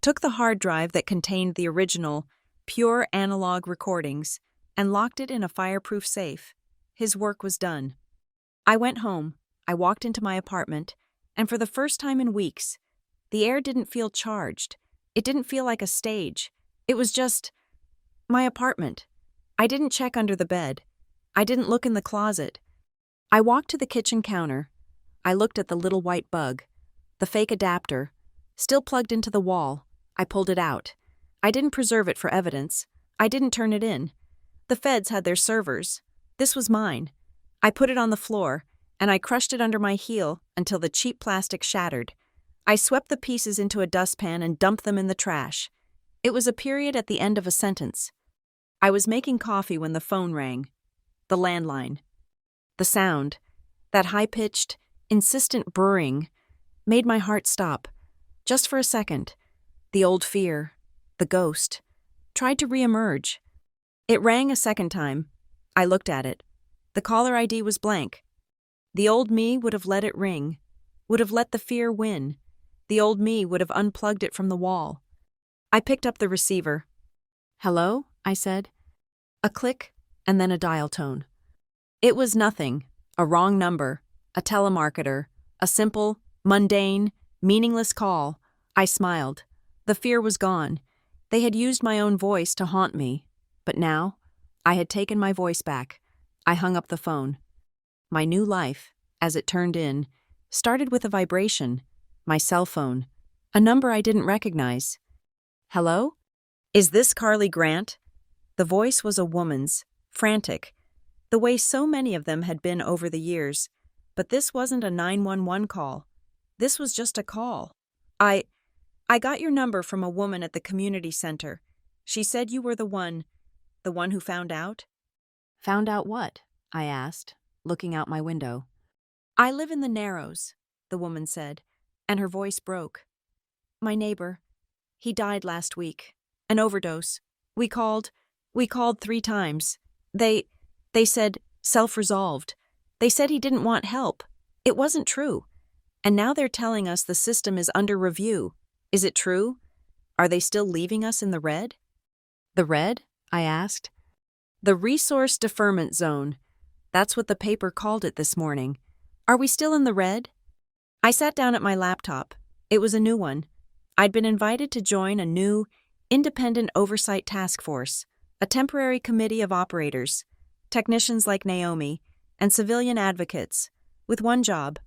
Speaker 1: took the hard drive that contained the original, pure analog recordings, and locked it in a fireproof safe. His work was done. I went home. I walked into my apartment, and for the first time in weeks, the air didn't feel charged. It didn't feel like a stage. It was just my apartment. I didn't check under the bed. I didn't look in the closet. I walked to the kitchen counter. I looked at the little white bug, the fake adapter, still plugged into the wall. I pulled it out. I didn't preserve it for evidence. I didn't turn it in. The feds had their servers. This was mine. I put it on the floor, and I crushed it under my heel until the cheap plastic shattered. I swept the pieces into a dustpan and dumped them in the trash. It was a period at the end of a sentence. I was making coffee when the phone rang. The landline. The sound, that high-pitched, insistent burring, made my heart stop. Just for a second, the old fear, the ghost, tried to reemerge. It rang a second time. I looked at it. The caller ID was blank. The old me would have let it ring, would have let the fear win. The old me would have unplugged it from the wall. I picked up the receiver. "Hello?" I said. A click, and then a dial tone. It was nothing, a wrong number, a telemarketer, a simple, mundane, meaningless call. I smiled. The fear was gone. They had used my own voice to haunt me. But now, I had taken my voice back. I hung up the phone. My new life, as it turned in, started with a vibration. My cell phone. A number I didn't recognize. "Hello? Is this Carly Grant?" The voice was a woman's, frantic, the way so many of them had been over the years. But this wasn't a 911 call. This was just a call. I got your number from a woman at the community center. She said you were the one who found out?" "Found out what?" I asked, looking out my window. "I live in the Narrows," the woman said, and her voice broke. "My neighbor, he died last week. An overdose. We called 3 times. They said self-resolved. They said he didn't want help. It wasn't true. And now they're telling us the system is under review. Is it true? Are they still leaving us in the red?" "The red?" I asked. "The resource deferment zone. That's what the paper called it this morning. Are we still in the red?" I sat down at my laptop. It was a new one. I'd been invited to join a new, independent oversight task force, a temporary committee of operators, technicians like Naomi, and civilian advocates, with one job: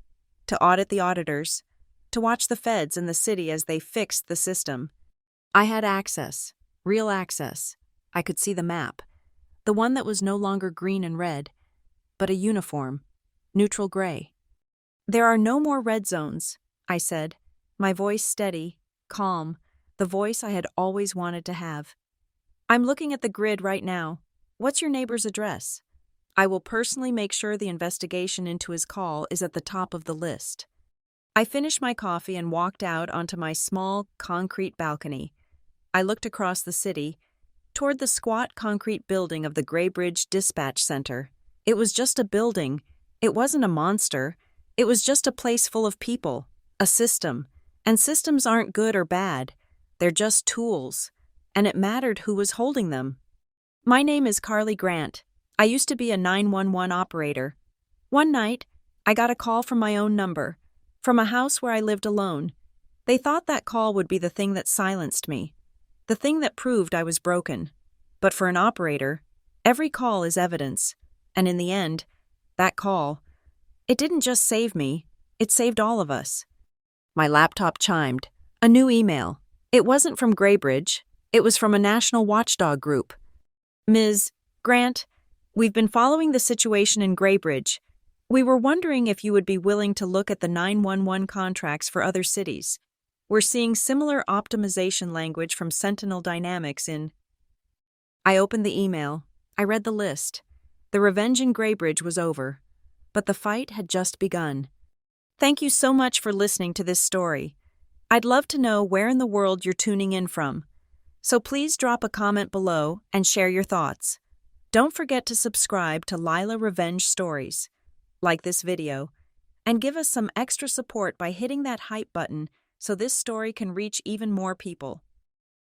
Speaker 1: to audit the auditors, to watch the feds and the city as they fixed the system. I had access, real access. I could see the map, the one that was no longer green and red, but a uniform, neutral gray. "There are no more red zones," I said, my voice steady, calm, the voice I had always wanted to have. "I'm looking at the grid right now. What's your neighbor's address? I will personally make sure the investigation into his call is at the top of the list." I finished my coffee and walked out onto my small, concrete balcony. I looked across the city, toward the squat concrete building of the Graybridge Dispatch Center. It was just a building. It wasn't a monster. It was just a place full of people, a system. And systems aren't good or bad. They're just tools. And it mattered who was holding them. "My name is Carly Grant. I used to be a 911 operator. One night, I got a call from my own number, from a house where I lived alone. They thought that call would be the thing that silenced me. the thing that proved I was broken. But for an operator, every call is evidence. And in the end, that call, it didn't just save me, it saved all of us. My laptop chimed. A new email. It wasn't from Graybridge. It was from a national watchdog group. Ms. Grant, we've been following the situation in Graybridge. We were wondering if you would be willing to look at the 911 contracts for other cities. We're seeing similar optimization language from Sentinel Dynamics in... I opened the email. I read the list. The revenge in Graybridge was over, but the fight had just begun. Thank you so much for listening to this story. I'd love to know where in the world you're tuning in from. So please drop a comment below and share your thoughts. Don't forget to subscribe to Lila Revenge Stories, like this video, and give us some extra support by hitting that hype button so this story can reach even more people.